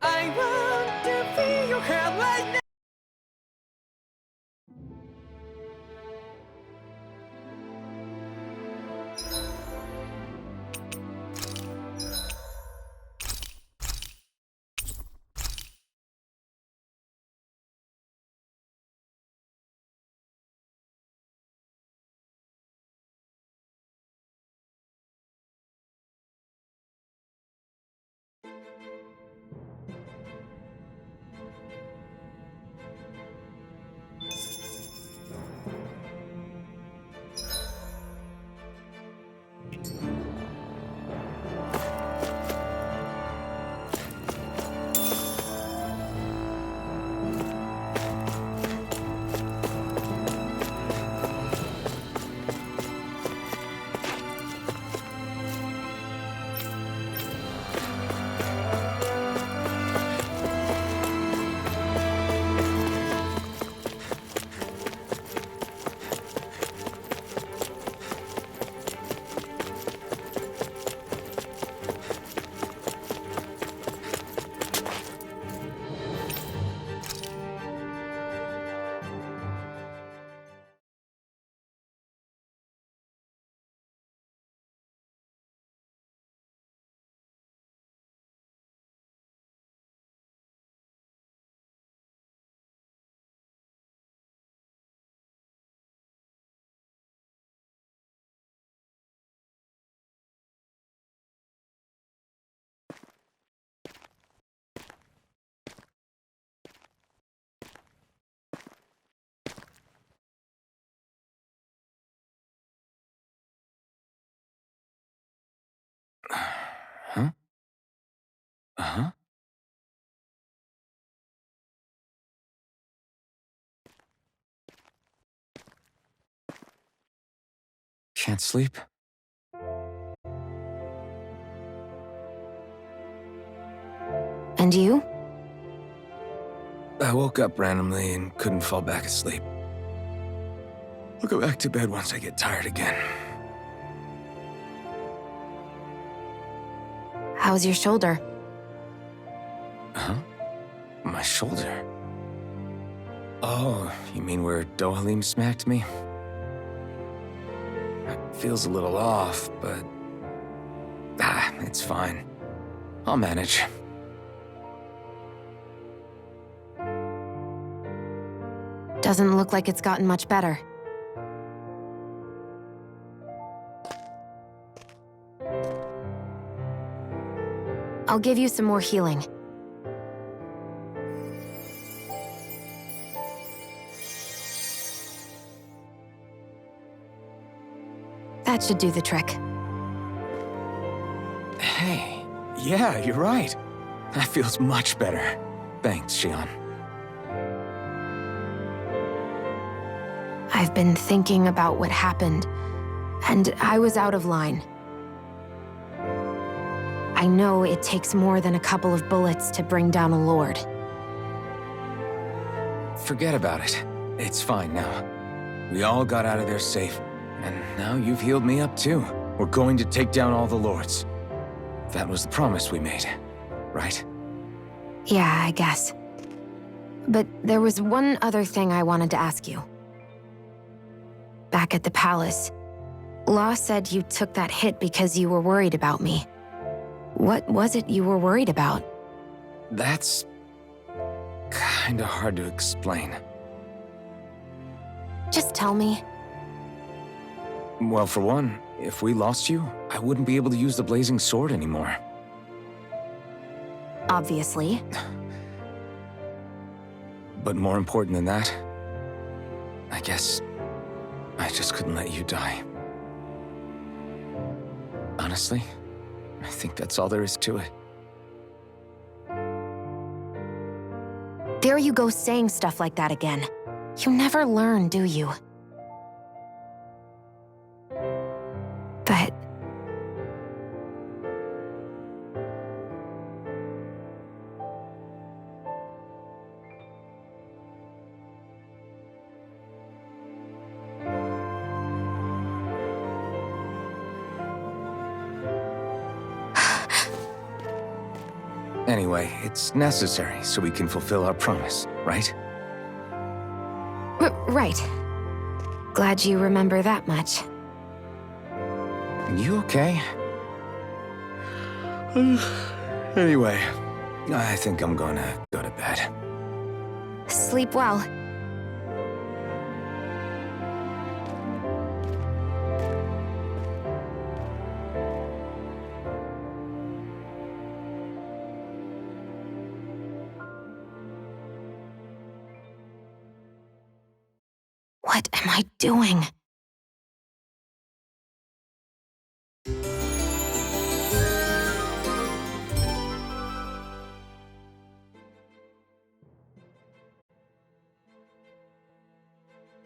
I want to feel your hair right now. Huh? Uh-huh. Can't sleep? And you? I woke up randomly and couldn't fall back asleep. I'll go back to bed once I get tired again. How's your shoulder? Huh? My shoulder? Oh, you mean where Dohalim smacked me? It feels a little off, but... it's fine. I'll manage. Doesn't look like it's gotten much better. I'll give you some more healing. That should do the trick. Hey, yeah, you're right. That feels much better. Thanks, Shion. I've been thinking about what happened, and I was out of line. I know it takes more than a couple of bullets to bring down a lord. Forget about it. It's fine now. We all got out of there safe, and now you've healed me up too. We're going to take down all the lords. That was the promise we made, right? Yeah, I guess. But there was one other thing I wanted to ask you. Back at the palace, Law said you took that hit because you were worried about me. What was it you were worried about? That's... kinda hard to explain. Just tell me. Well, for one, if we lost you, I wouldn't be able to use the blazing sword anymore. Obviously. But more important than that, I guess I just couldn't let you die. Honestly, I think that's all there is to it. There you go saying stuff like that again. You never learn, do you? But... Anyway, it's necessary so we can fulfill our promise, right? Right. Glad you remember that much. You okay? Anyway, I think I'm gonna go to bed. Sleep well. What am I doing?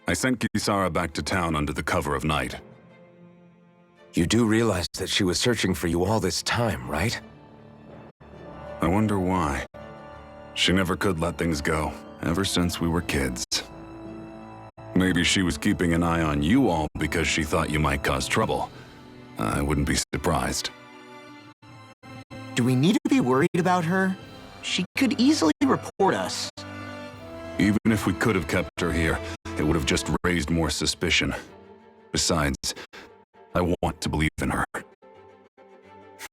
I sent Kisara back to town under the cover of night. You do realize that she was searching for you all this time, right? I wonder why. She never could let things go, ever since we were kids. Maybe she was keeping an eye on you all because she thought you might cause trouble. I wouldn't be surprised. Do we need to be worried about her? She could easily report us. Even if we could have kept her here, it would have just raised more suspicion. Besides, I want to believe in her.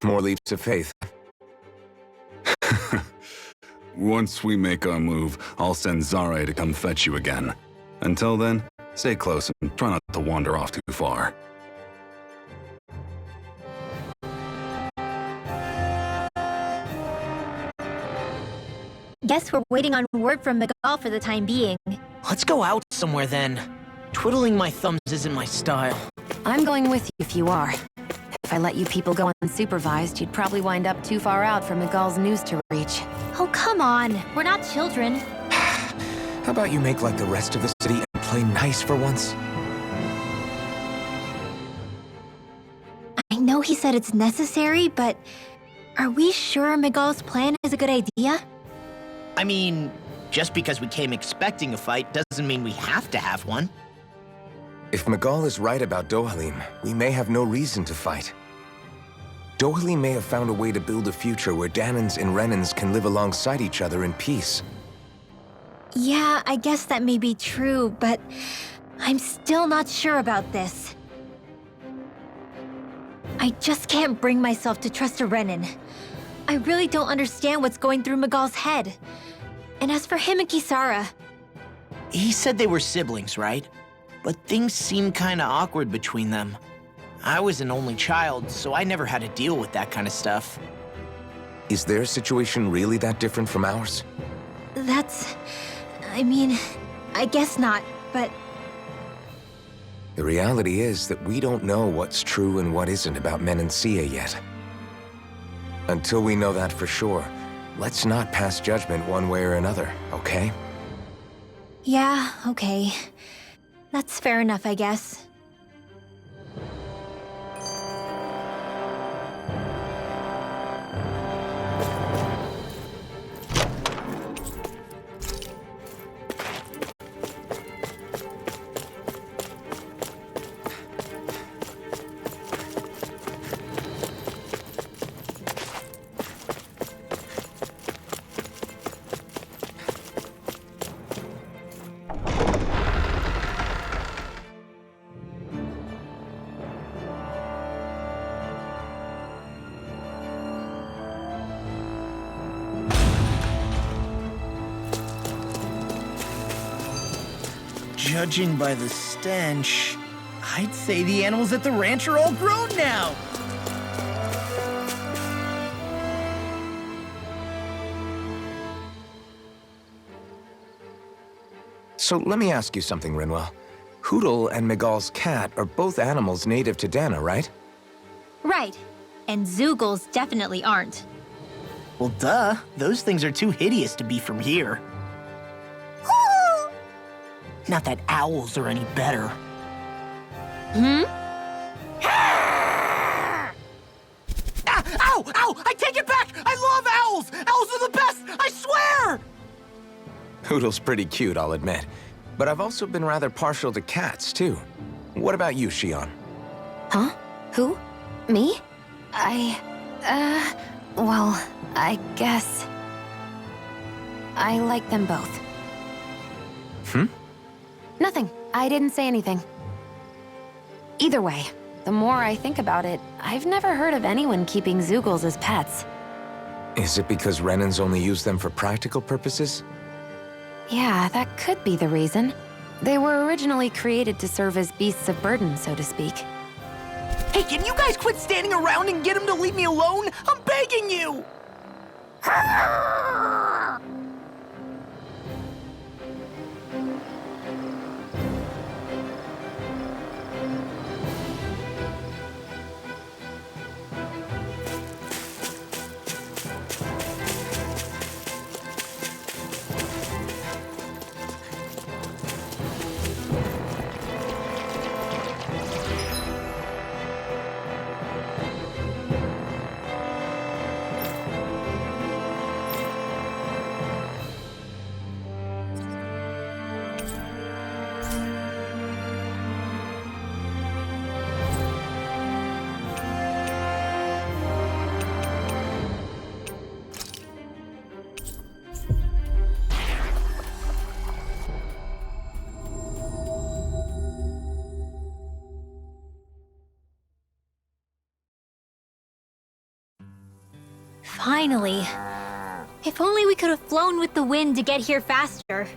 More leaps of faith. Once we make our move, I'll send Zare to come fetch you again. Until then, stay close and try not to wander off too far. Guess we're waiting on word from Miguel for the time being. Let's go out somewhere then. Twiddling my thumbs isn't my style. I'm going with you if you are. If I let you people go unsupervised, you'd probably wind up too far out for Miguel's news to reach. Oh, come on. We're not children. How about you make like the rest of the city and play nice for once? I know he said it's necessary, but are we sure Miguel's plan is a good idea? I mean, just because we came expecting a fight doesn't mean we have to have one. If Miguel is right about Dohalim, we may have no reason to fight. Dohalim may have found a way to build a future where Danans and Renans can live alongside each other in peace. Yeah, I guess that may be true, but I'm still not sure about this. I just can't bring myself to trust a Renan. I really don't understand what's going through Miguel's head. And as for him and Kisara... He said they were siblings, right? But things seem kinda awkward between them. I was an only child, so I never had to deal with that kind of stuff. Is their situation really that different from ours? I mean, I guess not, but... The reality is that we don't know what's true and what isn't about Menancia yet. Until we know that for sure, let's not pass judgment one way or another, okay? Yeah, okay. That's fair enough, I guess. Judging by the stench, I'd say the animals at the ranch are all grown now. So let me ask you something, Rinwell. Hootle and Miguel's cat are both animals native to Dana, right? Right. And Zoogles definitely aren't. Well, duh. Those things are too hideous to be from here. Not that owls are any better. Hmm? Ah! Ow! Ow! I take it back! I love owls! Owls are the best! I swear! Hootle's pretty cute, I'll admit. But I've also been rather partial to cats, too. What about you, Shion? Huh? Who? Me? Well, I guess... I like them both. Nothing. I didn't say anything. Either way, the more I think about it, I've never heard of anyone keeping Zeugles as pets. Is it because Renans only use them for practical purposes? Yeah, that could be the reason. They were originally created to serve as beasts of burden, so to speak. Hey, can you guys quit standing around and get him to leave me alone? I'm begging you! Finally. If only we could have flown with the wind to get here faster.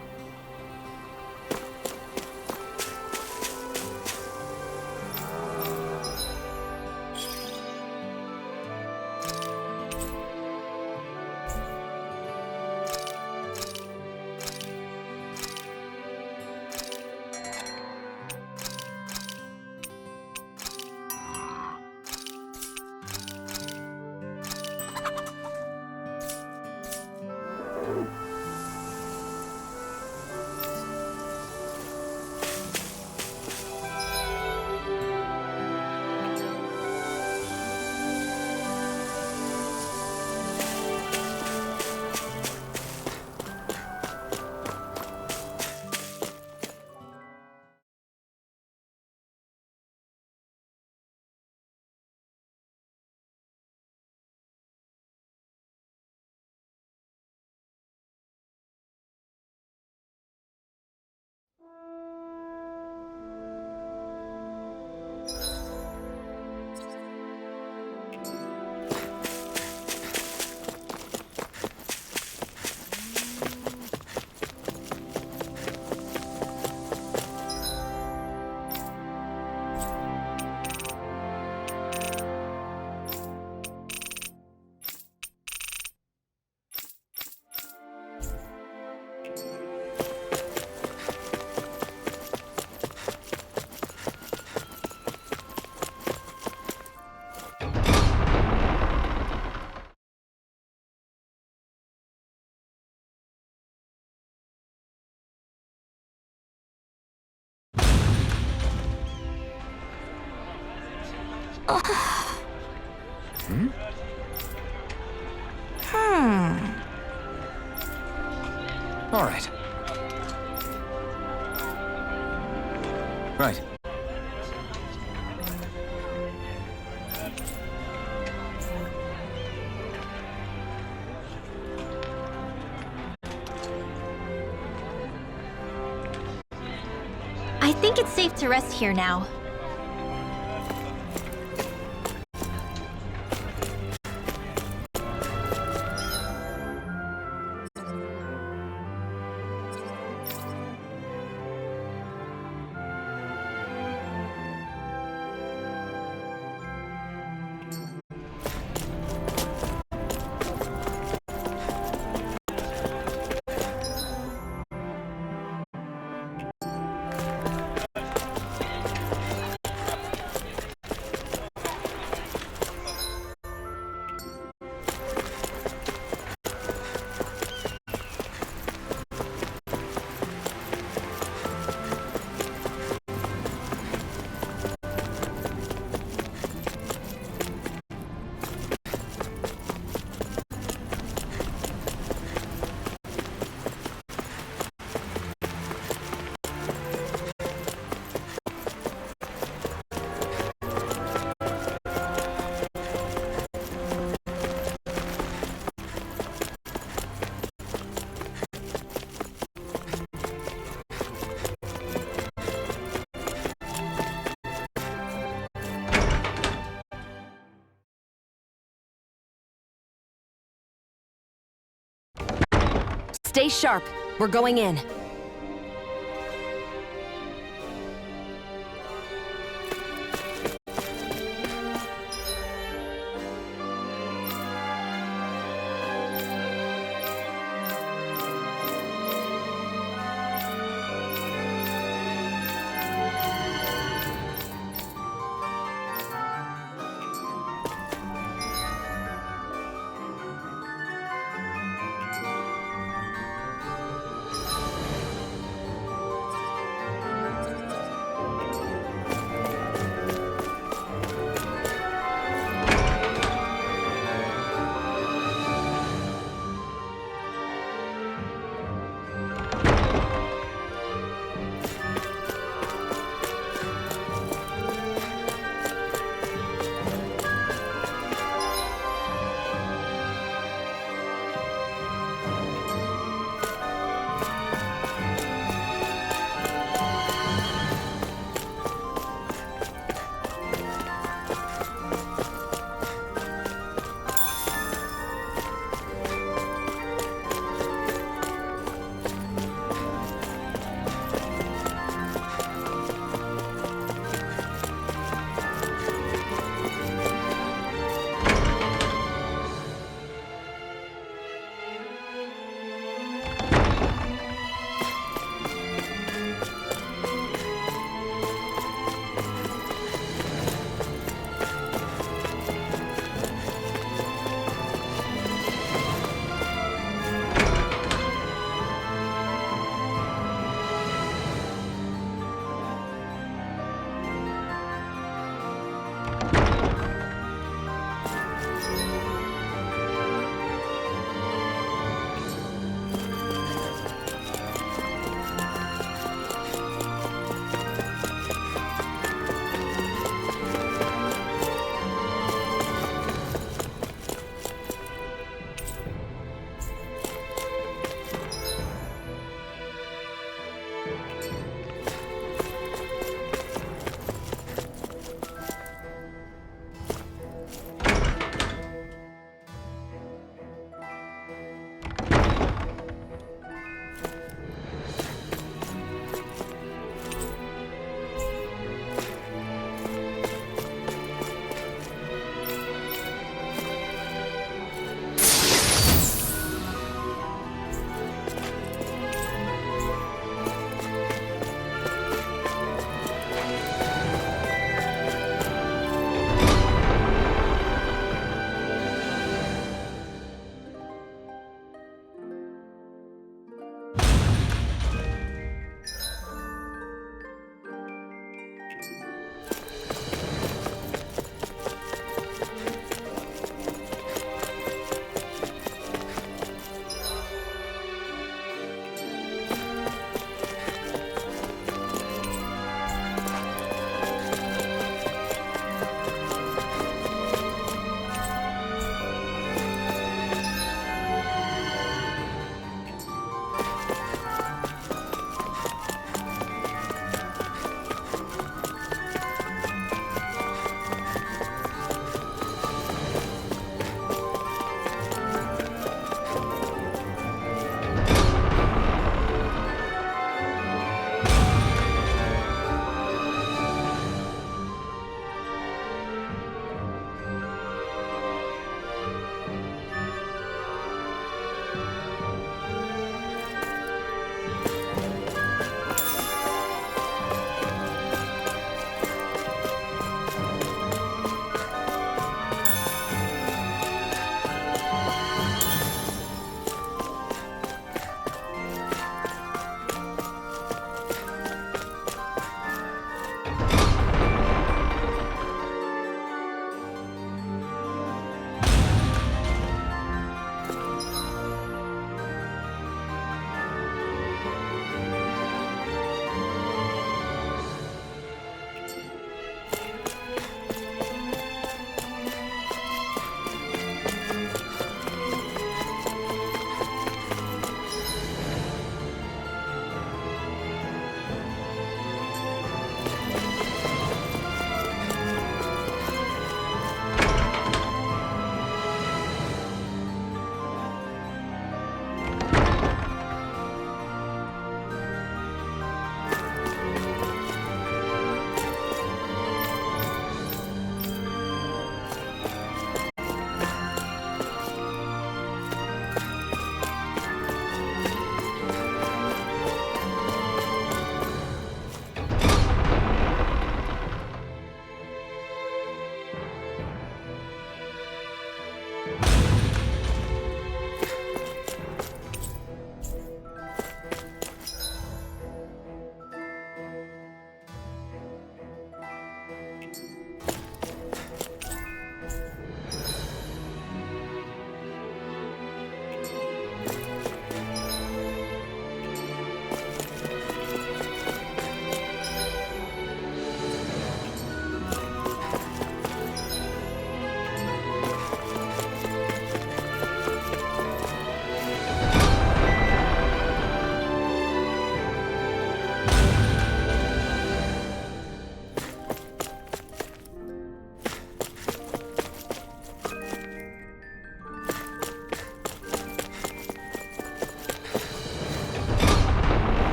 All right. Right. I think it's safe to rest here now. Stay sharp. We're going in.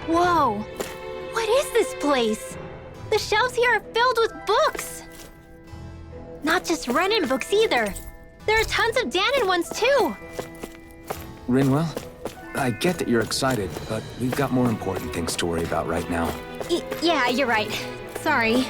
Whoa! What is this place? The shelves here are filled with books! Not just Renan books either. There are tons of Danon ones too! Rinwell, I get that you're excited, but we've got more important things to worry about right now. Yeah, you're right. Sorry.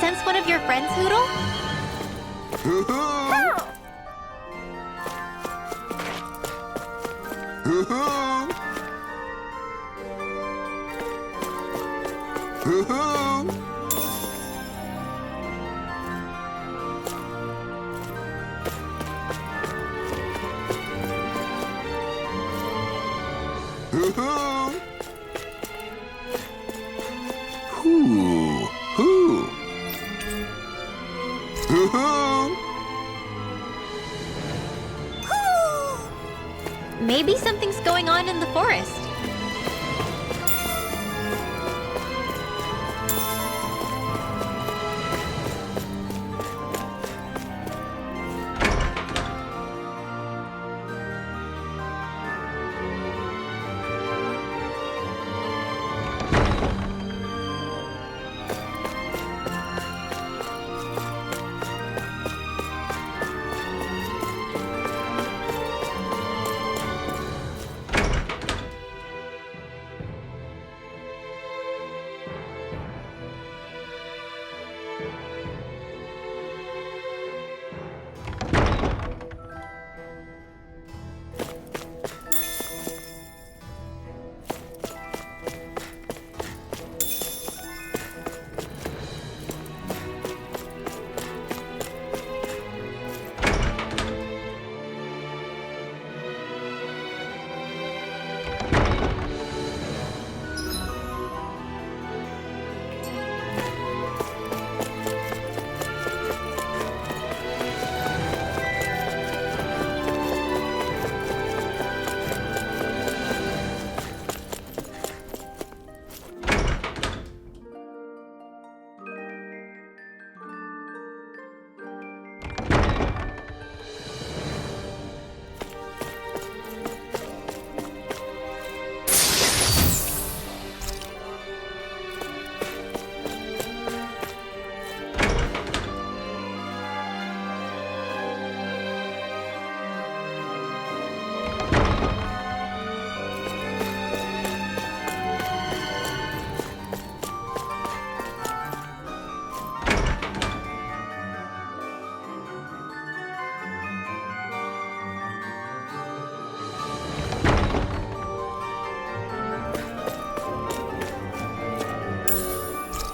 sense one of your friends, Hoodle? Maybe something's going on in the forest.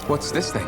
What's this thing?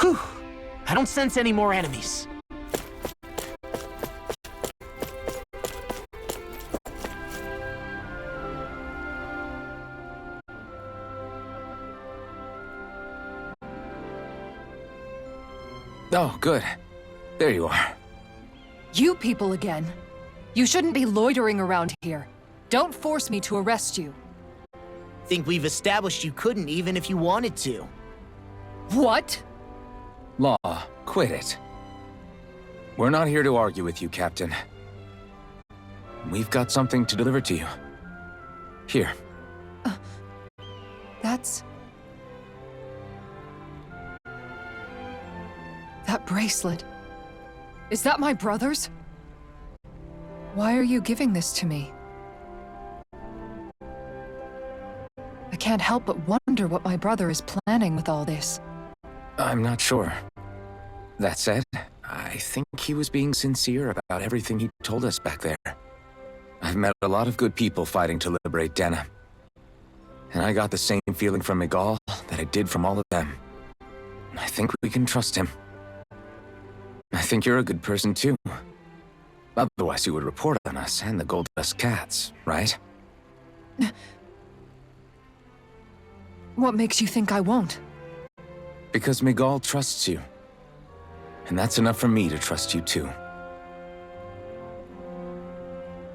Whew! I don't sense any more enemies. Oh, good. There you are. You people again. You shouldn't be loitering around here. Don't force me to arrest you. Think we've established you couldn't even if you wanted to. What? Law, quit it. We're not here to argue with you, Captain. We've got something to deliver to you. Here. That's... That bracelet. Is that my brother's? Why are you giving this to me? I can't help but wonder what my brother is planning with all this. I'm not sure. That said, I think he was being sincere about everything he told us back there. I've met a lot of good people fighting to liberate Dena. And I got the same feeling from Miguel that I did from all of them. I think we can trust him. I think you're a good person too. Otherwise you would report on us and the Goldust Cats, right? What makes you think I won't? Because Miguel trusts you. And that's enough for me to trust you too.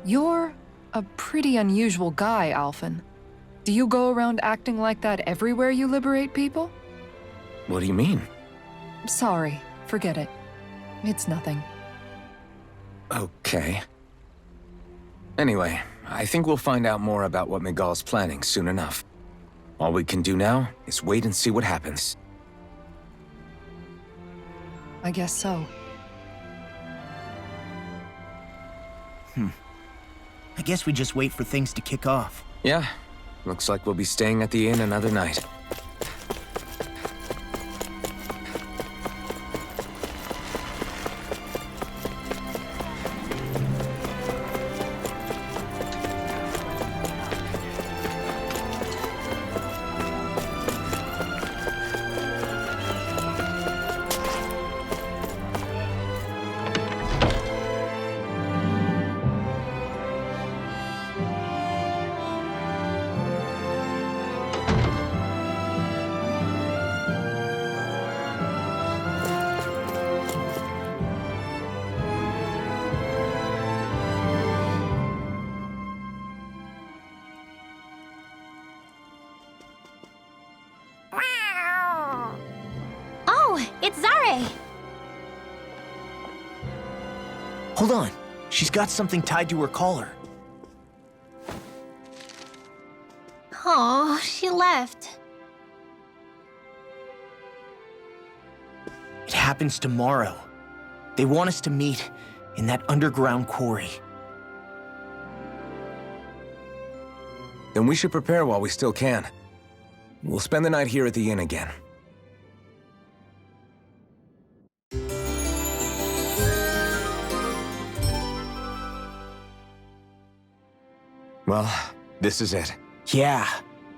You're a pretty unusual guy, Alphen. Do you go around acting like that everywhere you liberate people? What do you mean? Sorry, forget it. It's nothing. Okay. Anyway, I think we'll find out more about what Miguel's planning soon enough. All we can do now is wait and see what happens. I guess so. I guess we just wait for things to kick off. Yeah, looks like we'll be staying at the inn another night. Oh, it's Zare! Hold on. She's got something tied to her collar. Oh, she left. It happens tomorrow. They want us to meet in that underground quarry. Then we should prepare while we still can. We'll spend the night here at the inn again. Well, this is it. Yeah.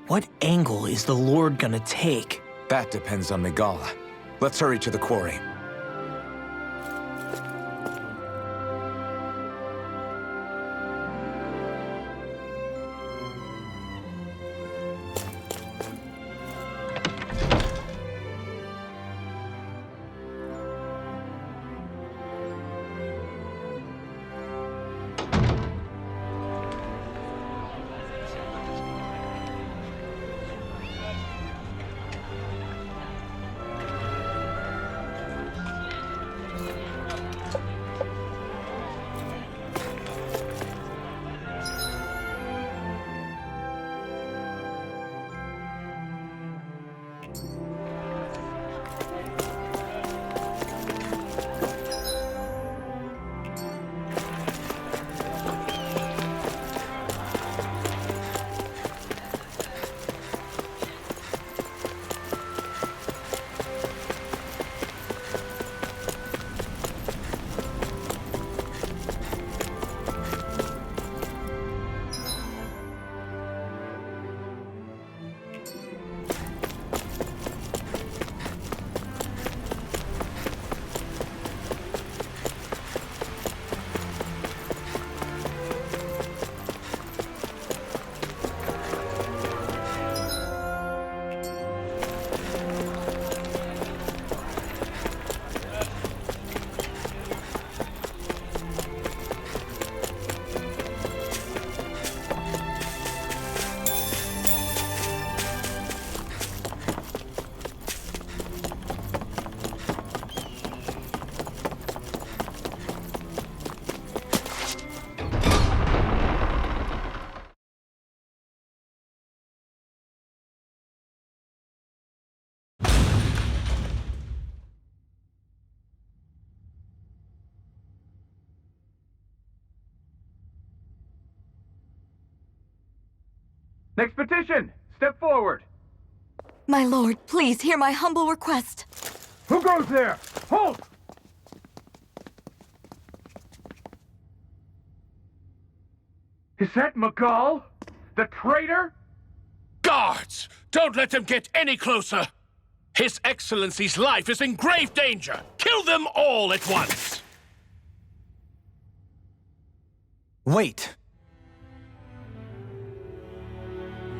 What angle is the Lord gonna take? That depends on Miguel. Let's hurry to the quarry. Next petition! Step forward! My lord, please hear my humble request. Who goes there? Halt! Is that Miguel? The traitor? Guards! Don't let them get any closer! His Excellency's life is in grave danger! Kill them all at once! Wait!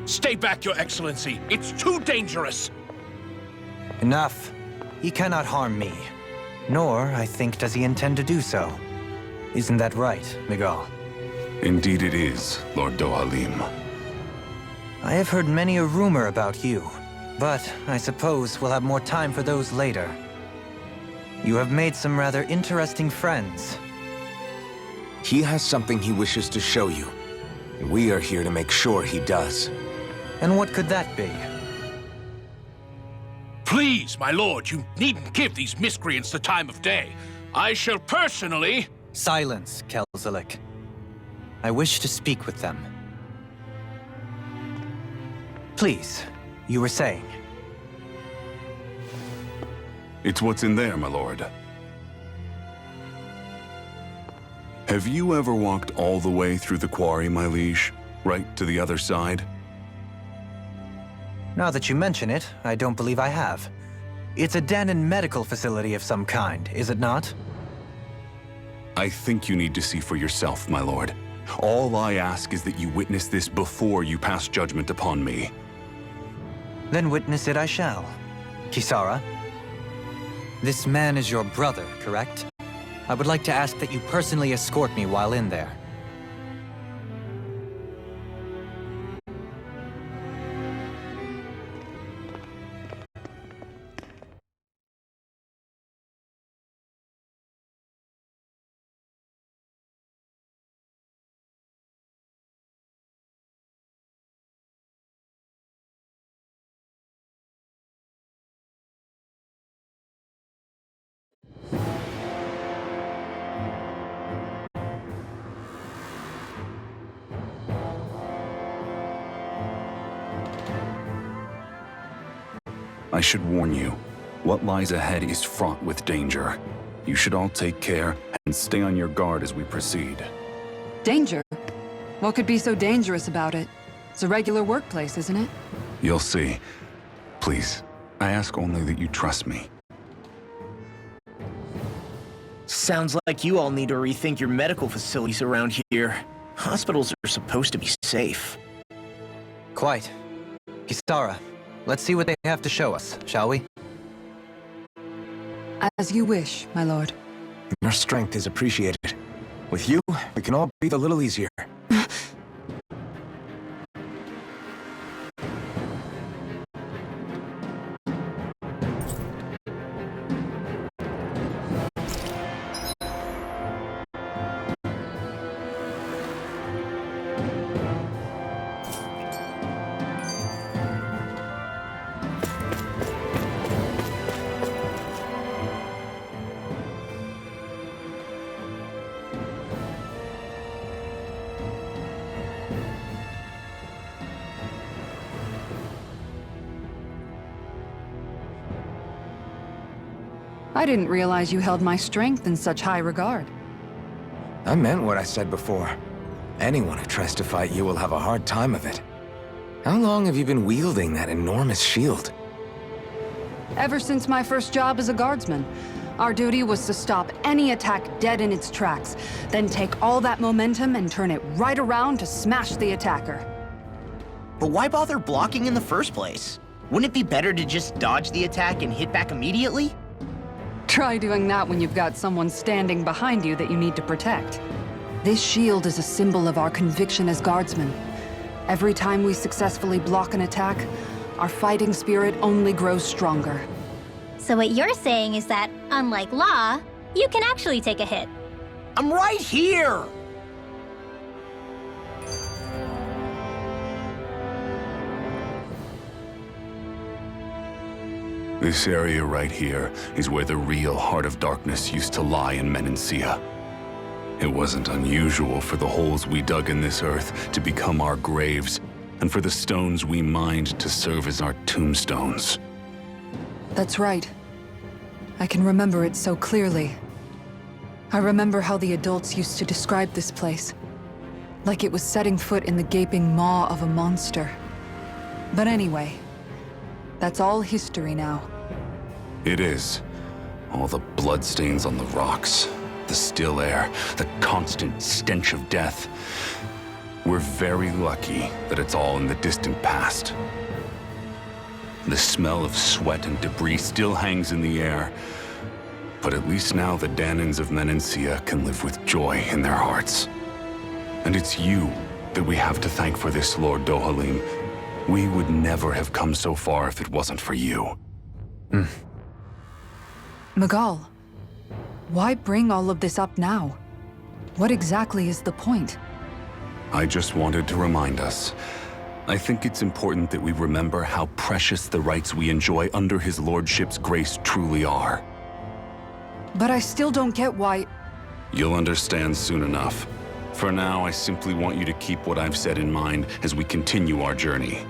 Stay back, Your Excellency! It's too dangerous! Enough. He cannot harm me. Nor, I think, does he intend to do so. Isn't that right, Miguel? Indeed it is, Lord Dohalim. I have heard many a rumor about you, but I suppose we'll have more time for those later. You have made some rather interesting friends. He has something he wishes to show you. We are here to make sure he does. And what could that be? Please, my lord, you needn't give these miscreants the time of day. I shall personally... Silence, Kelzelik. I wish to speak with them. Please, you were saying. It's what's in there, my lord. Have you ever walked all the way through the quarry, my liege? Right to the other side? Now that you mention it, I don't believe I have. It's a Danon medical facility of some kind, is it not? I think you need to see for yourself, my lord. All I ask is that you witness this before you pass judgment upon me. Then witness it I shall. Kisara, this man is your brother, correct? I would like to ask that you personally escort me while in there. I should warn you, what lies ahead is fraught with danger. You should all take care and stay on your guard as we proceed. Danger? What could be so dangerous about it? It's a regular workplace, isn't it? You'll see. Please, I ask only that you trust me. Sounds like you all need to rethink your medical facilities around here. Hospitals are supposed to be safe. Quite. Kisara, let's see what they have to show us, shall we? As you wish, my lord. Your strength is appreciated. With you, we can all breathe a little easier. I didn't realize you held my strength in such high regard. I meant what I said before. Anyone who tries to fight you will have a hard time of it. How long have you been wielding that enormous shield? Ever since my first job as a guardsman. Our duty was to stop any attack dead in its tracks, then take all that momentum and turn it right around to smash the attacker. But why bother blocking in the first place? Wouldn't it be better to just dodge the attack and hit back immediately? Try doing that when you've got someone standing behind you that you need to protect. This shield is a symbol of our conviction as guardsmen. Every time we successfully block an attack, our fighting spirit only grows stronger. So what you're saying is that, unlike Law, you can actually take a hit. I'm right here! This area right here is where the real Heart of Darkness used to lie in Menancia. It wasn't unusual for the holes we dug in this earth to become our graves, and for the stones we mined to serve as our tombstones. That's right. I can remember it so clearly. I remember how the adults used to describe this place. Like it was setting foot in the gaping maw of a monster. But anyway, that's all history now. It is. All the bloodstains on the rocks, the still air, the constant stench of death. We're very lucky that it's all in the distant past. The smell of sweat and debris still hangs in the air, but at least now the Danans of Menancia can live with joy in their hearts. And it's you that we have to thank for this, Lord Dohalim. We would never have come so far if it wasn't for you. Magal, why bring all of this up now? What exactly is the point? I just wanted to remind us. I think it's important that we remember how precious the rights we enjoy under his lordship's grace truly are. But I still don't get why... You'll understand soon enough. For now, I simply want you to keep what I've said in mind as we continue our journey.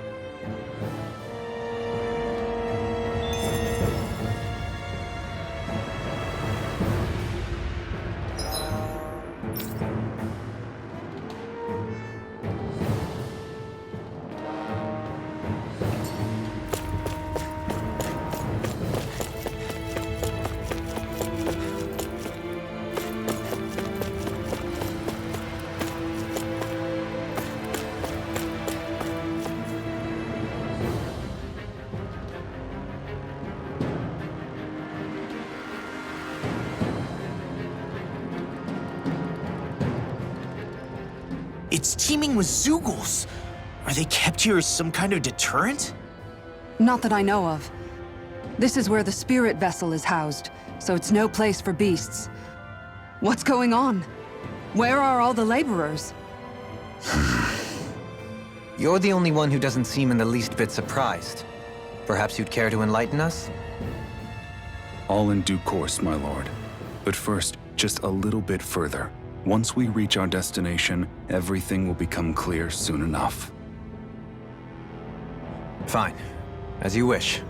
It's teeming with Zeugles. Are they kept here as some kind of deterrent? Not that I know of. This is where the spirit vessel is housed, so it's no place for beasts. What's going on? Where are all the laborers? You're the only one who doesn't seem in the least bit surprised. Perhaps you'd care to enlighten us? All in due course, my lord. But first, just a little bit further. Once we reach our destination, everything will become clear soon enough. Fine. As you wish.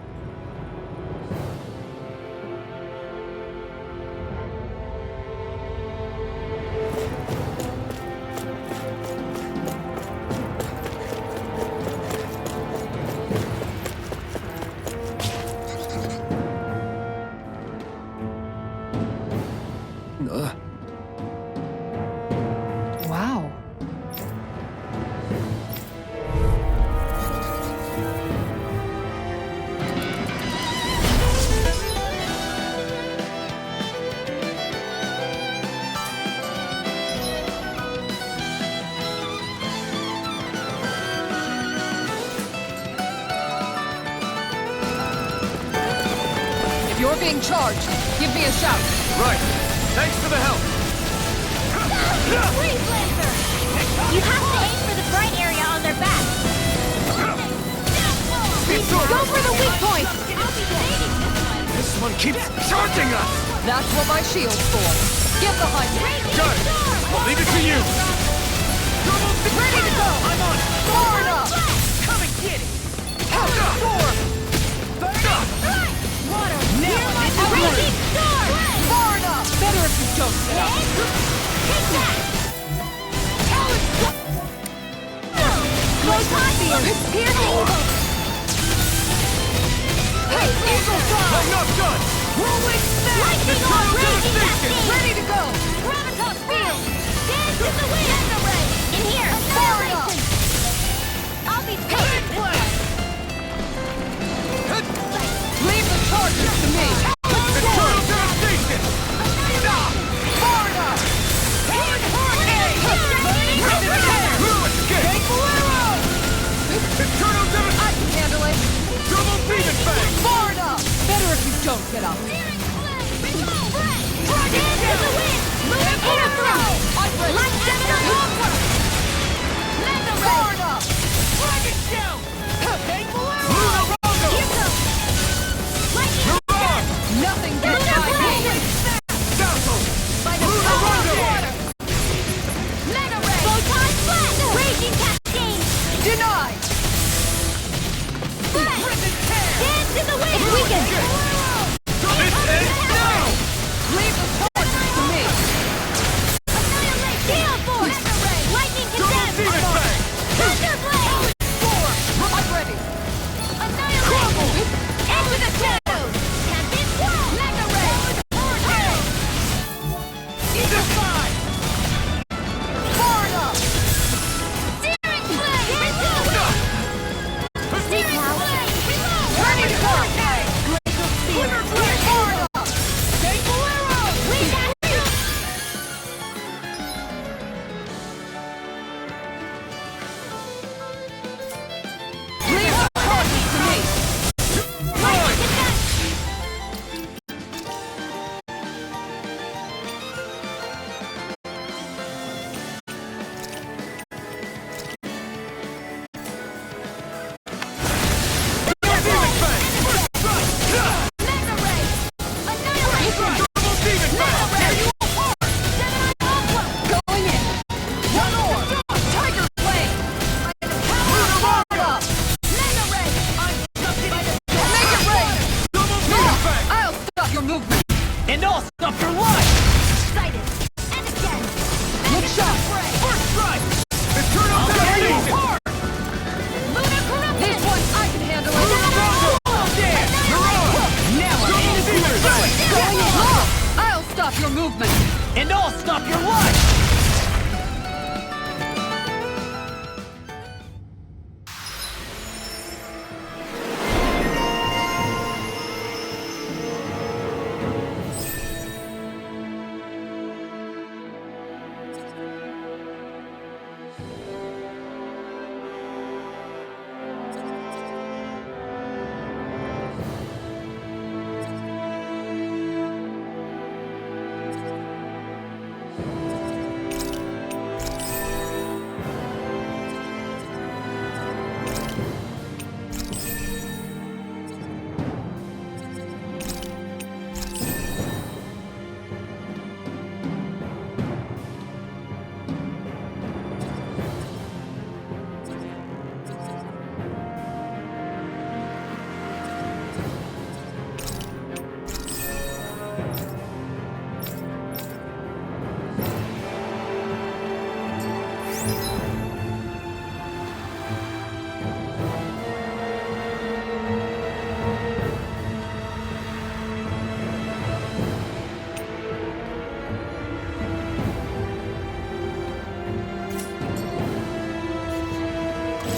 Wow. If you're being charged, give me a shout. Right. Thanks for the help. Freeze laser! You have to aim for the bright area on their back. Go for the weak point! This one keeps charging us! That's what my shield's for. Get behind me. Got it! I'll leave it to you! Ready to go! I'm on! Far enough! Come and get it! Storm! Water! Raging storm! Far enough! Better if you don't get up. Take that! Close my field! Piercing! Hey, Eagle Fly! I'm not done! Rolling smash! Lightning on raging cascade! Ready to go! Gravitas field! Dance in the wind! End array! In here! Far enough! I'll be patient! Leave the charges to me! Eternal devastation! Far enough! Eternal devastation! I can handle it! Double demon fang! Far enough! Better if you don't get up. Dance in the wind! Air throw! Light after opera! Far enough! Dragon shell! Hey, Here goes! Lightning step! nothing gets by me! Dazzle! By the power of water! Mega ray! Photon flash! Raging cascade! Denied!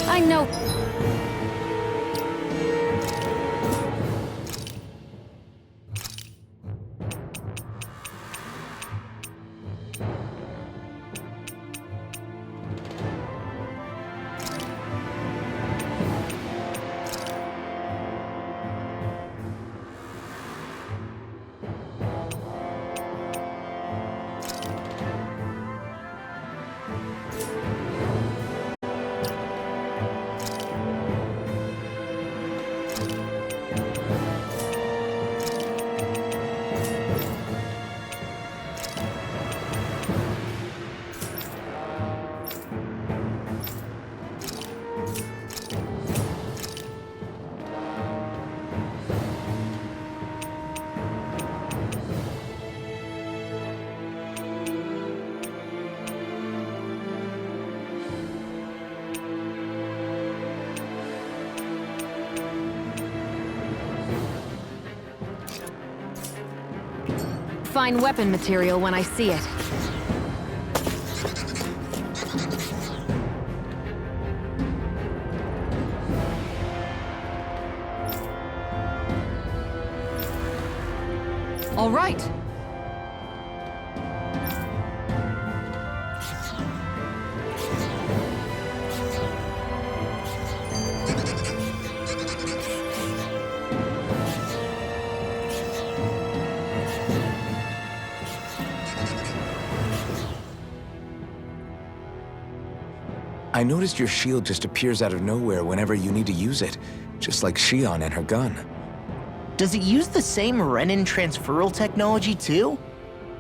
I know... Find weapon material when I see it. All right. I noticed your shield just appears out of nowhere whenever you need to use it, just like Shion and her gun. Does it use the same Renan transferal technology too?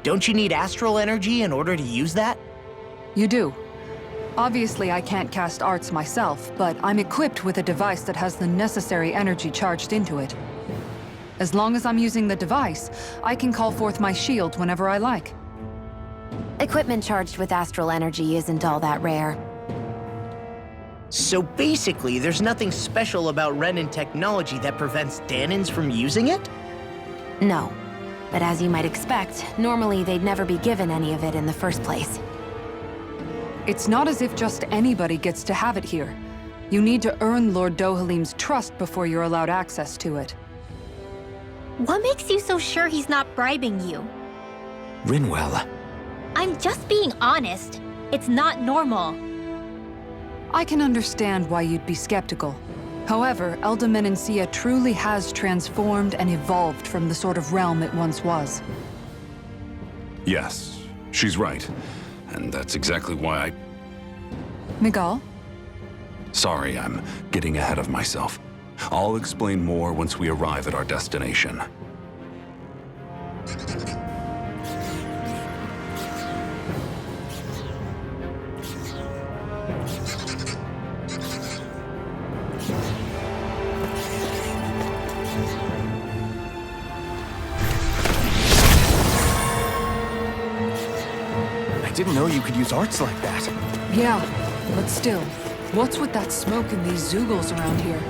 Don't you need astral energy in order to use that? You do. Obviously, I can't cast arts myself, but I'm equipped with a device that has the necessary energy charged into it. As long as I'm using the device, I can call forth my shield whenever I like. Equipment charged with astral energy isn't all that rare. So basically, there's nothing special about Renan technology that prevents Danans from using it? No. But as you might expect, normally they'd never be given any of it in the first place. It's not as if just anybody gets to have it here. You need to earn Lord Dohalim's trust before you're allowed access to it. What makes you so sure he's not bribing you? Rinwell. I'm just being honest. It's not normal. I can understand why you'd be skeptical. However, Elda Menancia truly has transformed and evolved from the sort of realm it once was. Yes, she's right. And that's exactly why I... Miguel? Sorry, I'm getting ahead of myself. I'll explain more once we arrive at our destination. I didn't know you could use arts like that. Yeah, but still, what's with that smoke and these Zoogles around here?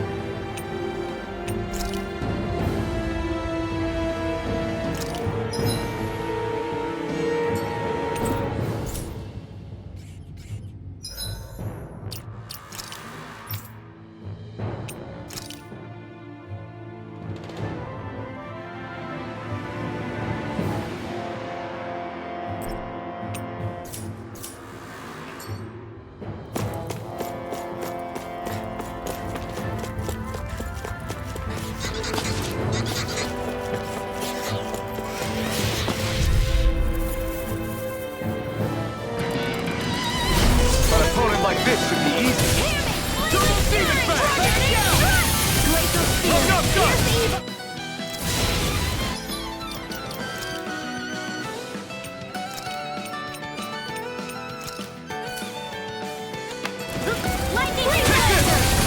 Like this should be easy. Double demon back! Look up, gun!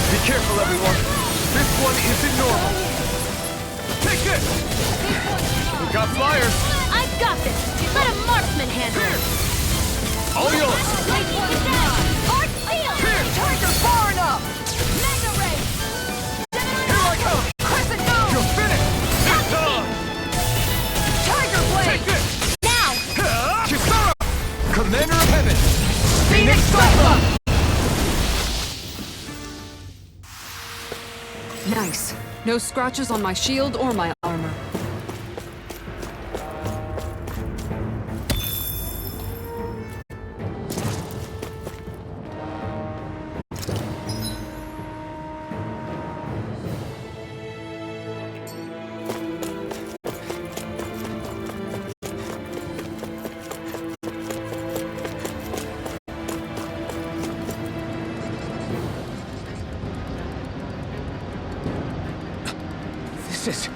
Be careful, everyone. This one isn't normal. Take this! We got flyers. I've got this. Let a marksman handle it. All yours. Tiger far enough! Mega Ray! Here I come! Crescent Moon! You're finished! It's done! Tiger Blade! Take this! Now! Kisara! Commander of Heaven! Phoenix Cyclone! Nice. No scratches on my shield or my armor. This is...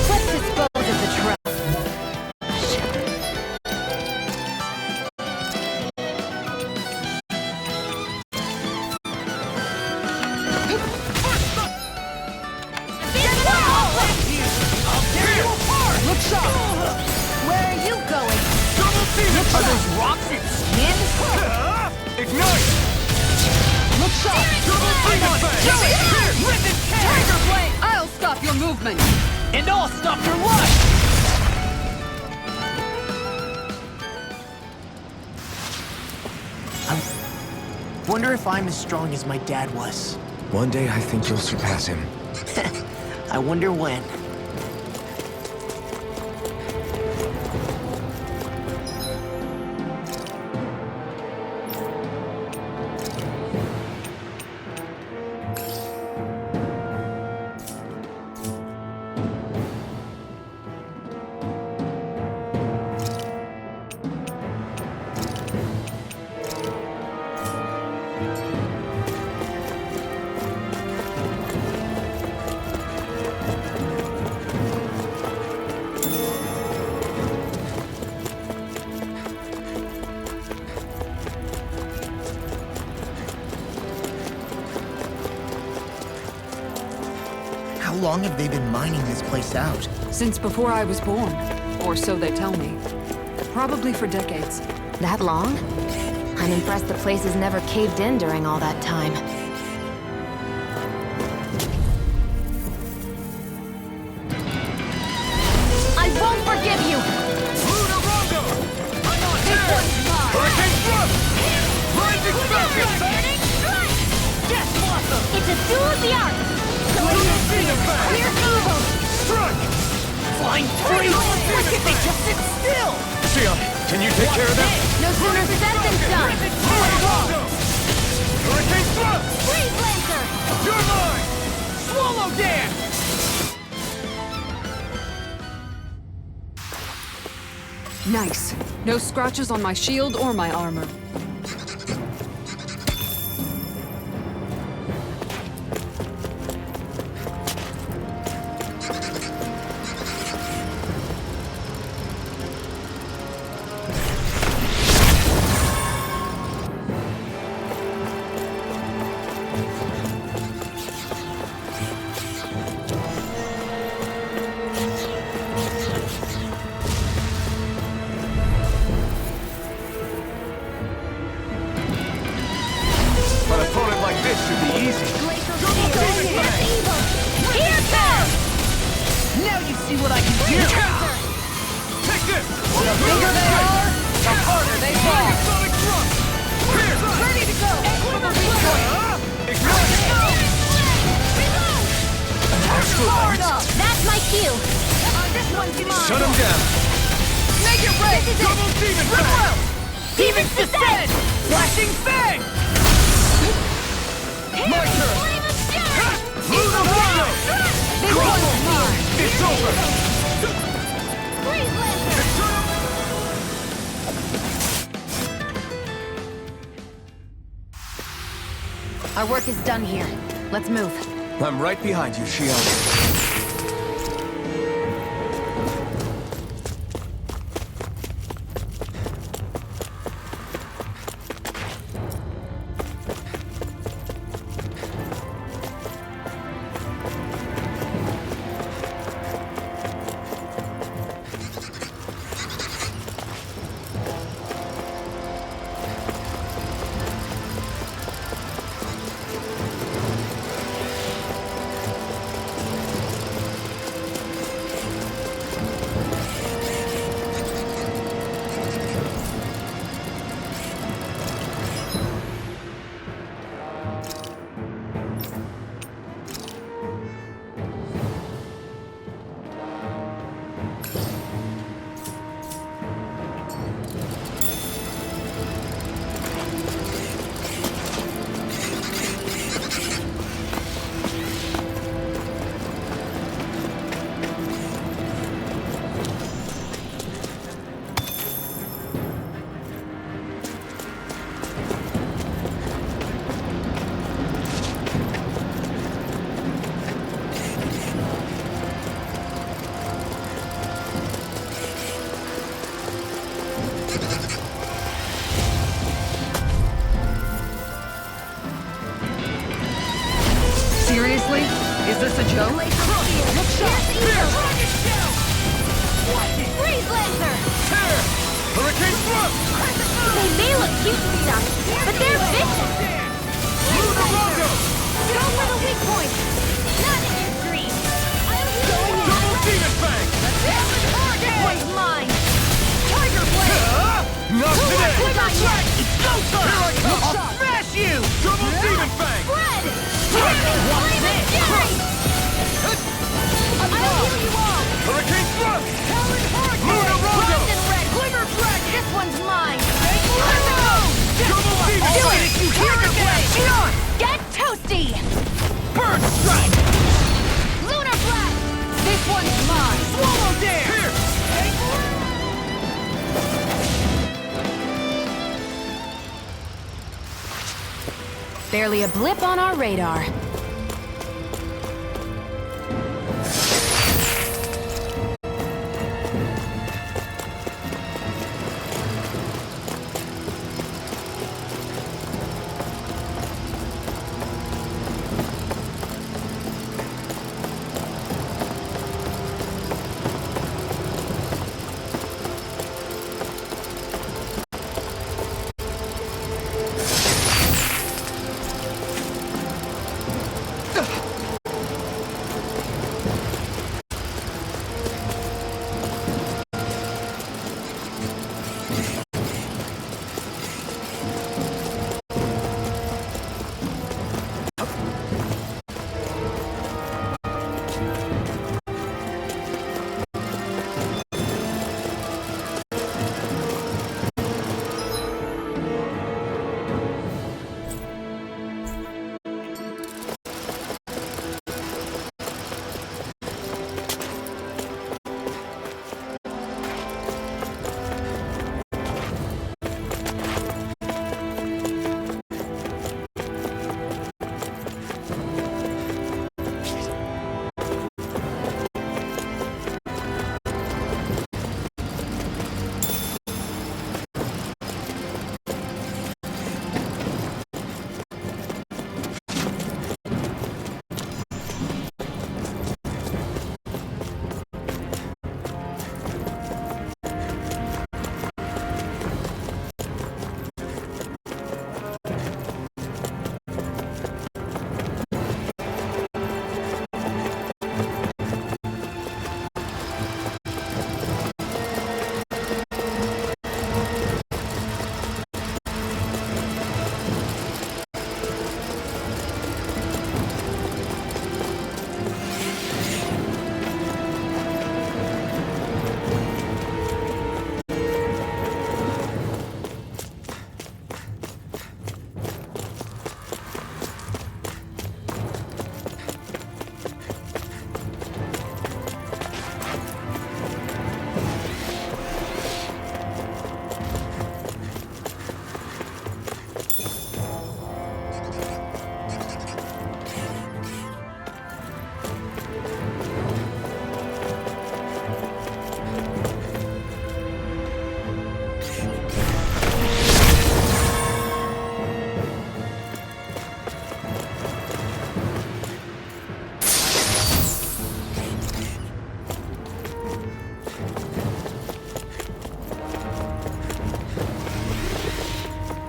Let's dispose of the trap. Look sharp! Where are you going? Are those rocks in skin? Ignite! Look sharp! Tiger Blade! I'll stop your movement! And I'll stop your luck! I wonder if I'm as strong as my dad was. One day I think you'll surpass him. I wonder when. How long have they been mining this place out? Since before I was born. Or so they tell me. Probably for decades. That long? I'm impressed the place has never caved in during all that time. I won't forgive you! Hurricane Thrust! Rising Falcon! Death Blossom! It's a duel of the arts! Clear evil! Strike! Flying free! Why can't they just sit still? Xion, can you take care of them? No sooner said than done! Hurricane Thrust! Freeze Lancer! You're mine! Swallow dance! Nice. No scratches on my shield or my armor. An opponent like this should be easy. Here comes! Now you see what I can do! Take this! The bigger they are, the harder they fall. Sonic Thrust! Here! Ready to go! Ignite! That's my cue! This one's mine! Shut him down! Make it right! This is it! Double Demon Rip Fang! out! Demons descend! Flashing Fang! My turn! Flame of Fury! Lunario! This one's mine! It's over! Freeze Lancer! Our work is done here. Let's move. I'm right behind you, Xion. They may look cute and stuff, but they're vicious! Go for the weak point! Not in your dreams! Double demon fang! This one's mine! Tiger blade! Not today! It's go time! Here I come! I'll smash you! Double demon fang! Spread! Flaming fury! I'll heal you all! Hurricane thrust! Lunar Rondo! Red Glimmer Flag! This one's mine! Double demon Do fang! it! You Tiger blade! Get toasty! Bird strike! Lunar Blast! This one's mine! Swallow dare! Here! Barely a blip on our radar.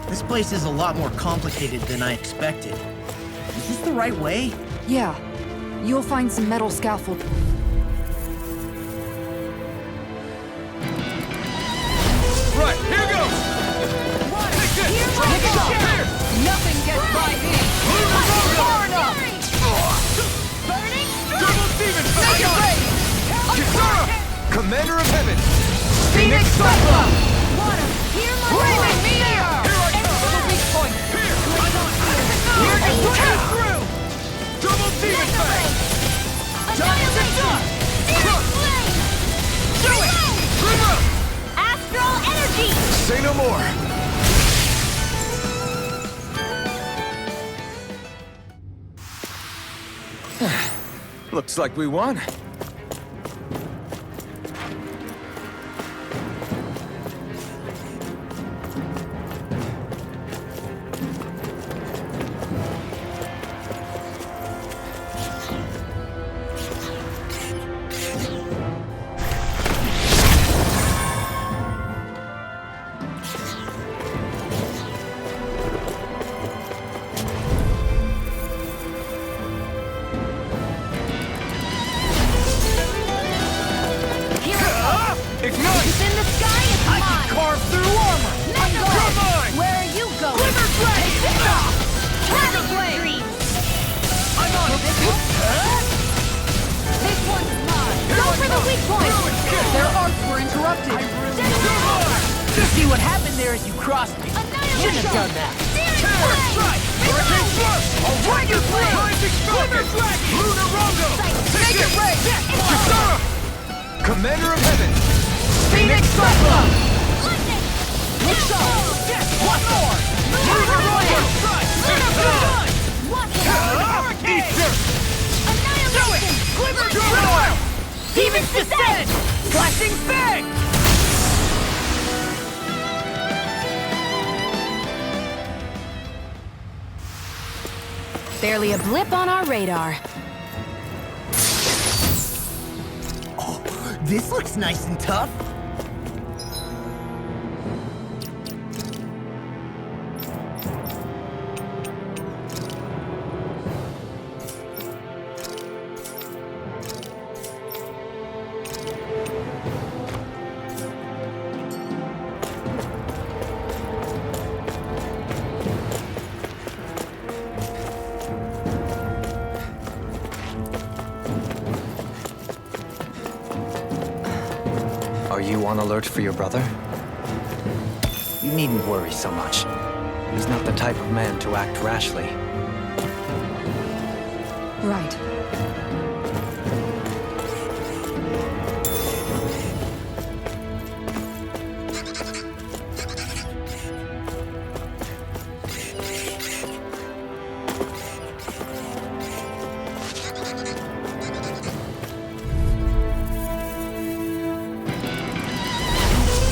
This place is a lot more complicated than I expected. Is this the right way? Yeah. You'll find some metal scaffold. Right, here goes! Take this! Take it off! Here! Nothing gets by me! Far enough! Double demon fang! Kisara! Commander of Heaven! Phoenix Cyclone! Water! Hear my Flaming voice! Meteor! Here I come! Weak point! Here! Here they come! Through! Double demon fang! Annihilation! Searing flame! Do it! Reload! Astral energy! Say no more! Looks like we won. interrupted! You see what happened there as you crossed me. Shouldn't have done that. Alright, you play! Lunar Rondo! Take it! Kisara! Commander of Heaven! Phoenix Cyclone! Looks up! One more! Lunar Rondo! Eat dirt! Do it! Glimmer Drill! Demon's Descent! Flashing Fang! Barely a blip on our radar. Oh, this looks nice and tough. Are you on alert for your brother? You needn't worry so much. He's not the type of man to act rashly. Right.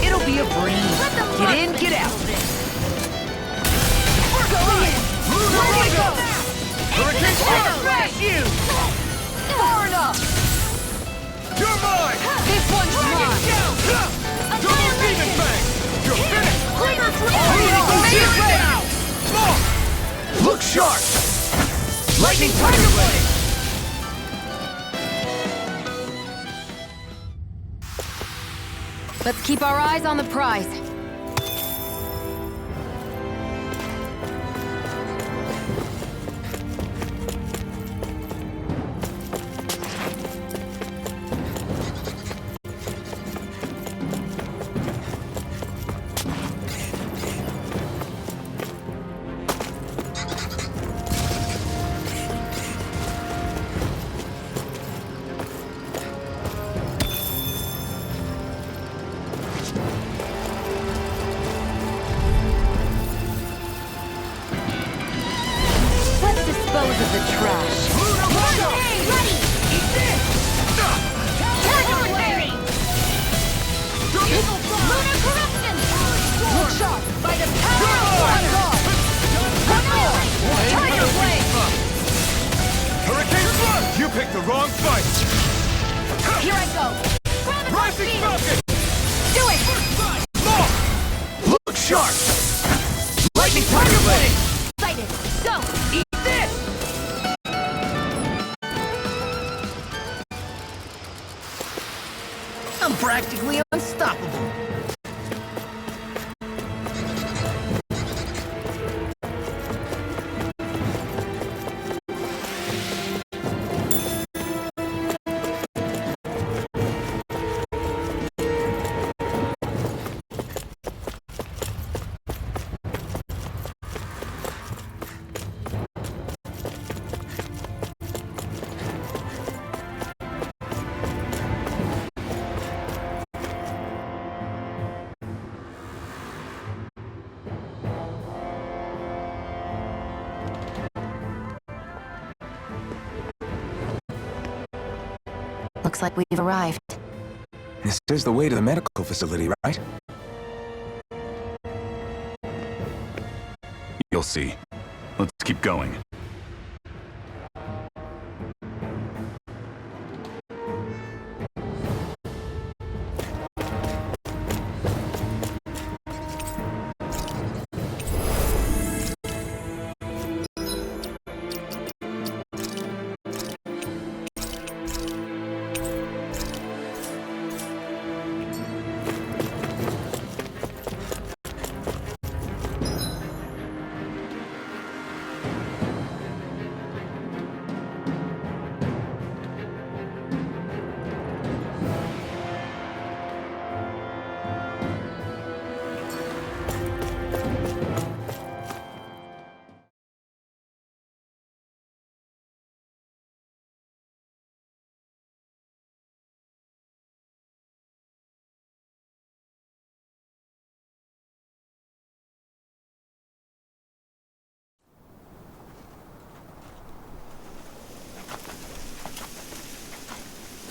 It'll be a breeze. Get in, get out. We're going in! Lunar Rondo! Hurricane Star! Crash you! Far enough! You're mine! This one's mine! Double Demon Fang! You're finished! Glimmer Drill! Look sharp! Lightning Tiger Blade! Let's keep our eyes on the prize. Let's dispose of the trash. Lunar Rondo! Ready! Eat this! Tiger Berry! Lunar Corruption! Look sharp! By the power of one God! Tiger Blade! Hurricane Flood! You picked the wrong fight! Here I go! Rising Falcon! Do it! More! Look sharp! Lightning Tiger Blade! Excited! Go! Eat this! I'm practically unstoppable. Looks like we've arrived. This is the way to the medical facility, right? You'll see. Let's keep going.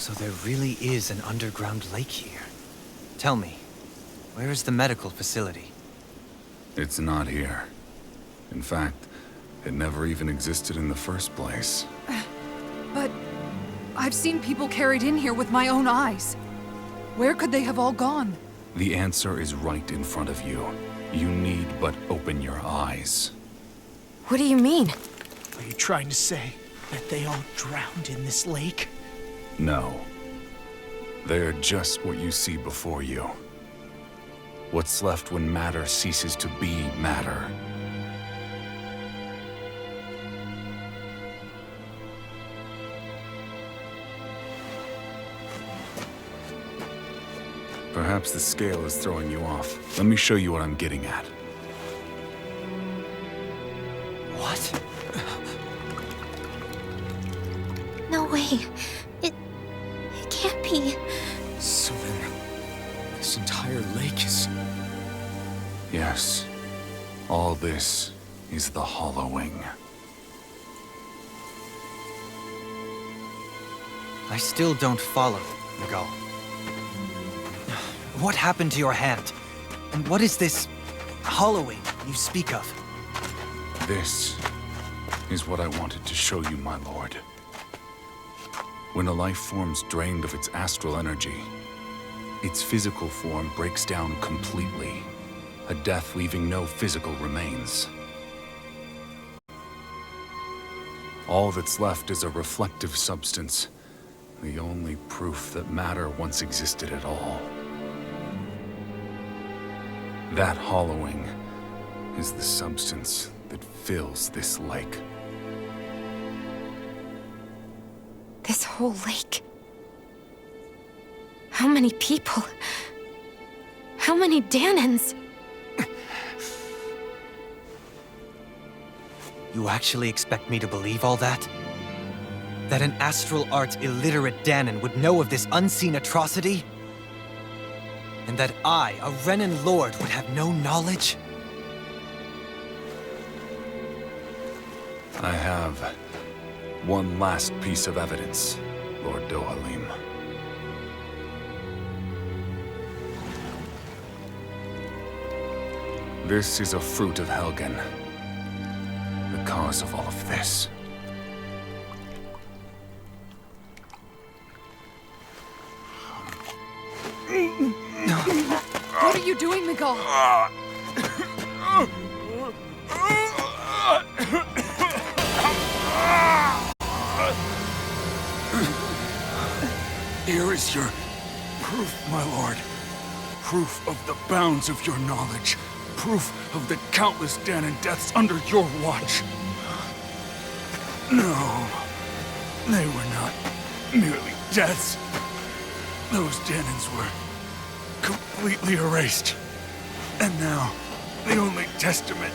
So there really is an underground lake here. Tell me, where is the medical facility? It's not here. In fact, it never even existed in the first place. But I've seen people carried in here with my own eyes. Where could they have all gone? The answer is right in front of you. You need but open your eyes. What do you mean? Are you trying to say that they all drowned in this lake? No. They're just what you see before you. What's left when matter ceases to be matter. Perhaps the scale is throwing you off. Let me show you what I'm getting at. What? No way. It can't be. So then, this entire lake is... Yes. All this is the hollowing. I still don't follow, Miguel. What happened to your hand? And what is this hollowing you speak of? This is what I wanted to show you, my lord. When a life form's drained of its astral energy, its physical form breaks down completely, a death leaving no physical remains. All that's left is a reflective substance, the only proof that matter once existed at all. That hollowing is the substance that fills this lake. This whole lake. How many people? How many Danans? You actually expect me to believe all that? That an astral arts illiterate Danan would know of this unseen atrocity? And that I, a Renan lord, would have no knowledge? I have one last piece of evidence, Lord Dohalim. This is a fruit of Helgen, the cause of all of this. What are you doing, Miguel? Here is your proof, my lord. Proof of the bounds of your knowledge. Proof of the countless Danan deaths under your watch. No, they were not merely deaths. Those Danans were completely erased. And now, the only testament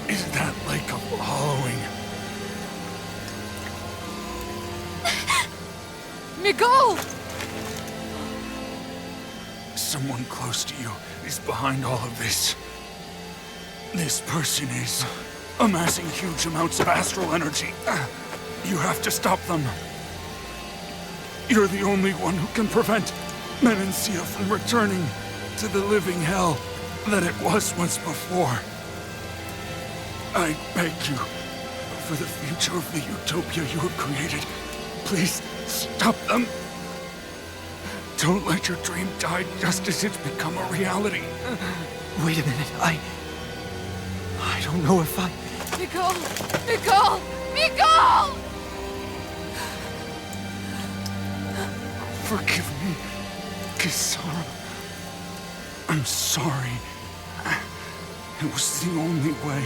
is that lake of hollowing. Miguel! Someone close to you is behind all of this. This person is amassing huge amounts of astral energy. You have to stop them. You're the only one who can prevent Menancia from returning to the living hell that it was once before. I beg you, for the future of the utopia you have created, please stop them. Don't let your dream die just as it's become a reality. Wait a minute, I don't know if I... Miguel! Miguel! Miguel! Forgive me, Kisara. I'm sorry. It was the only way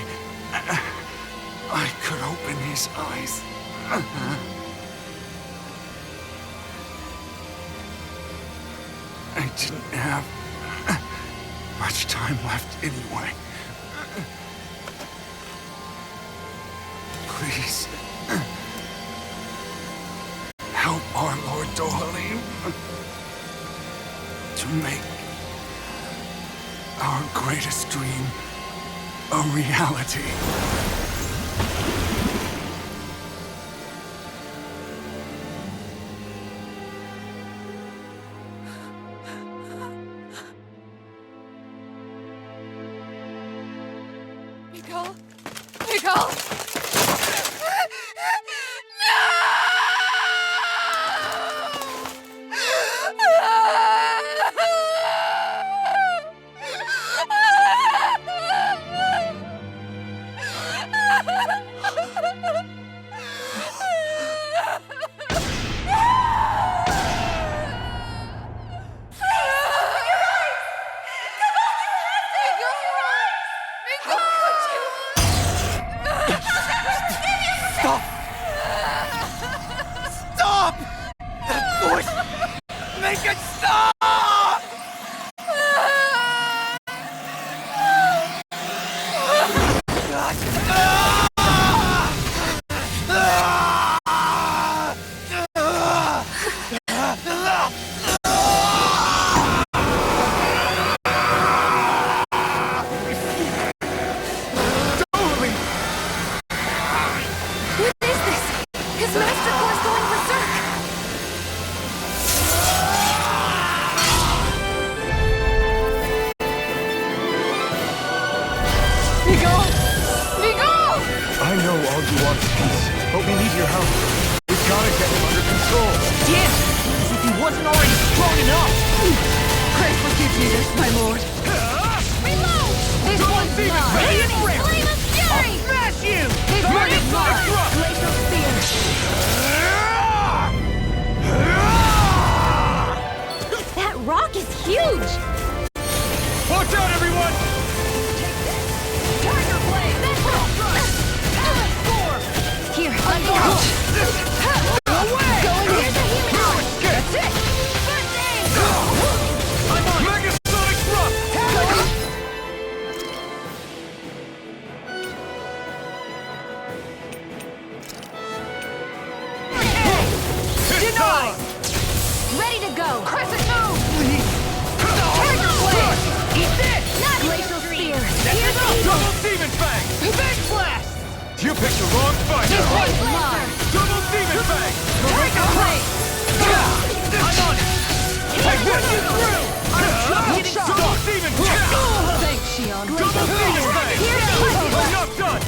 I could open his eyes. I didn't have much time left anyway. Please, help our Lord Dohalim to make our greatest dream a reality. Nicole? Nicole? Stop! That voice! Make it stop! What is this? His master core's going berserk! Nicole! Nicole! I know all you want is peace, but we need your help. We've gotta get him under control. Damn! As if he wasn't already strong enough! Pray forgive me this, my lord. Reload! This one's mine! Flame of fury! Smash you! This one is mine! Glacial spear! That rock is huge! Watch out, everyone! Tiger blade! Here, let me go! Going in! That's it! I'm on! Megasonic thrust! Denied! Ready to go! Crescent move! Tiger blade! Eat this! Not Glacial spear! Here's evil! Double Demon Fang! Big blast! You picked the wrong fight! This one's mine! Double Demon Fang! Tiger blade! I'm on it! I got you through! Double shot! Double Demon Fang! Thanks, Shion. Double Demon Fang! Here's evil! I'm not done!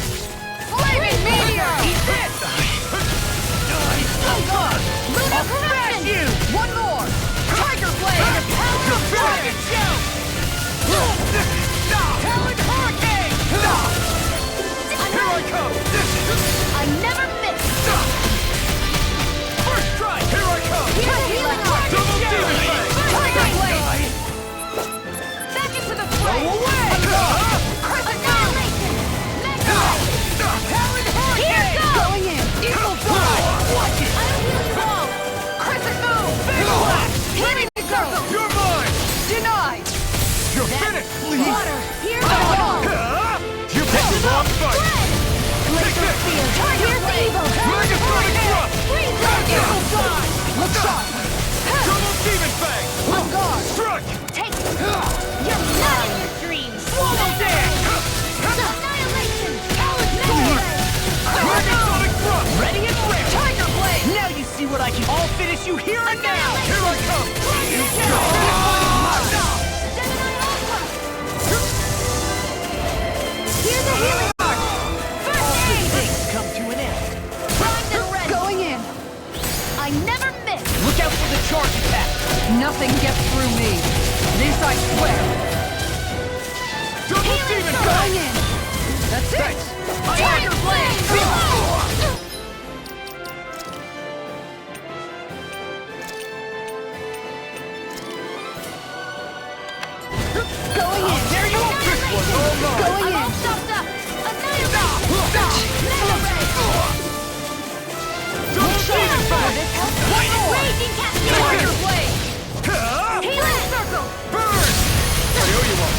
Flaming meteor! Eat this! Lunar corruption! You! One more! Tiger blade! You're finished! Talon Hurricane! Here I come! I never miss! First strike! Here I come! Healing arm! Double Demon Fang! Tiger blade! Back into the fray! Away! Annihilation! Mega Talon Here Hurricane! goes! Going in! Eagle drive! Watch it! I'll heal you all! Crescent move! Big blast! Ready to go! You're mine! Denied! You're finished! Please! Water! Here Come goes! on! You picked the wrong fight! Red! Take this! Here's evil! Megasonic thrust! Freeze dragon! Look sharp! Double Demon Fang! On guard! Strike! Take it! You're not in your dreams! Swallow dance! Annihilation! Megasonic thrust! Ready and ready! Tiger blade! Now you see what I can all finish you here and now! Here I come! Here's a healing arm! First aid! Things come to an end. Primed and ready! Going in! I never miss! Look out for the charge attack! Nothing gets through me. This I swear. Double Demon Going Fang! in! That's it! Thanks! Tiger blade! Going in! There you go! This one's all mine! Going I'm in! all stopped up! Annihilation! Mega ray! Double Demon Fang! One more! Raging cascade! Tiger blade! Healing circle! Burn! I owe you one!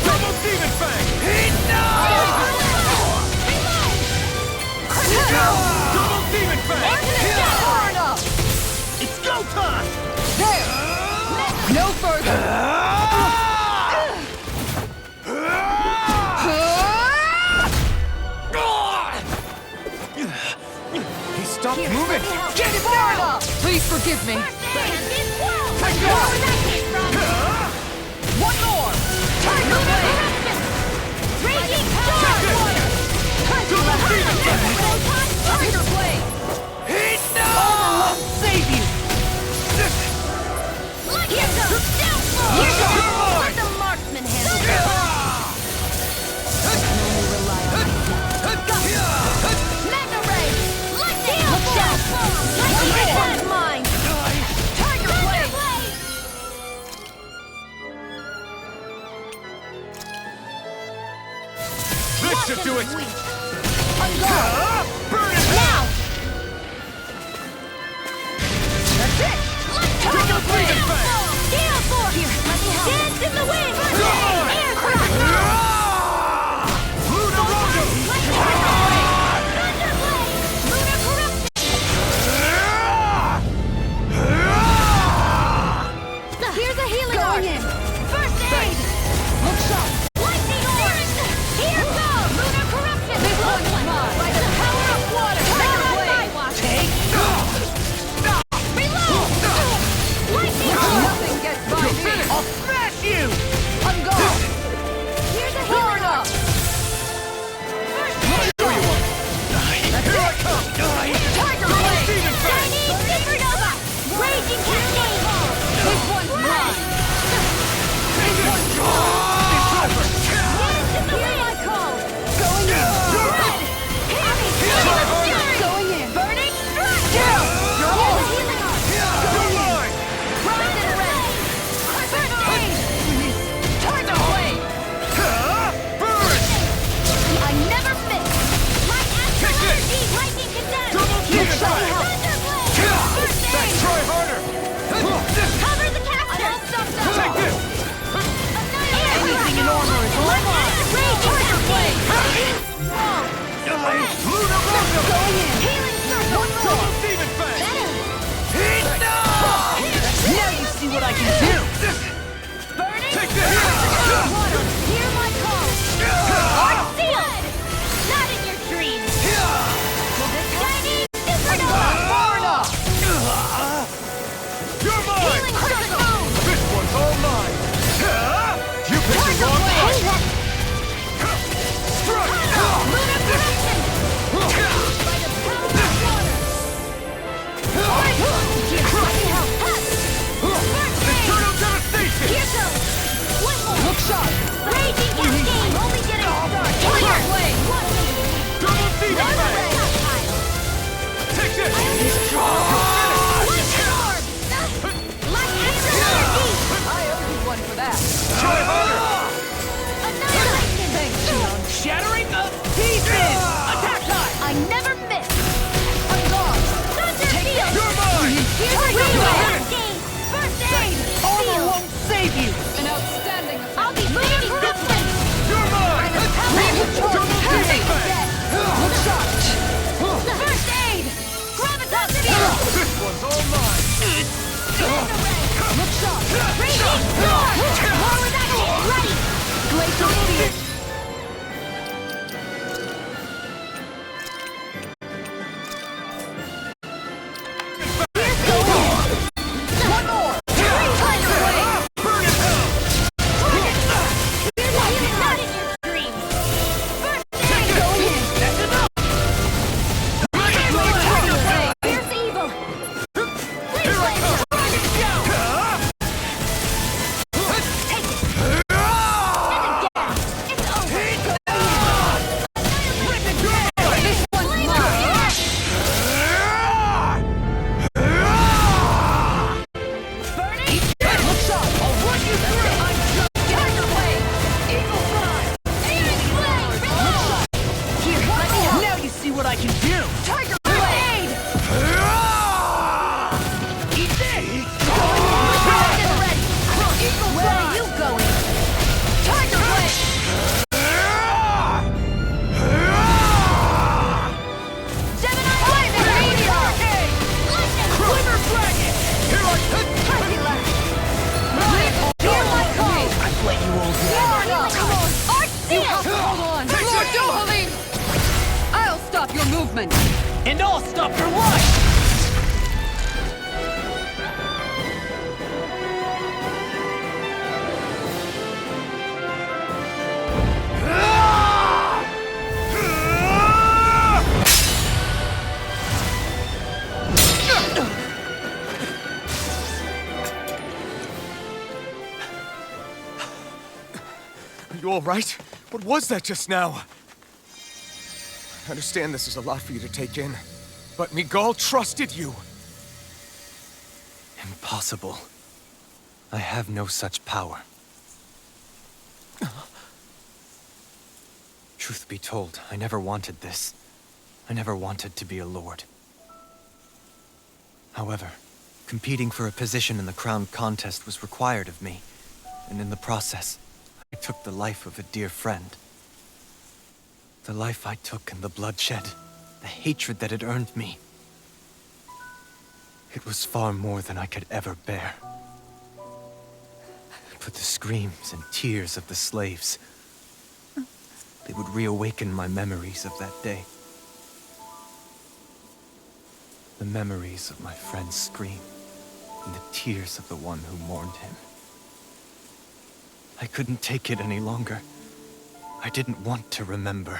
Double Demon Fang! Double Demon Fang! Far enough! It's go time! There! No further! He stopped moving! Get it far enough! Please forgive me. Take guard. that came from! One more! Tiger blade! Raging charge! should do it! Burn it now! That's it! Double freedom fang! Gale Force! Here, let me help. Dance in the wind! Aircraft! Lunar Rondo! Thunderblade! Lunar corruption! Here's a healing arc! First aid! Look sharp! Lightning orb! Here goes! Lunar corruption! This one's mine! By the power of water! Power of my watch! Reload! Lightning orb! Nothing gets by me! I'll smash you! I'm gone! Here's a healing arc! Here I come! Tiger Blade! Chinese Supernova! Raging Cascade! This one's mine! It's over! Hear my call! Going in! Heavy! Going in! Burning Strike! Here's a healing arc! You're mine! Rise and Ray! First aid! Tiger Blade! Burn! I never miss! Light astral energy! Lightning condense! Double freedom fang! Thunderblade! First Let's aid! try harder! Cover the caster! Take this! Anything in armor is all mine! Tiger Blade! Lunar Rondo! Healing circle! Double demon fang! Now you see what I can do! Burning! Take this! Water! Hear my call! Arc sealed! Not in your dreams! Chinese Supernova! You're mine! Healing circle! This one's all mine! You picked the wrong fight! Strike! Lunar corruption! By the power of water! Let me help! First aid! Eternal devastation! Here goes! One more! Look sharp! Raging Cascade! Only getting started! Tiger Blade! Double demon fang! Take this! Lightning orb! Light astral energy! I owe you one for that! Try harder! Annihilation! Shattering the pieces! Attack time! I never miss! I'm gone! Thunder field! You're mine! Here's a healing cascade! First aid! Armor Seal! won't save you! An outstanding I'll be saving this one! You're mine! Double demon fang! Look sharp! First aid! Gravitas field! This one's all mine! Look sharp! Raging sword! More with action! Ready! Glacial speed! One more! Tiger Blade! Burn in hell! Here's a healing not in your dreams! First aid! That's enough! Here's evil! Please Here I come! Dragon Shout! Take it! And again! It's over! This one's mine! Burning! Look sharp! I'll run you through! Tiger Blade! Eagle Fly! Aeon Blade! Here, let me help. Now you see what I can do! Tiger Blade! Eat this! Dragon ready! Where are you going? Tiger Blade! Gemini Lightning! Meteor! Lightning! Quiver Dragon! Here I come! Hear my call! I've let you all down. Arc Seal! Hold on! Lord Dohalim! I'll stop your movement! And I'll stop your life! Are you all right? What was that just now? I understand this is a lot for you to take in, but Miguel trusted you. Impossible. I have no such power. Truth be told, I never wanted this. I never wanted to be a lord. However, competing for a position in the crown contest was required of me, and in the process, I took the life of a dear friend. The life I took and the bloodshed, the hatred that it earned me. It was far more than I could ever bear. But the screams and tears of the slaves, they would reawaken my memories of that day. The memories of my friend's scream, and the tears of the one who mourned him. I couldn't take it any longer. I didn't want to remember.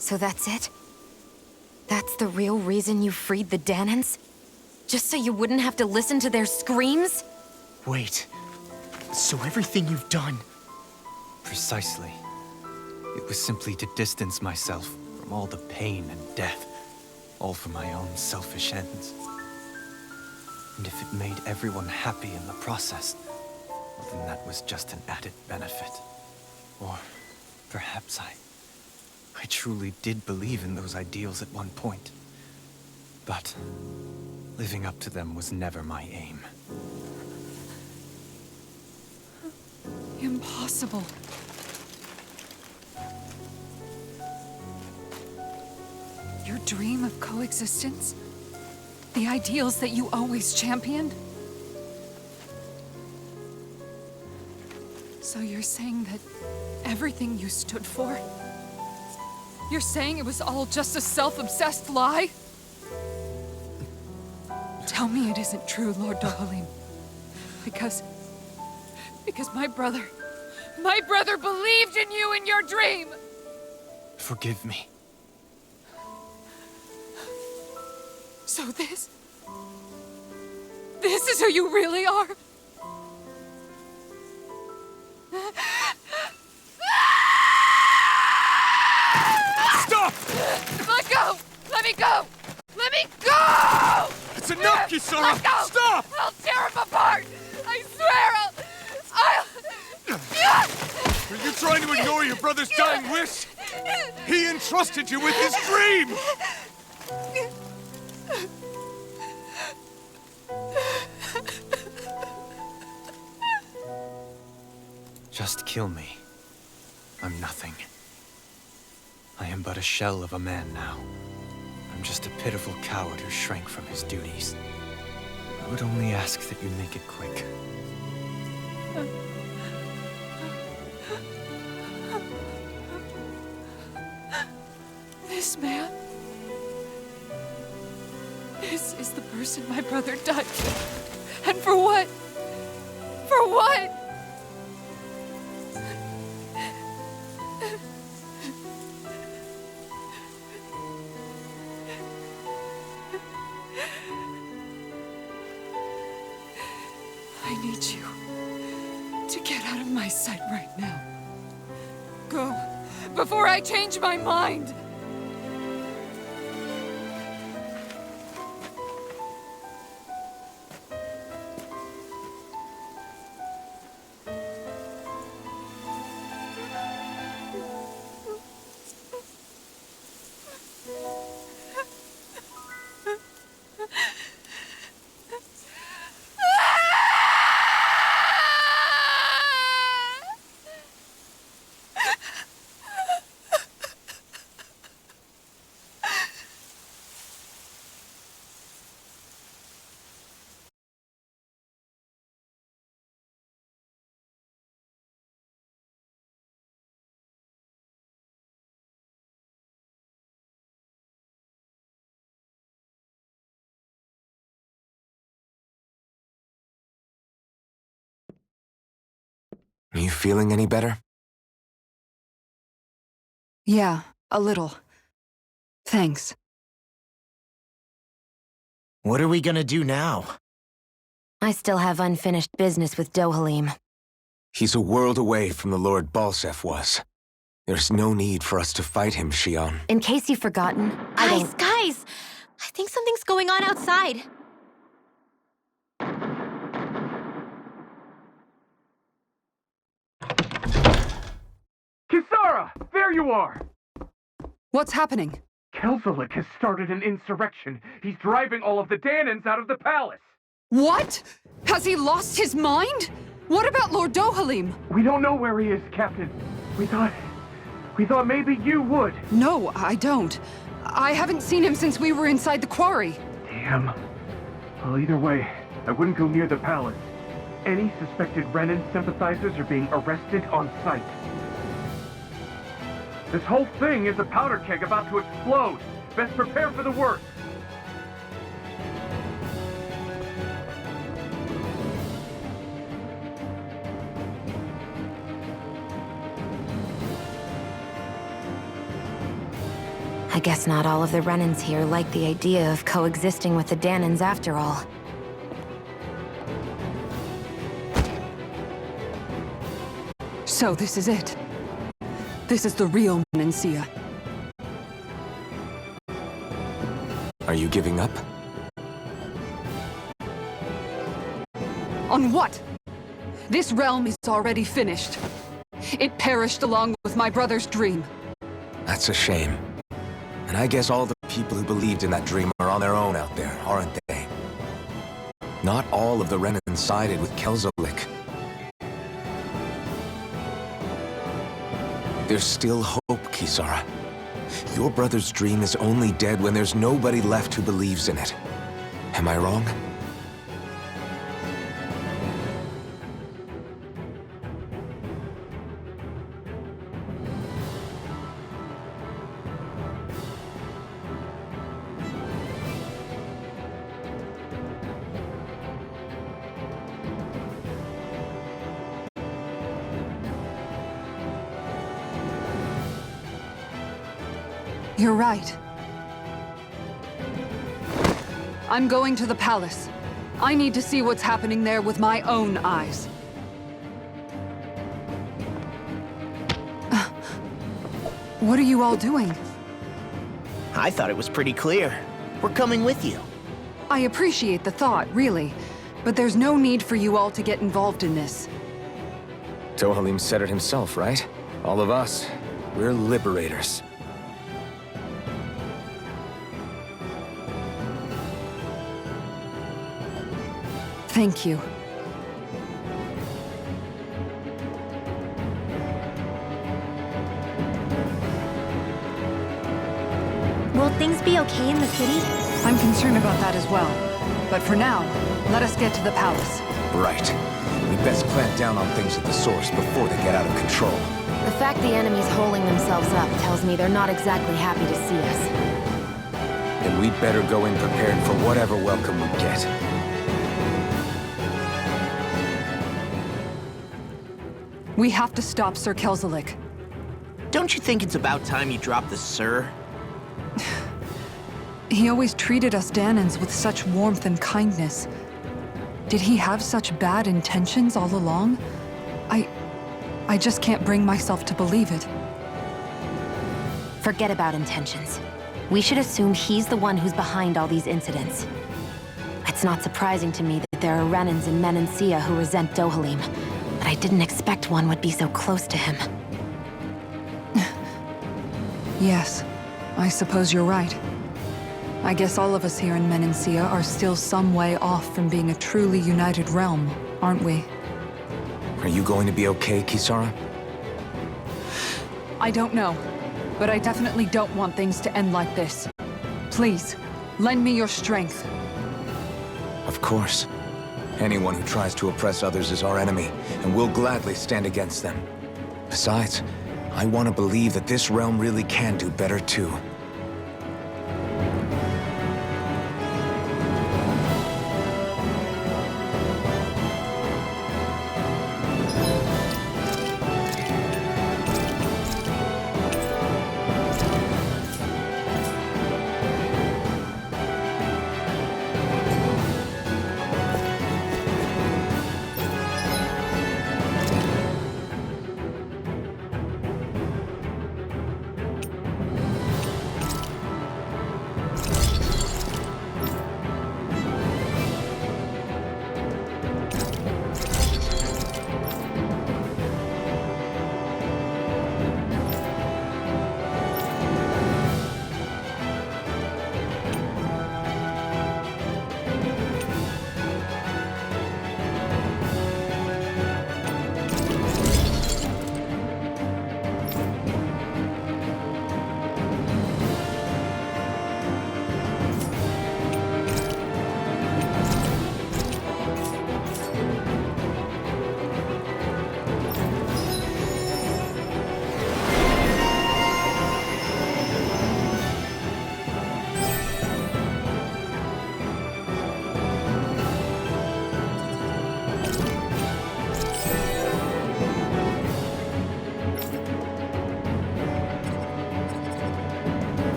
So that's it? That's the real reason you freed the Renans? Just so you wouldn't have to listen to their screams? Wait. So everything you've done... Precisely. It was simply to distance myself from all the pain and death, all for my own selfish ends. And if it made everyone happy in the process, well, then that was just an added benefit. Or perhaps I truly did believe in those ideals at one point. But living up to them was never my aim. Impossible. Your dream of coexistence? The ideals that you always championed? So you're saying that everything you stood for? You're saying it was all just a self-obsessed lie? Tell me it isn't true, Lord Dohalim. Because my brother believed in you in your dream! Forgive me. So this is who you really are? Stop! Let go! Let me go! Let me go! It's enough, Kisara! Let go! Stop! I'll tear him apart! I swear Are you trying to ignore your brother's dying wish? He entrusted you with his dream! Just kill me. I'm nothing. I am but a shell of a man now. I'm just a pitiful coward who shrank from his duties. I would only ask that you make it quick. This man... This is the person my brother died for. And for what? For what? I need you to get out of my sight right now. Go, before I change my mind! Are you feeling any better? Yeah, a little. Thanks. What are we gonna do now? I still have unfinished business with Dohalim. He's a world away from the Lord Balsef was. There's no need for us to fight him, Shion. In case you've forgotten, Guys! I think something's going on outside. There you are! What's happening? Kelzelik has started an insurrection. He's driving all of the Danans out of the palace. What? Has he lost his mind? What about Lord Dohalim? We don't know where he is, Captain. We thought maybe you would. No, I don't. I haven't seen him since we were inside the quarry. Damn. Well, either way, I wouldn't go near the palace. Any suspected Renan sympathizers are being arrested on sight. This whole thing is a powder keg about to explode. Best prepare for the worst. I guess not all of the Renans here like the idea of coexisting with the Danans after all. So this is it. This is the real Menancia. Are you giving up? On what? This realm is already finished. It perished along with my brother's dream. That's a shame. And I guess all the people who believed in that dream are on their own out there, aren't they? Not all of the Renans sided with Kelzelik. There's still hope, Kisara. Your brother's dream is only dead when there's nobody left who believes in it. Am I wrong? You're right. I'm going to the palace. I need to see what's happening there with my own eyes. What are you all doing? I thought it was pretty clear. We're coming with you. I appreciate the thought, really. But there's no need for you all to get involved in this. Dohalim said it himself, right? All of us. We're liberators. Thank you. Will things be okay in the city? I'm concerned about that as well. But for now, let us get to the palace. Right. We best clamp down on things at the source before they get out of control. The fact the enemy's holding themselves up tells me they're not exactly happy to see us. Then we'd better go in prepared for whatever welcome we get. We have to stop Sir Kelzelik. Don't you think it's about time you dropped the sir? He always treated us Danans with such warmth and kindness. Did he have such bad intentions all along? I just can't bring myself to believe it. Forget about intentions. We should assume he's the one who's behind all these incidents. It's not surprising to me that there are Renans in Menancia who resent Dohalim, but I didn't expect one would be so close to him. Yes, I suppose you're right. I guess all of us here in Menancia are still some way off from being a truly united realm, aren't we? Are you going to be okay, Kisara? I don't know, but I definitely don't want things to end like this. Please, lend me your strength. Of course. Anyone who tries to oppress others is our enemy, and we'll gladly stand against them. Besides, I want to believe that this realm really can do better too.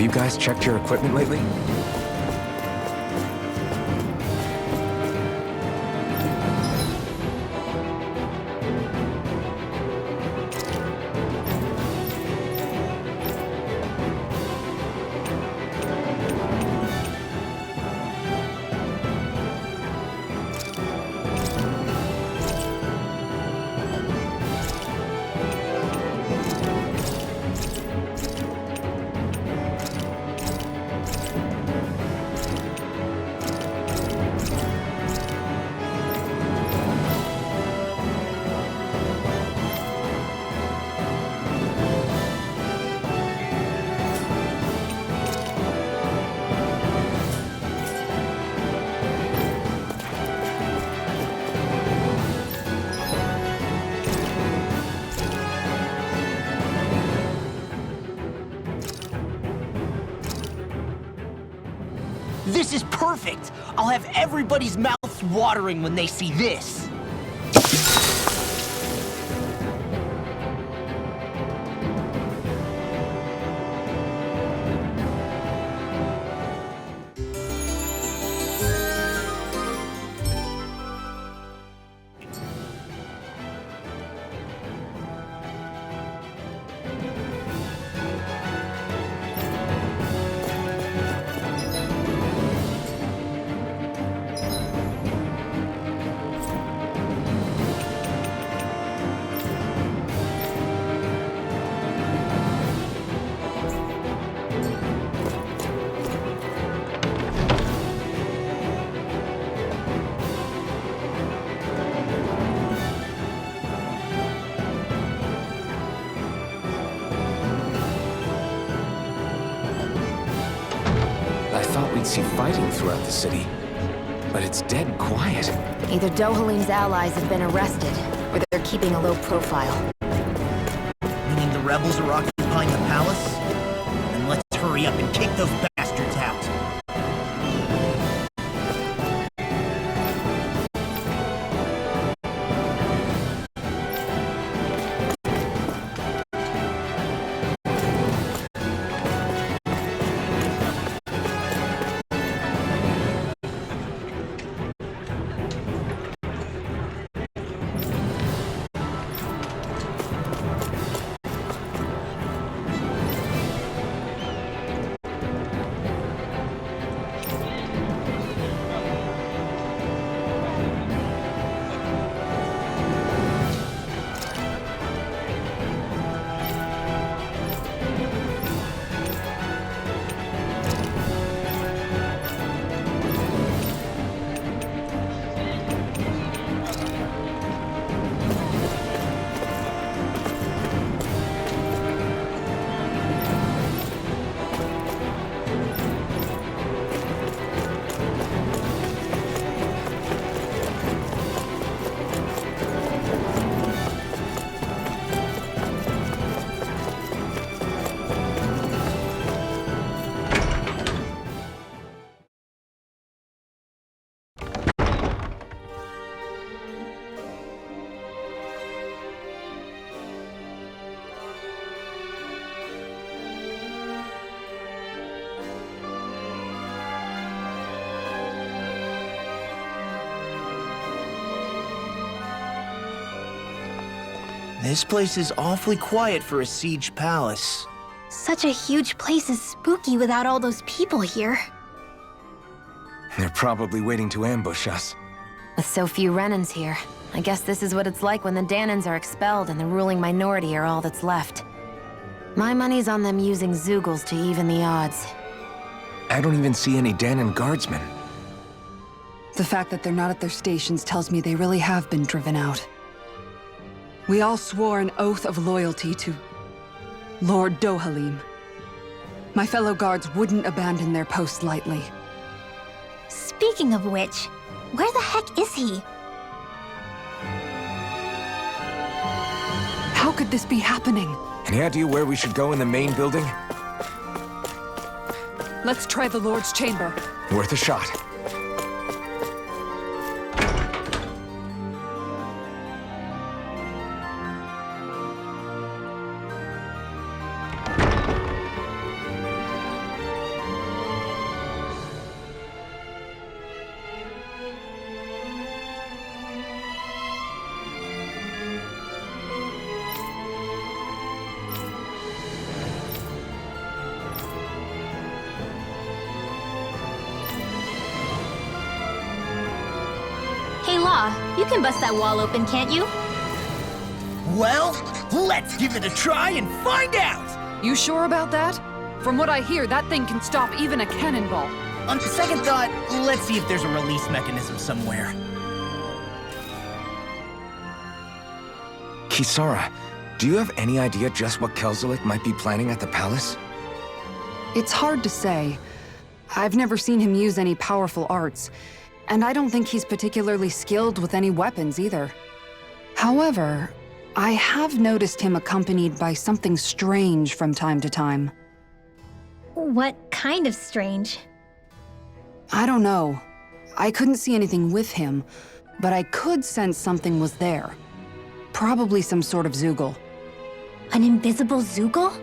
you guys checked your equipment lately? This is perfect! I'll have everybody's mouths watering when they see this. See fighting throughout the city, but it's dead quiet. Either Dohalim's allies have been arrested, or they're keeping a low profile. Meaning the rebels are occupying the palace? Then let's hurry up and kick those bastards out. This place is awfully quiet for a siege palace. Such a huge place is spooky without all those people here. They're probably waiting to ambush us. With so few Renans here, I guess this is what it's like when the Danans are expelled and the ruling minority are all that's left. My money's on them using Zeugles to even the odds. I don't even see any Danan guardsmen. The fact that they're not at their stations tells me they really have been driven out. We all swore an oath of loyalty to Lord Dohalim. My fellow guards wouldn't abandon their posts lightly. Speaking of which, where the heck is he? How could this be happening? Any idea where we should go in the main building? Let's try the Lord's chamber. Worth a shot. Law, you can bust that wall open, can't you? Well, let's give it a try and find out! You sure about that? From what I hear, that thing can stop even a cannonball. On second thought, let's see if there's a release mechanism somewhere. Kisara, do you have any idea just what Kelzelik might be planning at the palace? It's hard to say. I've never seen him use any powerful arts, and I don't think he's particularly skilled with any weapons either. However, I have noticed him accompanied by something strange from time to time. What kind of strange? I don't know. I couldn't see anything with him, but I could sense something was there. Probably some sort of Zoogle. An invisible Zoogle?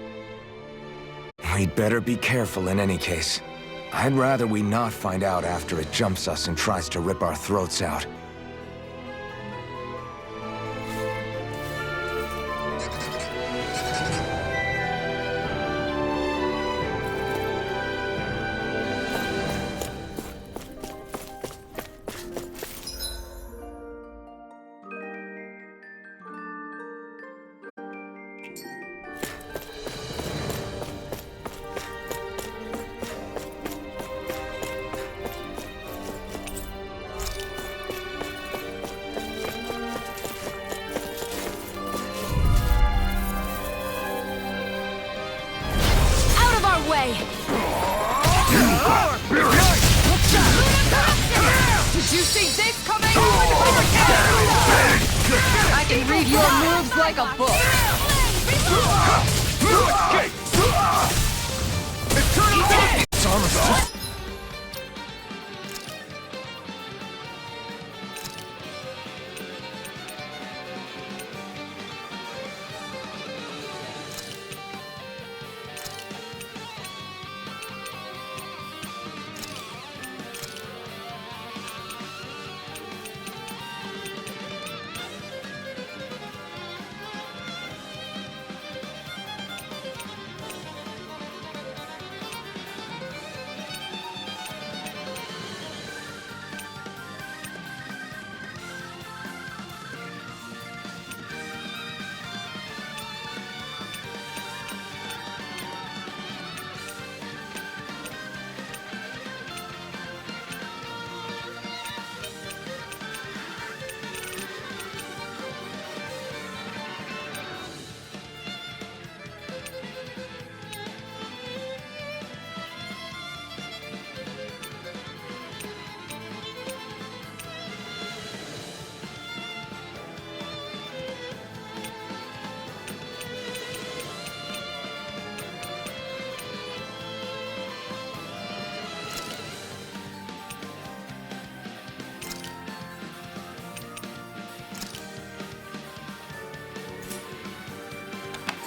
We'd better be careful in any case. I'd rather we not find out after it jumps us and tries to rip our throats out. Way. Did you see this coming? I can read your moves like a book. It's almost...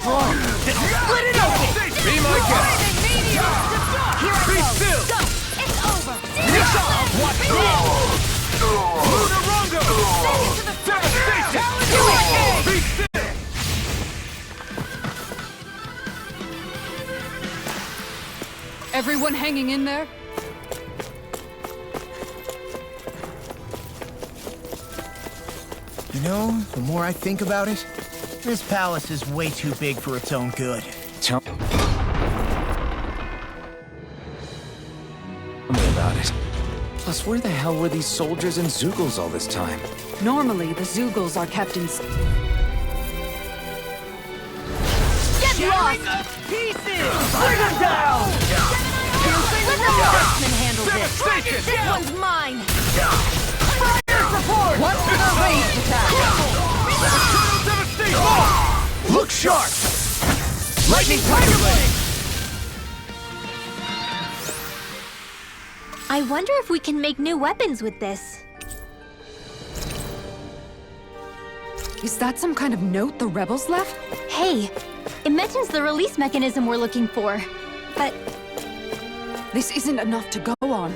Split it open! Be my guest! Be still! Go! It's over! Watch Lunarongo! Devastation! Be still! Everyone hanging in there? You know, the more I think about it, this palace is way too big for its own good. Tell me about it. Plus, where the hell were these soldiers and Zoogles all this time? Normally, the Zoogles are kept in... Get lost! Pieces! Bring them down! Let the marksman handle this! Devastation! This one's mine! Report! What's the ranged attack? Look sharp! Lightning Tiger Blade! I wonder if we can make new weapons with this. Is that some kind of note the rebels left? Hey, it mentions the release mechanism we're looking for. But This isn't enough to go on.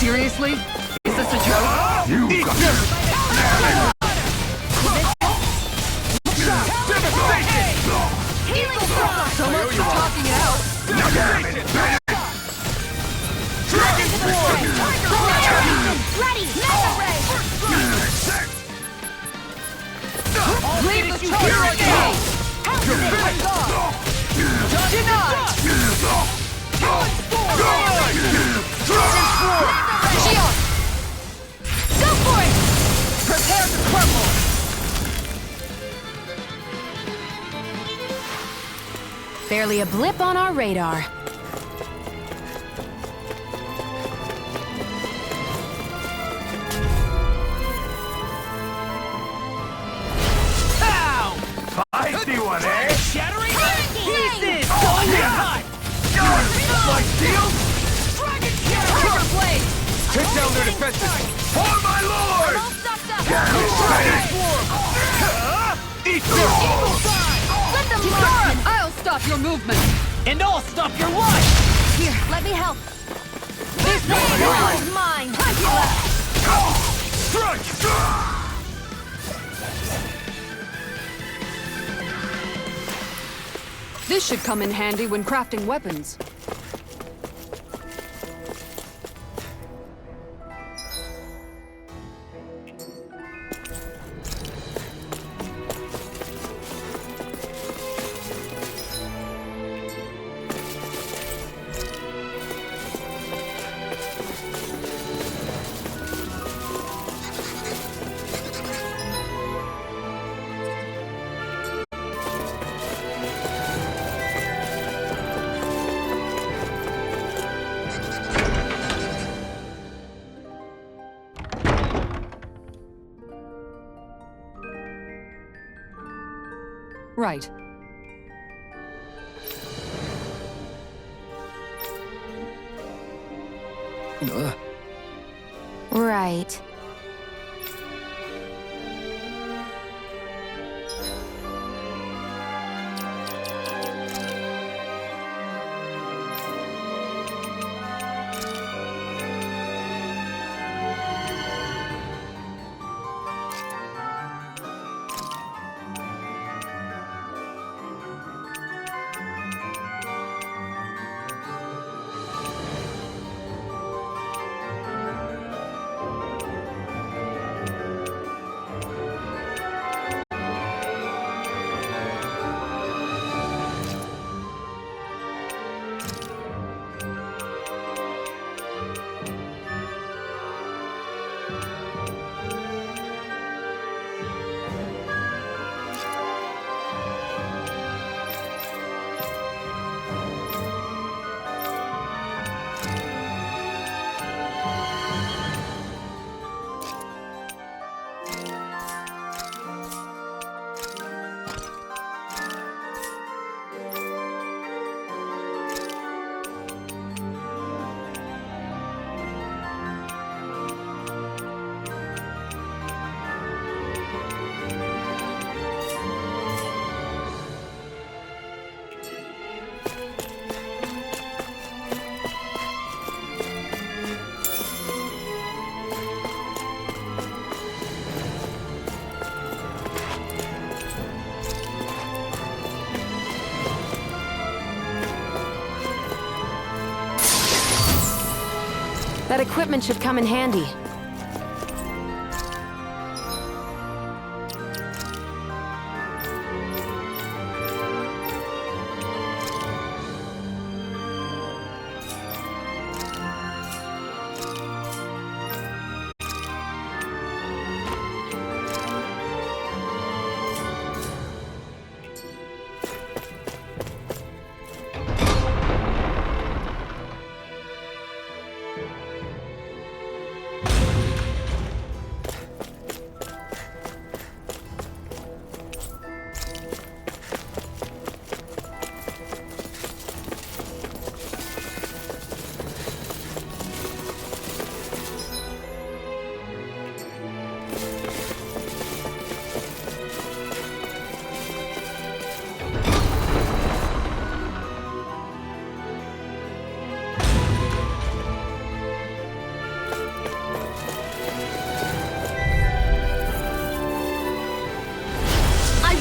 Seriously? Is this a joke? You got So much for talking it out. Ready! Mega Ray! Leave the charge again! Denied! Shield! Go for it! Prepare to crumble! Barely a blip on our radar. I see one, eh? Shattering Pieces! Going in hot! My shield? Trigger blade! Take down their defenses! For my lord! All stopped up! Eat this! Let them march! I'll stop your movement! And I'll stop your life! Here, let me help. This thing is mine! Strike! This should come in handy when crafting weapons. Right. Right. That equipment should come in handy.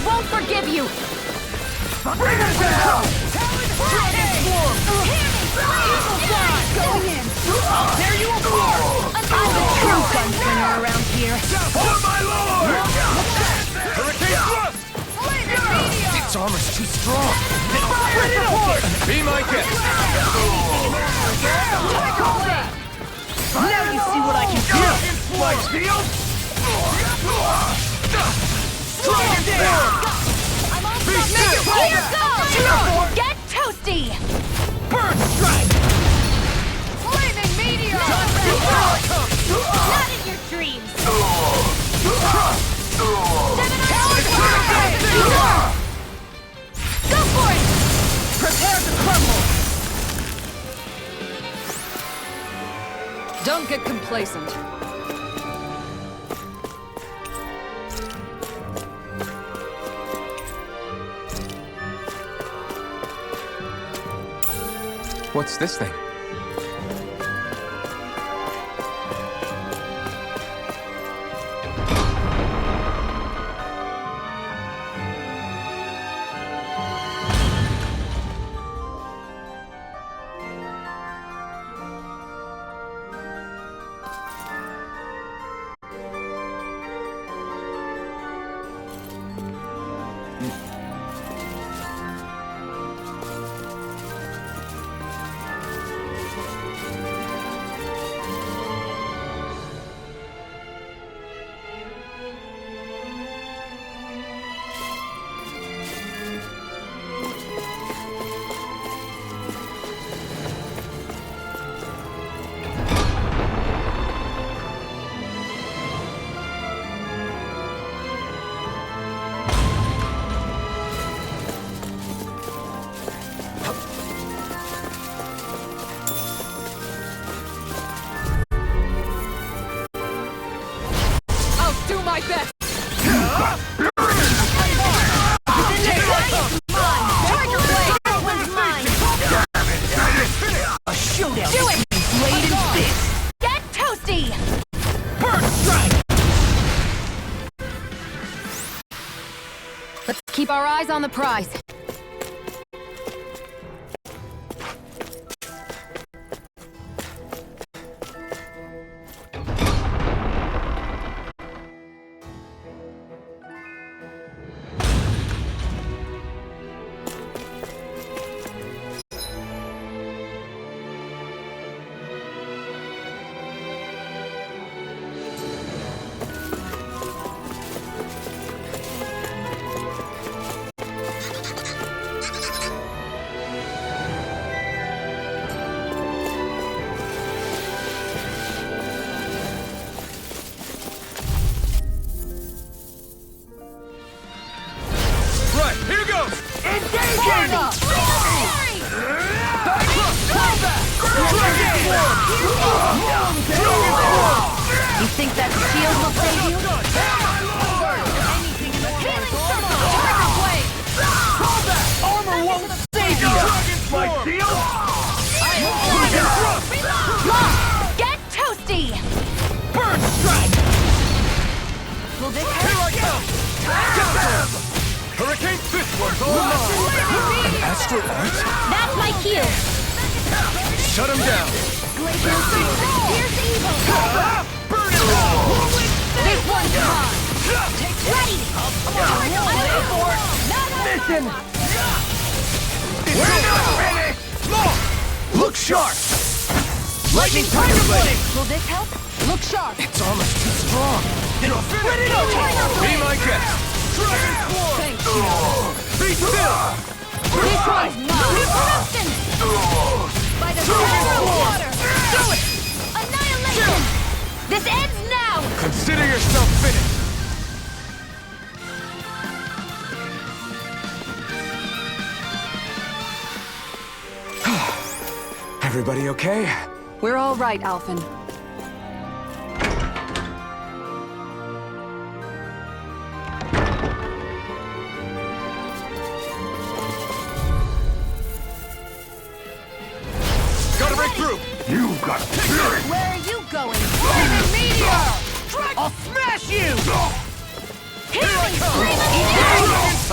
won't forgive you! Bring it down! Dragon Swarm! Evil God! Going in! I'll tear you apart! I'm the true gunslinger around here! For my lord! Hurricane Thrust! Its armor's too strong! Be my guest! Now you see what I can do! My shield! Dragon Swarm! Be still! Here goes! Get toasty! Burn Strike! Flaming meteor! Not in your dreams! Go for it! Prepare to crumble! Don't get complacent. What's this thing? My best! A showdown Do it! between blade and fist! Get toasty! Burn Strike! Let's keep our eyes on the prize. Right, here goes! You think that shield will save you? Armor won't save you! My shield! Get toasty! Burn Strike! Will this Here I come! Hurricane Fist One's all mine! An astral art? That's my cue! Shut him down! Here's evil! Burn it all! This one's mine! Ready! Listen! We're not finished! Look sharp! Lightning Tiger Blade! Will this help? Look sharp! Its armor's too strong! It'll split it up! Be my guest! Dragon Swarm! Thank you. Be still! This one's mine! Eruption! By the power of water! Do it! Annihilation! This ends now! Consider yourself finished! Everybody okay? We're all right, Alphen. Gotta break through! You've got spirit! Where are you going? Flaming meteor! I'll smash you! Hear me! Scream of fury!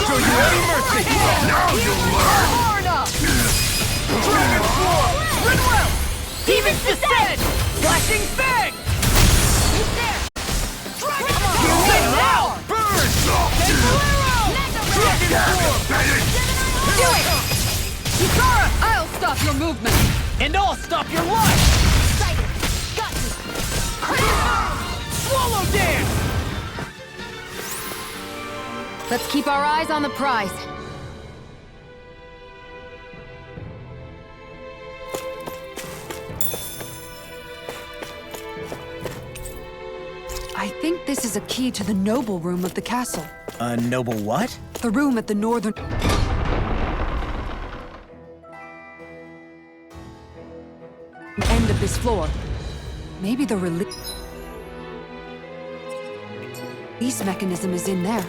show you any mercy! Now you'll learn! Hard up! Dragon Swarm! Rinwell! Demon's Descent! Flashing Fang! Now! Burn! Do it! Kisara! I'll stop your movement! And I'll stop your life! Swallow Dance! Let's keep our eyes on the prize. I think this is a key to the noble room of the castle. A noble what? The room at the northern... end of this floor. Maybe the release mechanism is in there.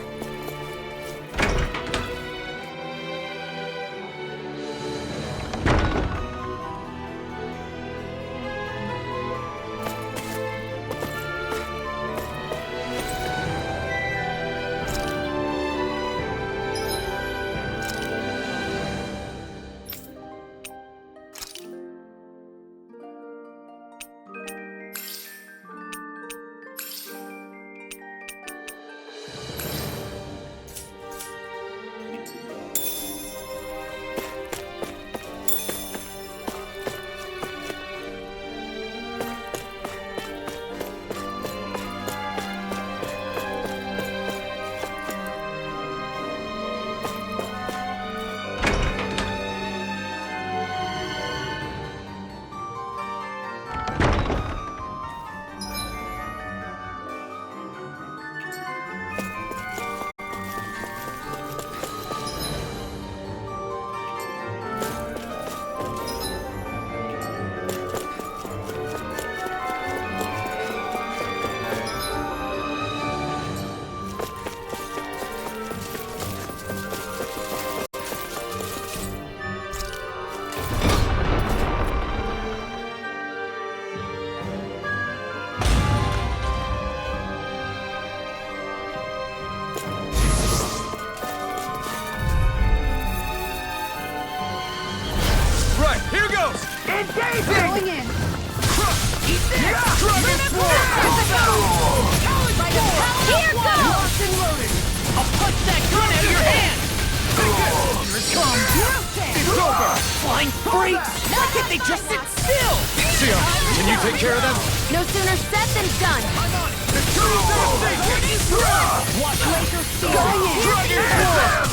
Right, here goes! Going in! Dragon Swarm! Here goes! Locked and loaded! I'll punch that gun out of your hand! Here it comes! It's over! Flying freaks! Why can't they just sit still? Sia, can you take care of them? No sooner said than done. The turtles are safe! Watch laser sword! Going in! Dragon Swarm!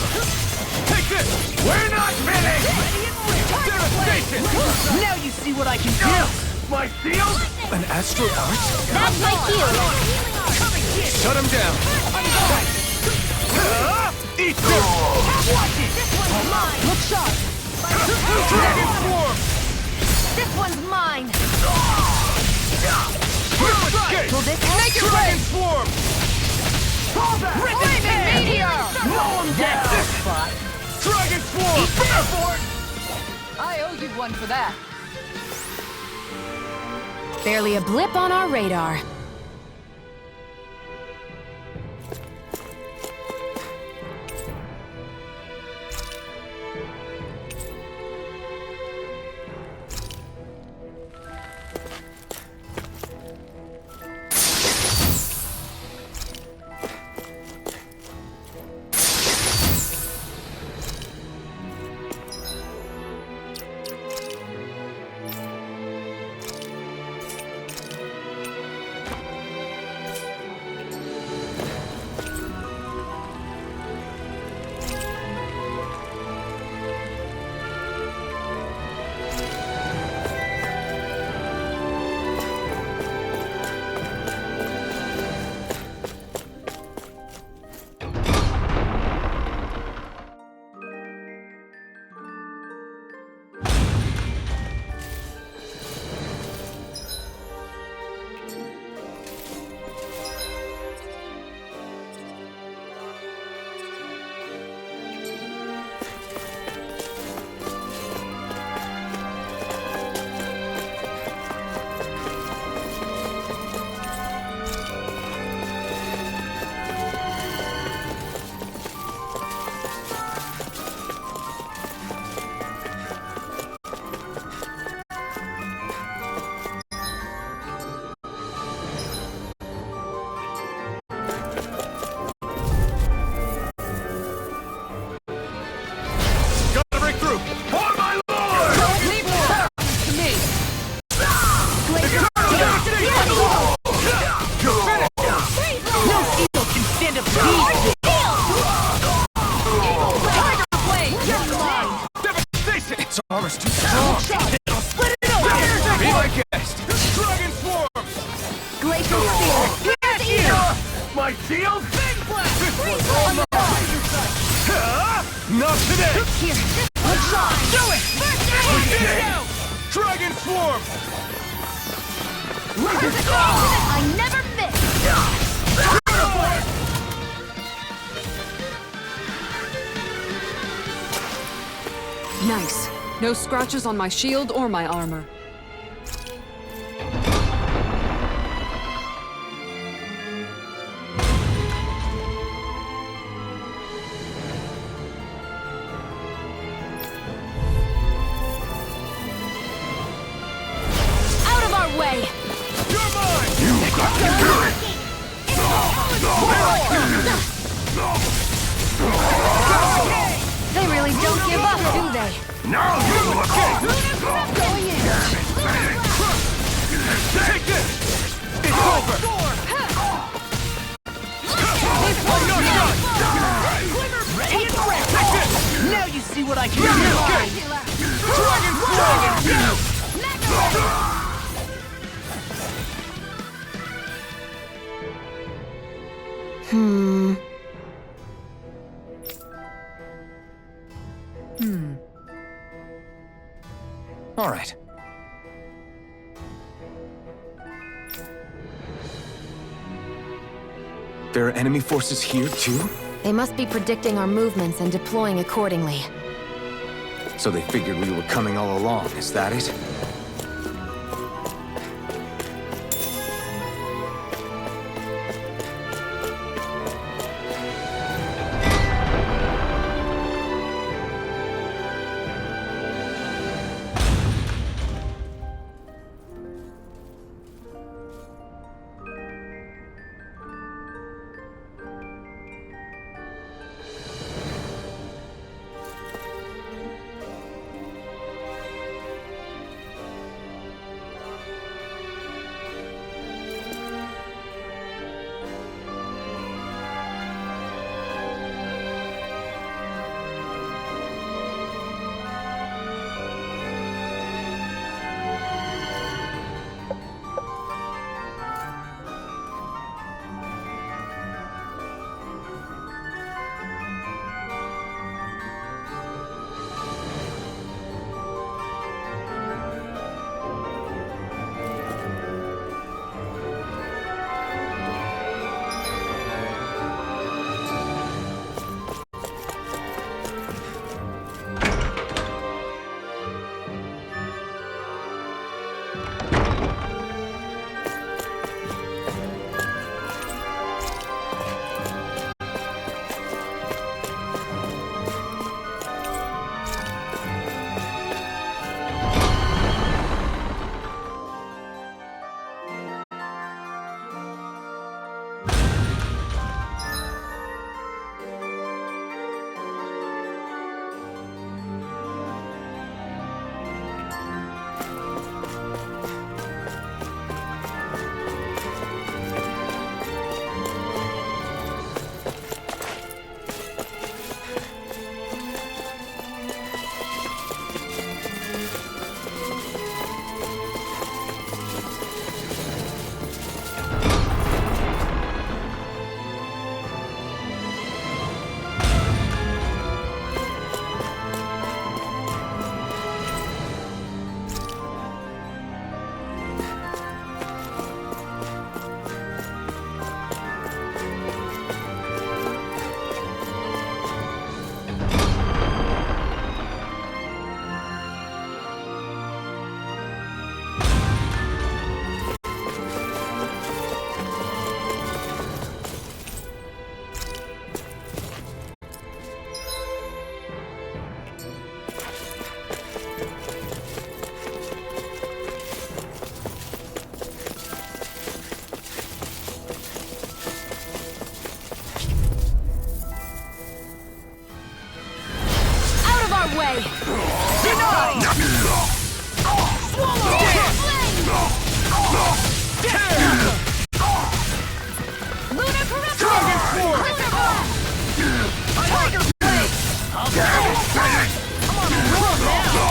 Take this! We're not finished! Devastation! Now you see what I can do! My shield? An astral art? That's my cue. Shut him down! Eat this! Watch it. This one's mine. Look sharp! Dragon Swarm! This one's mine. Quick escape! Will this make it Dragon rain? Swarm! Flaming meteor! Mow 'em down! Dragon Swarm! I owe you one for that. Barely a blip on our radar. Armor's too strong. Split it open! Be my guest. Dragon Swarm! Glacial Spear! My shield? Big Blast! Not today! Here! Let's shot! Do it! We did it! Dragon Swarm! I never miss! Nice. No scratches on my shield or my armor. Out of our way! You're mine! You got to do it! They really don't give up, do they? Now you look at Going in! Take this! It's over! Take this! Now you see what I can do! Dragon Swarm! All right. There are enemy forces here, too? They must be predicting our movements and deploying accordingly. So they figured we were coming all along, is that it?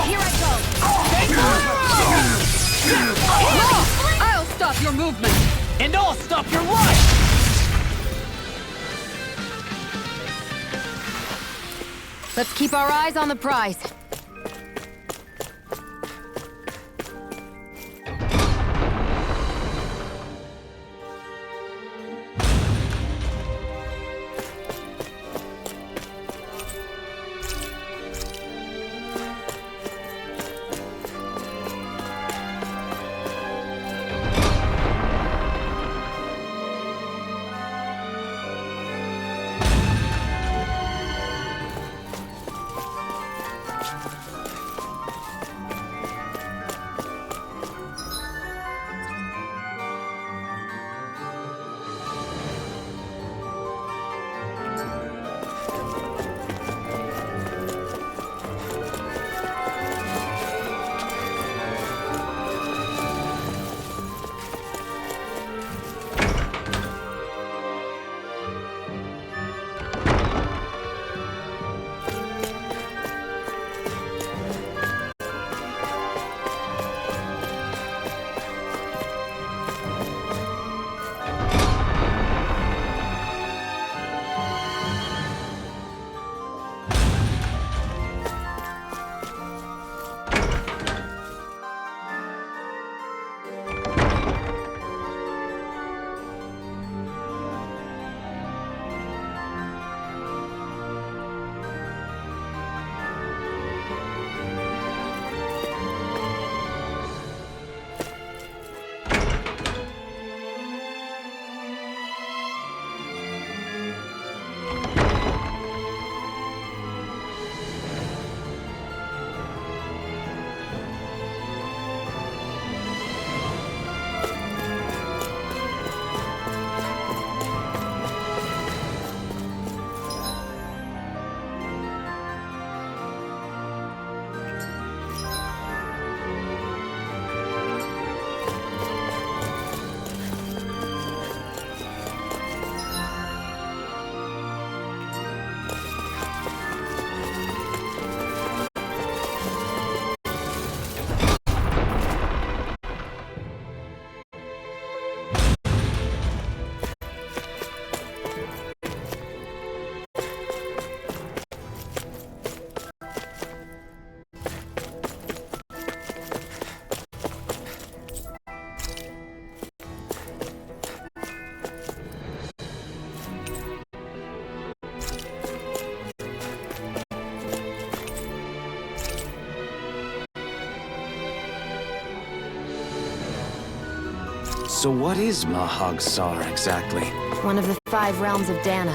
Here I go! movement! And I'll stop your life! Let's keep our eyes on the prize. So what is Mahag Sar exactly? One of the 5 realms of Dana.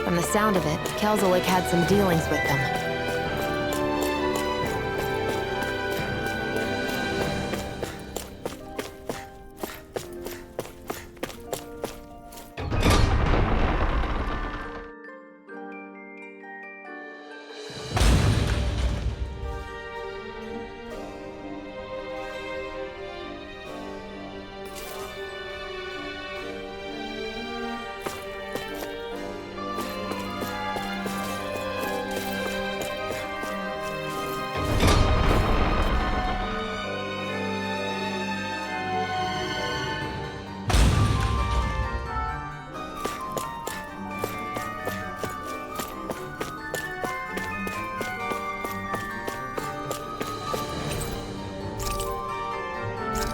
From the sound of it, Kelzelik had some dealings with them.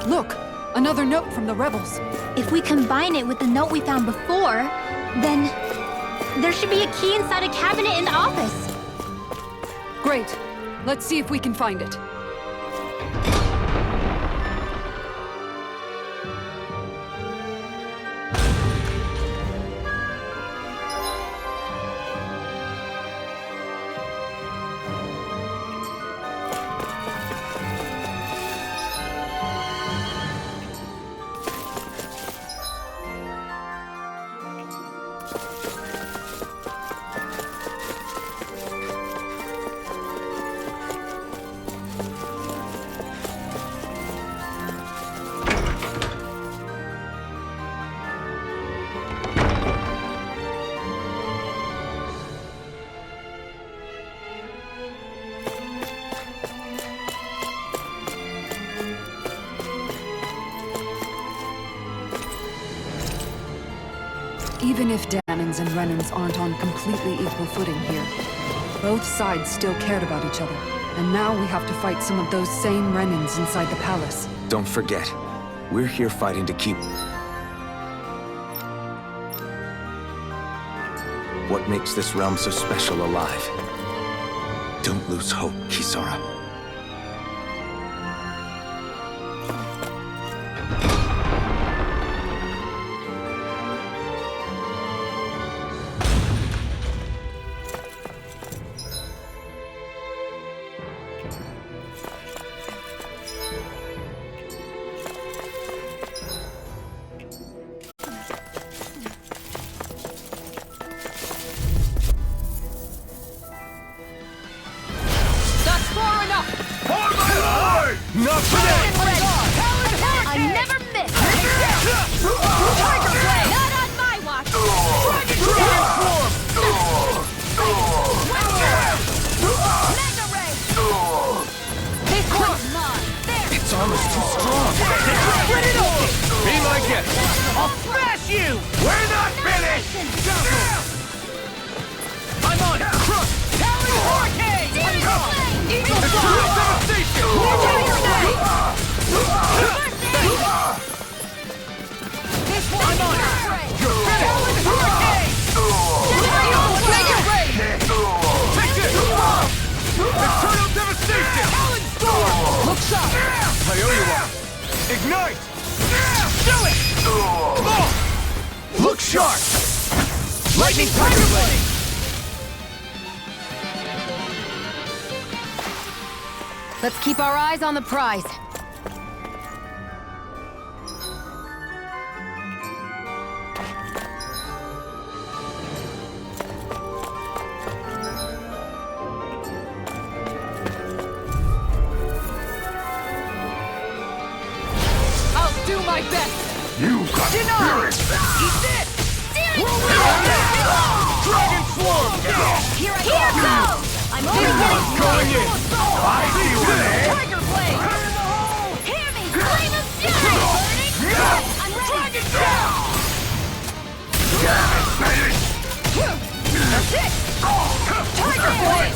Look! Another note from the rebels. If we combine it with the note we found before, then there should be a key inside a cabinet in the office. Great. Let's see if we can find it. Even if Danans and Renans aren't on completely equal footing here, both sides still cared about each other. And now we have to fight some of those same Renans inside the palace. Don't forget, we're here fighting to keep... what makes this realm so special alive. Don't lose hope, Kisara. I never miss! Tiger Blade! Not on my watch! Mega Ray! This one's mine! There! Its armor's too strong! Split it open! Be my guest! I'll smash you! We're not finished! I'm on it! Talon Hurricane! Eagle Eternal Fly! devastation! This one! I'm on it! Talon Hurricane! Mega Ray! Take this! Eternal devastation! Talon Storm! Look sharp! I owe you one! Ignite! Do it! Come on! Look sharp! Lightning Tiger Blade! Let's keep our eyes on the prize. I'll do my best! You got spirit! Eat this! Dragon Swarm! Here goes! I'm already I'm going in! I see you in there! Tiger Blade! Hear me! Flame of Fury! I'm ready! Dragon down! That's it! Tiger Blade!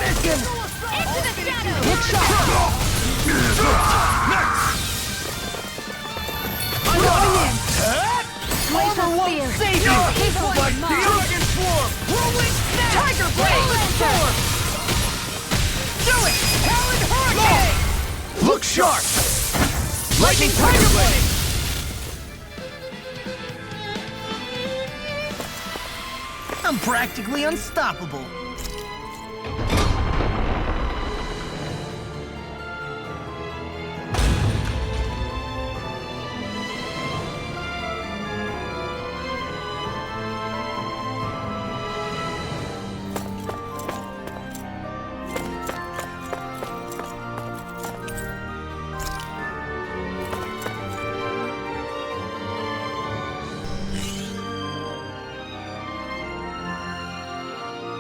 Mission! Into the shadows! Look sharp! I'm going in! Armor won't save you! This one's mine! Dragon Swarm! Rolling snap! Tiger Blade! Storm! Do it! Talon Hurricane! Look sharp! Lightning Tiger Blade! I'm practically unstoppable.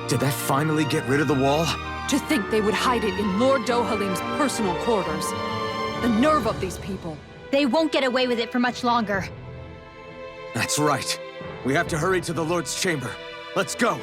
Did that finally get rid of the wall? To think they would hide it in Lord Dohalim's personal quarters. The nerve of these people. They won't get away with it for much longer. That's right. We have to hurry to the Lord's chamber. Let's go!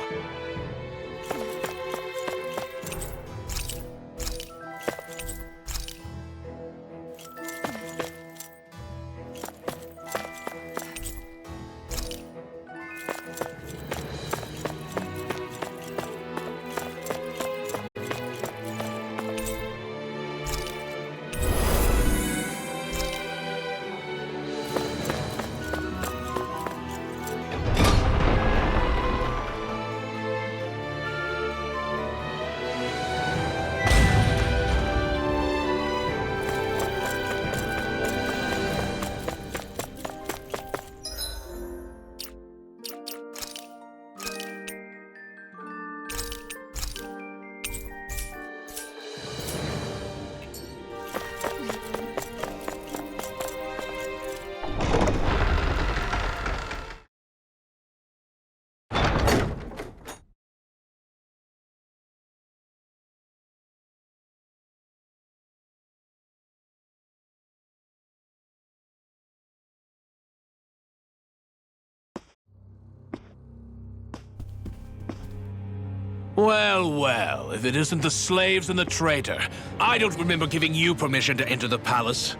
Well, well, if it isn't the slaves and the traitor. I don't remember giving you permission to enter the palace.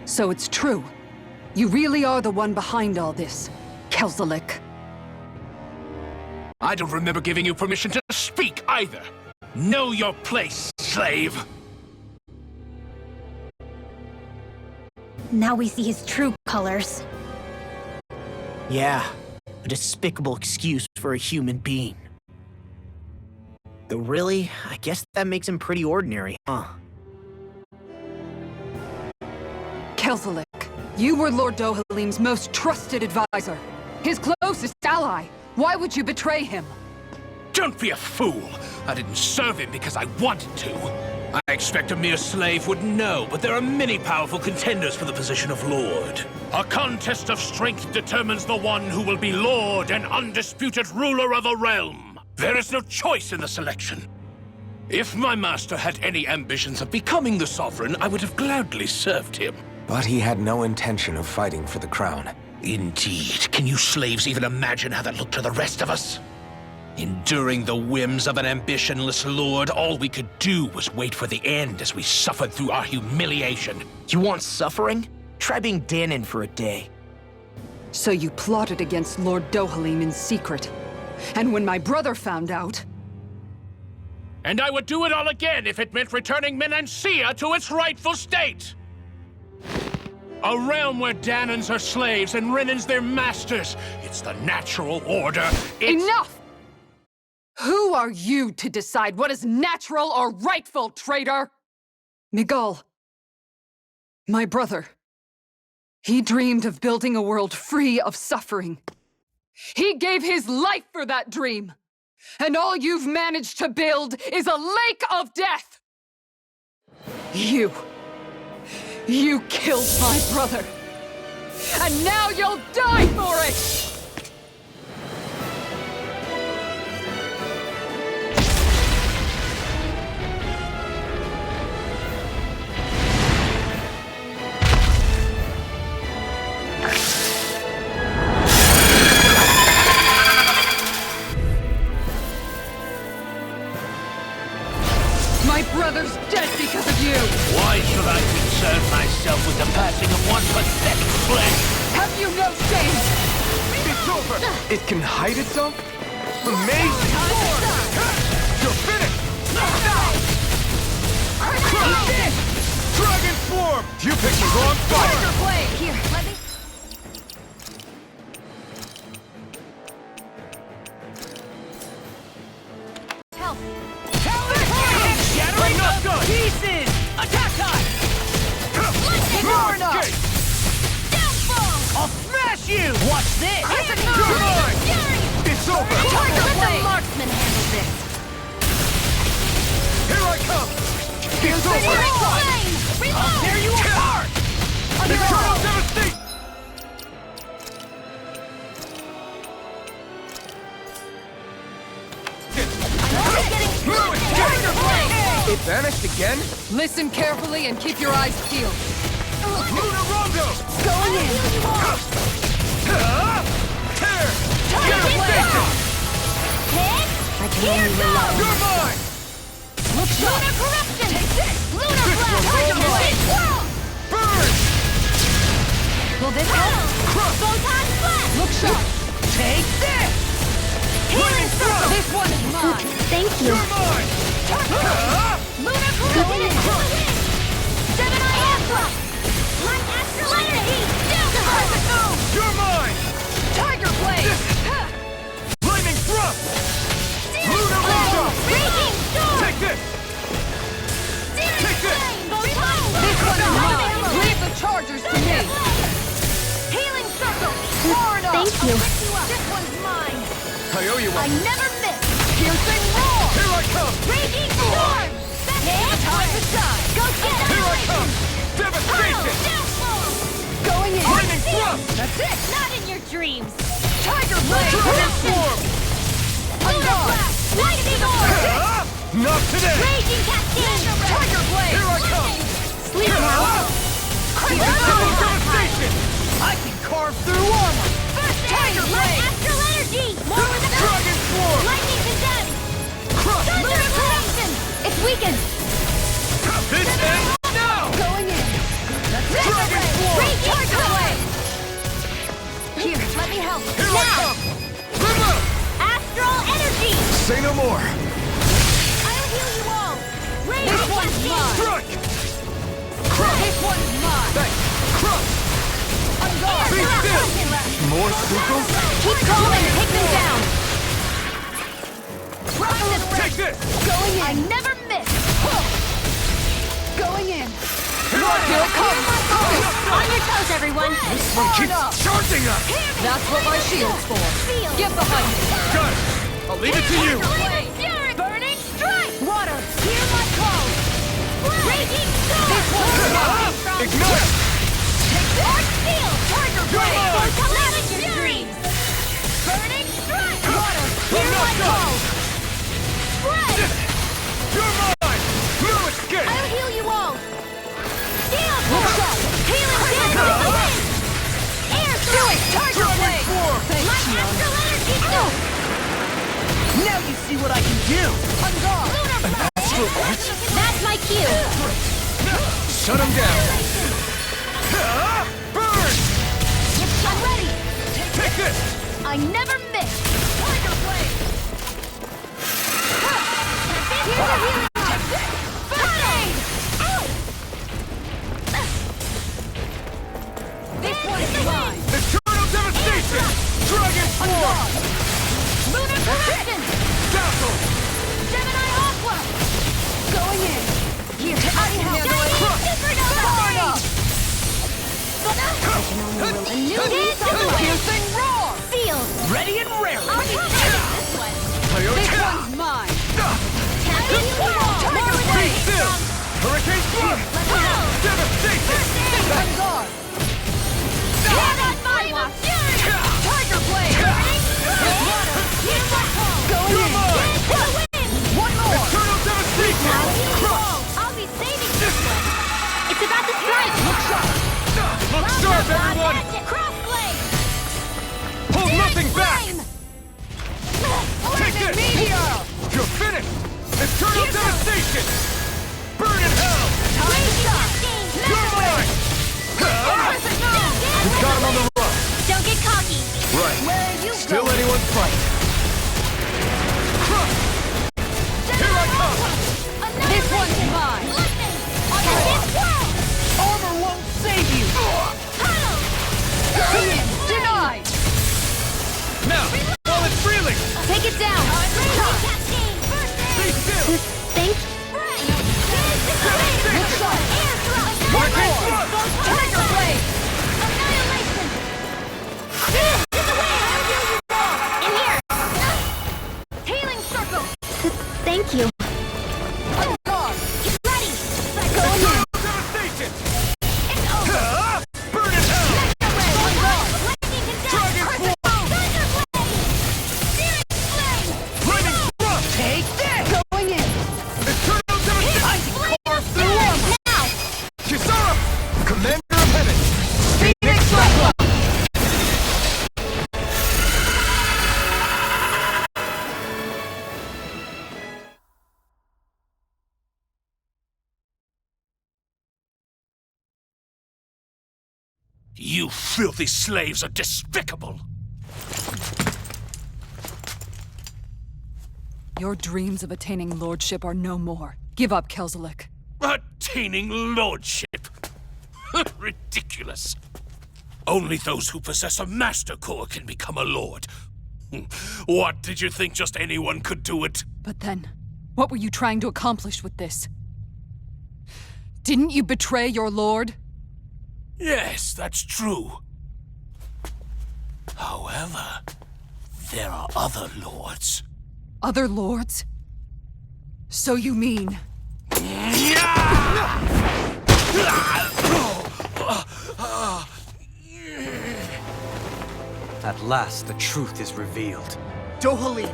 So it's true. You really are the one behind all this, Kelzelik. I don't remember giving you permission to speak either. Know your place, slave. Now we see his true colors. Yeah, a despicable excuse for a human being. Though really, I guess that makes him pretty ordinary, huh? Kelzelik, you were Lord Dohalim's most trusted advisor. His closest ally. Why would you betray him? Don't be a fool! I didn't serve him because I wanted to. I expect a mere slave would know, but there are many powerful contenders for the position of Lord. A contest of strength determines the one who will be Lord and undisputed ruler of a realm. There is no choice in the selection. If my master had any ambitions of becoming the sovereign, I would have gladly served him. But he had no intention of fighting for the crown. Indeed. Can you slaves even imagine how that looked to the rest of us? Enduring the whims of an ambitionless lord, all we could do was wait for the end as we suffered through our humiliation. You want suffering? Try being Danon for a day. So you plotted against Lord Dohalim in secret. And when my brother found out... And I would do it all again if it meant returning Menancia to its rightful state! A realm where Danons are slaves and Renans their masters. It's the natural order. Enough! Who are you to decide what is natural or rightful, traitor? Miguel, my brother, he dreamed of building a world free of suffering. He gave his life for that dream. And all you've managed to build is a lake of death! You killed my brother! And now you'll die for it! My brother's dead because of you! Why should I concern myself with the passing of one pathetic flesh? Have you no shame? It's over! It can hide itself? Amazing! You're finished! Crush it! Dragon Swarm! You picked the wrong fight! Tiger Blade! Here, let me... Help! Shattering up gun! Pieces! Attack time! Ignore enough! I'll smash you! Watch this! You're mine! It's over! Tiger Let the Blade! marksman handle this. Here I come! It's over! I'll tear you apart! Eternal devastation! Tiger Blade! It vanished again? Listen carefully and keep your eyes peeled. Lunar Rondo! Going in! Tear! Tiger Blade! Here goes! You're mine! Look sharp! Lunar corruption! Take this! Lunar This blast! one Tiger won't Blade! Whirl! Burn! Will this help? Photon blast! Look sharp! Take this! Healing circle! This one is mine! Thank you. You're mine! Lunar corruption! Seven Eye Afra! Light astral energy! You're mine! Tiger Blade! Lightning thrust! Lunar Rondo! Raging storm! Take this! Take this! This one is mine! Leave the chargers to me! Healing circle! Far enough! Thank you. This one's mine! I owe you I one. never miss! Piercing roar! Here I come! Raging storm! Time to shine! Go get it! Here I come! Devastation! Going in! Lightning thrust! That's it! Not in your dreams! Tiger Blade! Dragon Swarm! Lunar blast! Lightning orb! Not today! Raging cascade! Tiger Blade! Here I come! Sleep now! Eternal devastation! I can carve through armor! First Tiger aid! Light Blade! astral energy! More with the Dragon Swarm! no more! I'll heal you all! Raise This one's mine! Strike! This one's mine! Thanks! Crush! On guard! Be still! More spookles? Keep calm and take them down! Take this! Going in! I never miss! Going in! Here it comes! On your toes, everyone! This one keeps charging us! That's what my shield's for! Get behind me! Got it! I'll leave it to you! Burning strike! Water! Hear my call! Raging storm! This one's mine! Ignite! Arc steel! Tiger blade! Come on! Collapse your dreams! Burning strike! Water! Hear my call! Spread! You're mine! No escape! I'll heal you all! Steel Look force! up! Healing dance with the wind! Air Do thrust! it! Tiger blade! Thanks, My Shion. astral energy soak! Now you see what I can do! On guard! Lunar That's my cue! Shut him down! Burn! I'm ready! Take this! I never miss! Tiger blade! Here's a healing first aid! This one's mine! Eternal devastation! Dragon form! Lunar correction! Dazzle! Gemini aqua! Going in! Here, I can handle it! Supernova blade! A new dance in the wind! Piercing roar! Seal! Ready and raring! I'll be saving this one! This one's mine! Tiger swirl! Tiger Be blade! still! Hurricane Blood! Devastation! On guard! Hand on my one! Tiger blade! Water! Here's my call! Going in! Dance to the wind! One more! Eternal devastation! I'll heal you all! I'll be saving this one! It's about to strike! Look sharp, everyone! Crossblade! Hold nothing back! Flame! Take this! Meteor! You're finished! Eternal devastation! Burn in hell! You're mine! We got him on the run! Don't get cocky! Right. Where are you Still going? anyone's fight. Here I come! This one's mine! Armor won't save you! Going in! Denied! Now, while it's reeling! Take it down! Be still! Think? Look sharp! One more! Tiger blade! Annihilation! In here! Healing circle! Thank you. On guard! Get ready! Going in! Devastation! It's over! Burn in hell! On guard! Dragon form! Lightning thrust! Take this! Going in! Eternal devastation! Carve through armor! Now! Kisara! Commander of Heaven! Phoenix Cyclone! You filthy slaves are despicable! Your dreams of attaining lordship are no more. Give up, Kelzelik. Attaining lordship! Ridiculous! Only those who possess a master core can become a lord. What, did you think just anyone could do it? But then, what were you trying to accomplish with this? Didn't you betray your lord? Yes, that's true. However, there are other lords. Other lords? So you mean... At last, the truth is revealed. Dohalim,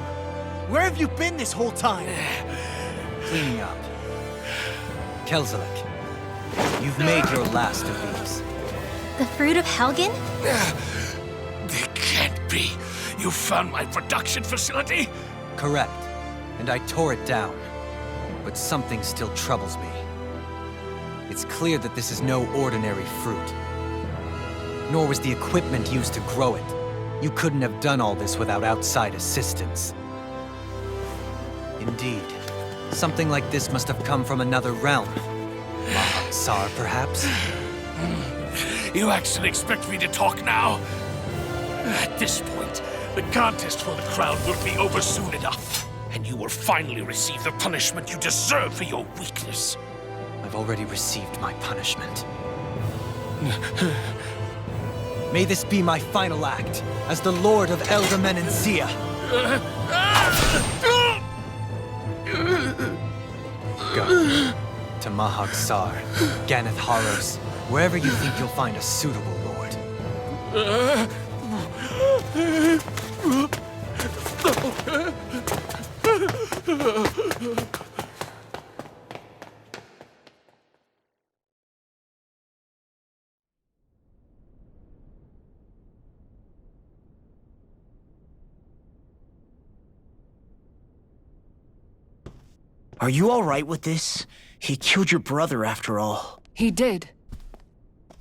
where have you been this whole time? Cleaning up. Kelzelik, you've made your last of these. The fruit of Helgen? It can't be. You found my production facility? Correct. And I tore it down. But something still troubles me. It's clear that this is no ordinary fruit. Nor was the equipment used to grow it. You couldn't have done all this without outside assistance. Indeed. Something like this must have come from another realm. Tsar, perhaps? You actually expect me to talk now? At this point, the contest for the crown will be over soon enough, and you will finally receive the punishment you deserve for your weakness. I've already received my punishment. May this be my final act as the Lord of Elder Menancia. Go to Mahag Sar, Ganeth Haros, wherever you think you'll find a suitable lord. Are you all right with this? He killed your brother after all. He did.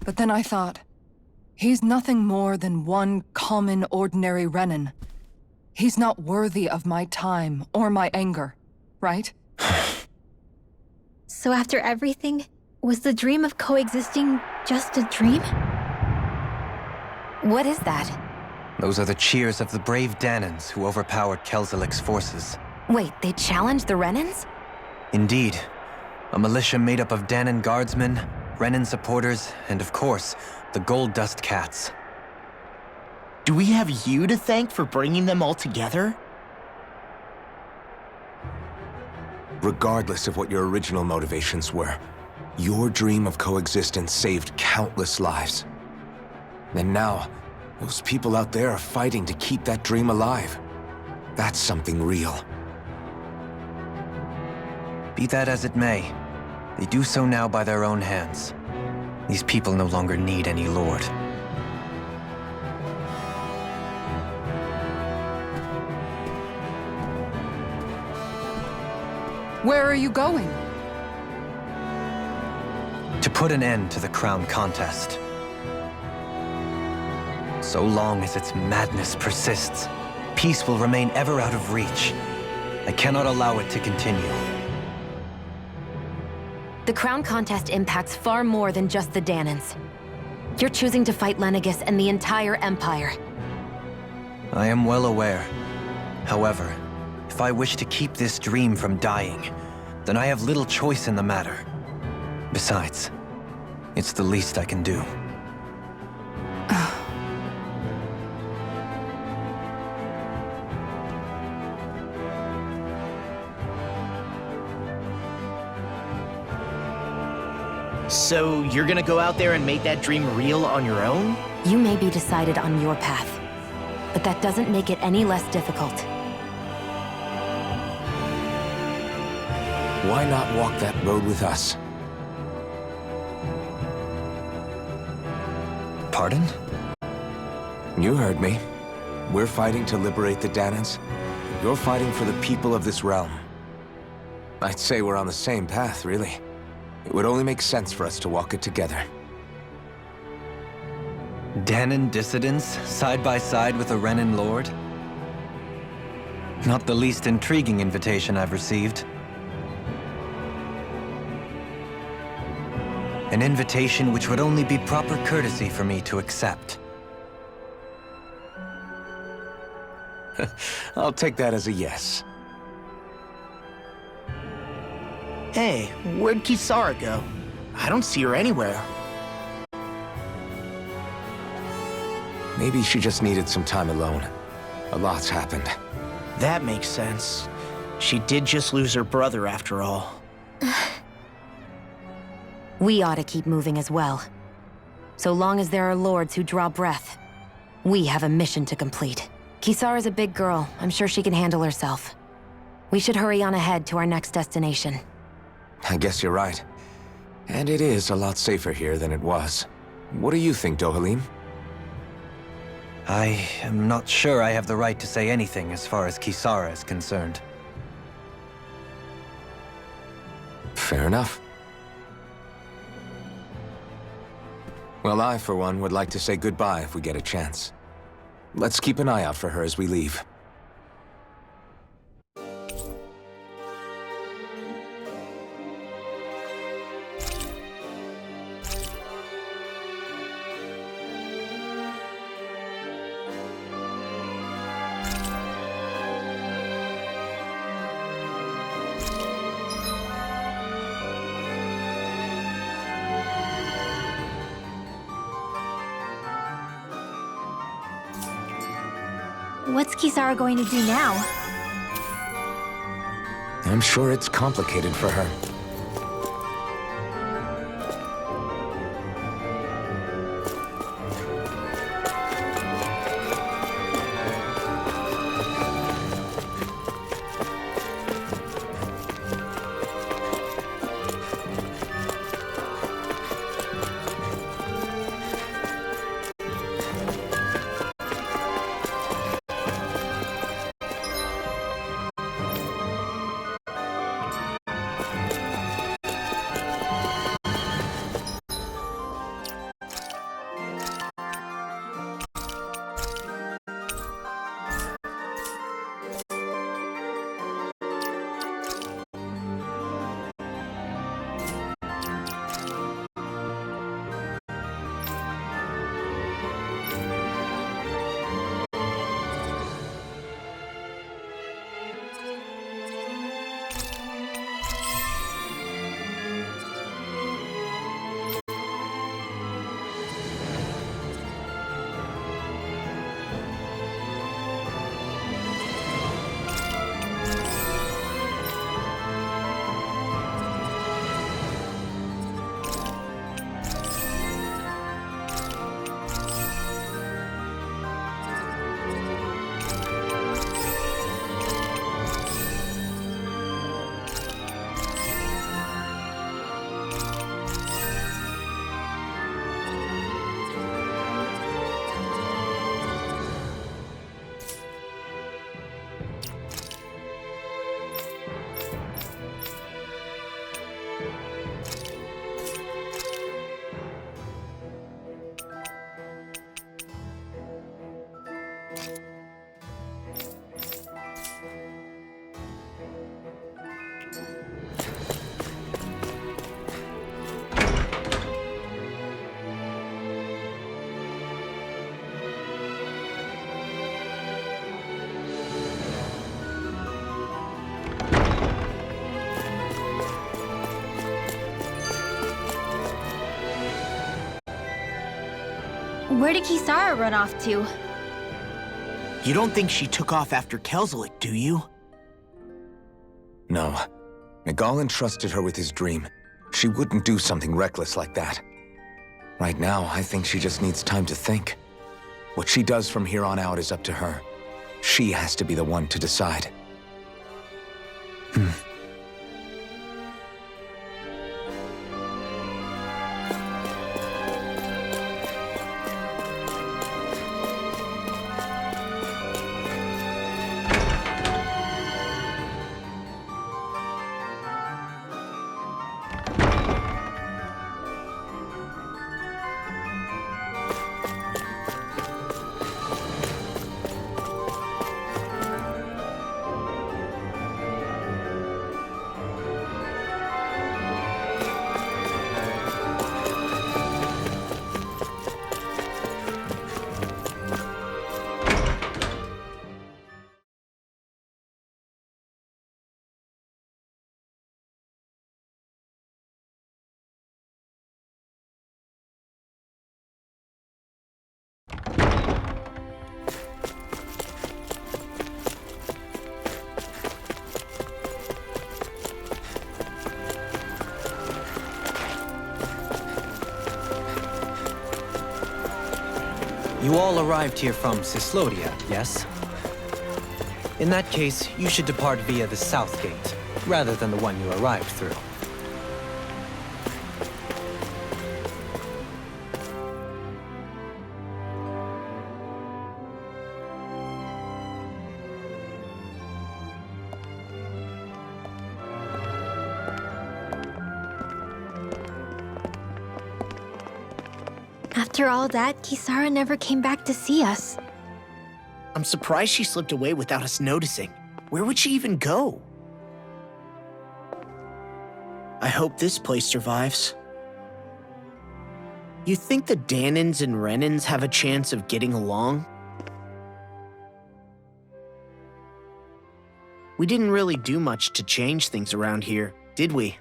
But then I thought, he's nothing more than one common, ordinary Renan. He's not worthy of my time or my anger, right? So after everything, was the dream of coexisting just a dream? What is that? Those are the cheers of the brave Danans who overpowered Kelzelik's forces. Wait, they challenged the Renans? Indeed. A militia made up of Danan guardsmen, Renan supporters, and of course, the Gold Dust Cats. Do we have you to thank for bringing them all together? Regardless of what your original motivations were, your dream of coexistence saved countless lives. And now, those people out there are fighting to keep that dream alive. That's something real. Be that as it may, they do so now by their own hands. These people no longer need any lord. Where are you going? To put an end to the crown contest. So long as its madness persists, peace will remain ever out of reach. I cannot allow it to continue. The crown contest impacts far more than just the Danans. You're choosing to fight Lenegis and the entire Empire. I am well aware. However, if I wish to keep this dream from dying, then I have little choice in the matter. Besides, it's the least I can do. So you're gonna go out there and make that dream real on your own? You may be decided on your path, but that doesn't make it any less difficult. Why not walk that road with us? Pardon? You heard me. We're fighting to liberate the Danans. You're fighting for the people of this realm. I'd say we're on the same path, really. It would only make sense for us to walk it together. Danan dissidents, side by side with a Renan lord? Not the least intriguing invitation I've received. An invitation which would only be proper courtesy for me to accept. I'll take that as a yes. Hey, where'd Kisara go? I don't see her anywhere. Maybe she just needed some time alone. A lot's happened. That makes sense. She did just lose her brother after all. We ought to keep moving as well. So long as there are lords who draw breath, we have a mission to complete. Kisara's a big girl. I'm sure she can handle herself. We should hurry on ahead to our next destination. I guess you're right. And it is a lot safer here than it was. What do you think, Dohalim? I am not sure I have the right to say anything as far as Kisara is concerned. Fair enough. Well, I, for one, would like to say goodbye if we get a chance. Let's keep an eye out for her as we leave. What's Kisara going to do now? I'm sure it's complicated for her. Where did Kisara run off to? You don't think she took off after Kelzelik, do you? No. Nagal entrusted her with his dream. She wouldn't do something reckless like that. Right now, I think she just needs time to think. What she does from here on out is up to her. She has to be the one to decide. You all arrived here from Cislodia, yes? In that case, you should depart via the south gate, rather than the one you arrived through. After all that, Kisara never came back to see us. I'm surprised she slipped away without us noticing. Where would she even go? I hope this place survives. You think the Danans and Renans have a chance of getting along? We didn't really do much to change things around here, did we?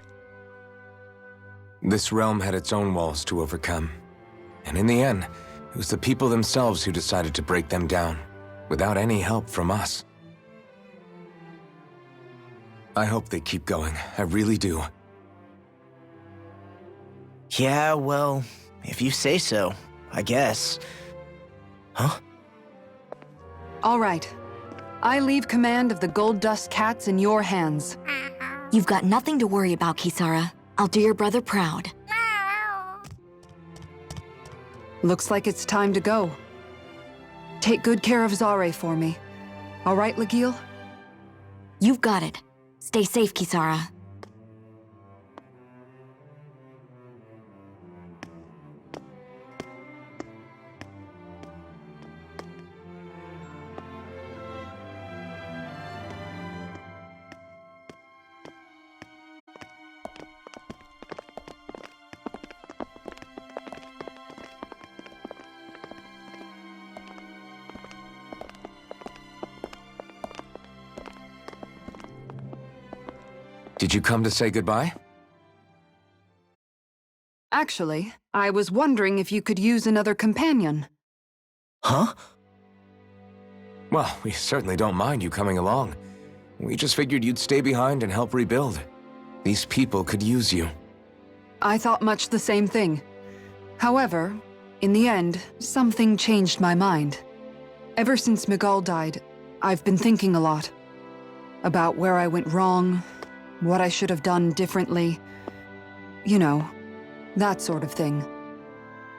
This realm had its own walls to overcome. And in the end, it was the people themselves who decided to break them down. without any help from us. I hope they keep going. I really do. Yeah, well, if you say so, I guess. Huh? All right. I leave command of the Gold Dust Cats in your hands. You've got nothing to worry about, Kisara. I'll do your brother proud. Looks like it's time to go. Take good care of Zare for me. All right, Legil? You've got it. Stay safe, Kisara. Did you come to say goodbye? Actually, I was wondering if you could use another companion. Huh? Well, we certainly don't mind you coming along. We just figured you'd stay behind and help rebuild. These people could use you. I thought much the same thing. However, in the end, something changed my mind. Ever since Miguel died, I've been thinking a lot. About where I went wrong, what I should have done differently. You know, that sort of thing.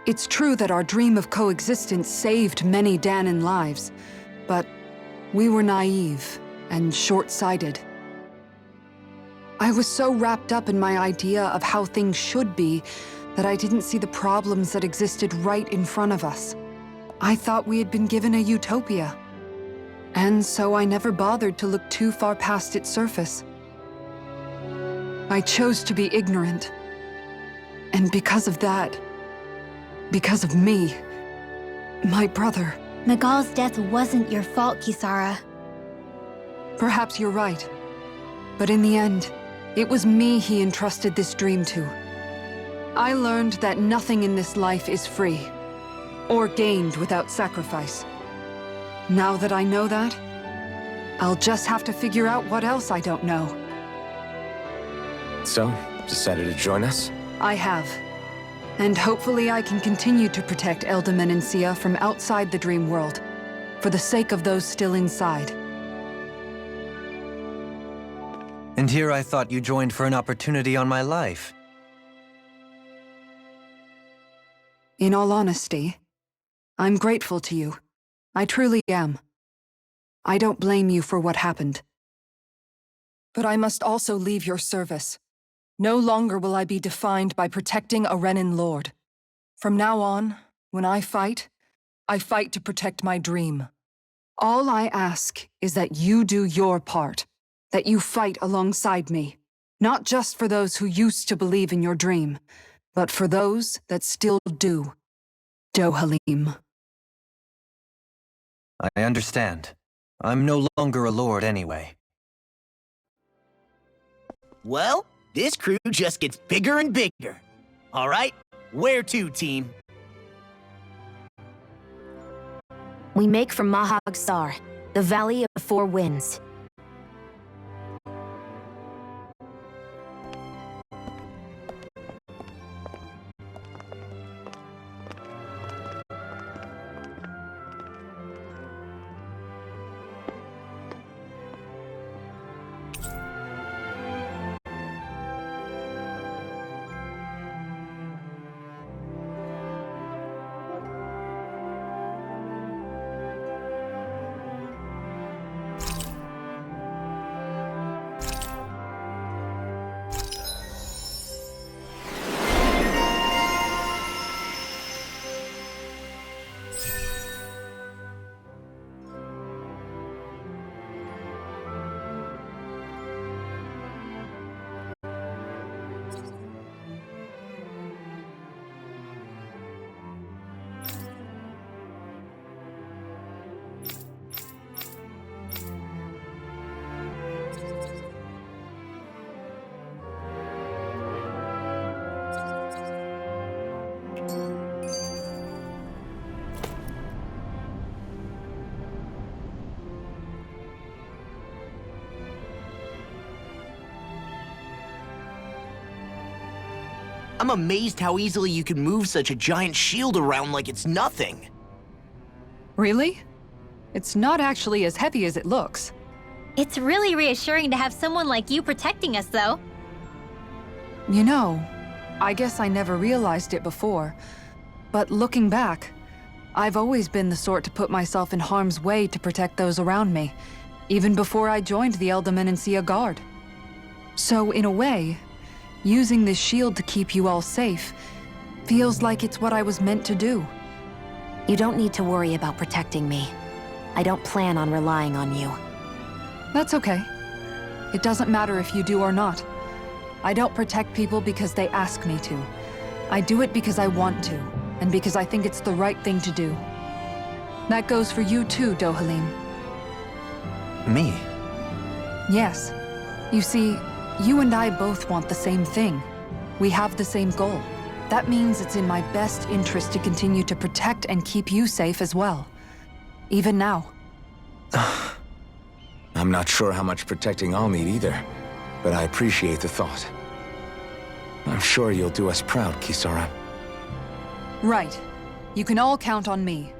It's true that our dream of coexistence saved many Danan lives, but we were naive and short-sighted. I was so wrapped up in my idea of how things should be that I didn't see the problems that existed right in front of us. I thought we had been given a utopia. And so I never bothered to look too far past its surface. I chose to be ignorant. And because of that, because of me, my brother... Miguel's death wasn't your fault, Kisara. Perhaps you're right. But in the end, it was me he entrusted this dream to. I learned that nothing in this life is free, or gained without sacrifice. Now that I know that, I'll just have to figure out what else I don't know. So, decided to join us? I have. And hopefully I can continue to protect Elda Menancia from outside the dream world, for the sake of those still inside. And here I thought you joined for an opportunity on my life. In all honesty, I'm grateful to you. I truly am. I don't blame you for what happened. But I must also leave your service. No longer will I be defined by protecting a Renan lord. From now on, when I fight to protect my dream. All I ask is that you do your part, that you fight alongside me, not just for those who used to believe in your dream, but for those that still do. Dohalim. I understand. I'm no longer a lord anyway. Well, this crew just gets bigger and bigger. All right, where to, team? We make for Mahag Sar, the Valley of Four Winds. I'm amazed how easily you can move such a giant shield around like it's nothing. Really? It's not actually as heavy as it looks. It's really reassuring to have someone like you protecting us, though. You know, I guess I never realized it before, but looking back, I've always been the sort to put myself in harm's way to protect those around me, even before I joined the Elder Guard. So in a way, using this shield to keep you all safe feels like it's what I was meant to do. You don't need to worry about protecting me. I don't plan on relying on you. That's okay. It doesn't matter if you do or not. I don't protect people because they ask me to. I do it because I want to, and because I think it's the right thing to do. That goes for you too, Dohalim. Me? Yes. You see, you and I both want the same thing. We have the same goal. That means it's in my best interest to continue to protect and keep you safe as well. Even now. I'm not sure how much protecting I'll need either, but I appreciate the thought. I'm sure you'll do us proud, Kisara. Right. You can all count on me.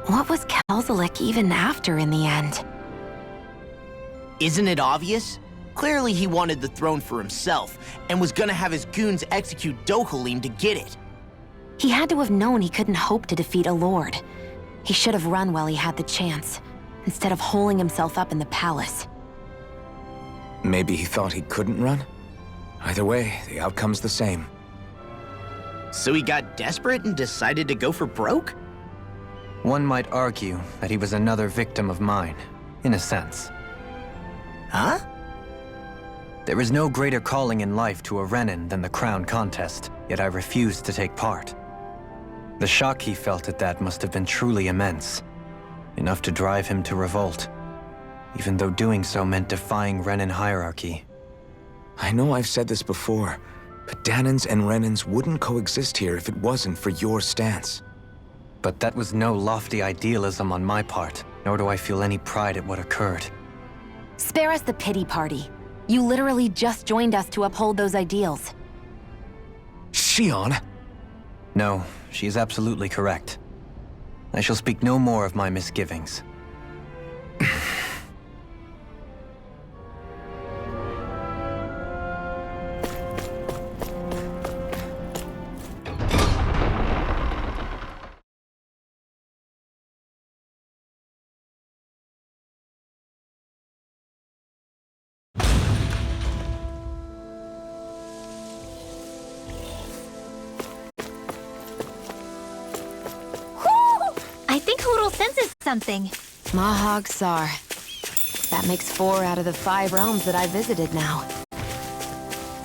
What was Kelzalik even after in the end? Isn't it obvious? Clearly he wanted the throne for himself, and was gonna have his goons execute Dohalim to get it. He had to have known he couldn't hope to defeat a lord. He should have run while he had the chance, instead of holding himself up in the palace. Maybe he thought he couldn't run? Either way, the outcome's the same. So he got desperate and decided to go for broke? One might argue that he was another victim of mine, in a sense. Huh? There is no greater calling in life to a Renan than the crown contest, yet I refused to take part. The shock he felt at that must have been truly immense, enough to drive him to revolt, even though doing so meant defying Renan hierarchy. I know I've said this before, but Danans and Renans wouldn't coexist here if it wasn't for your stance. But that was no lofty idealism on my part, nor do I feel any pride at what occurred. Spare us the pity party. You literally just joined us to uphold those ideals. Shion? No, she is absolutely correct. I shall speak no more of my misgivings. I think Hoodle senses something. Mahag Sar. That makes 4 out of the 5 realms that I visited now.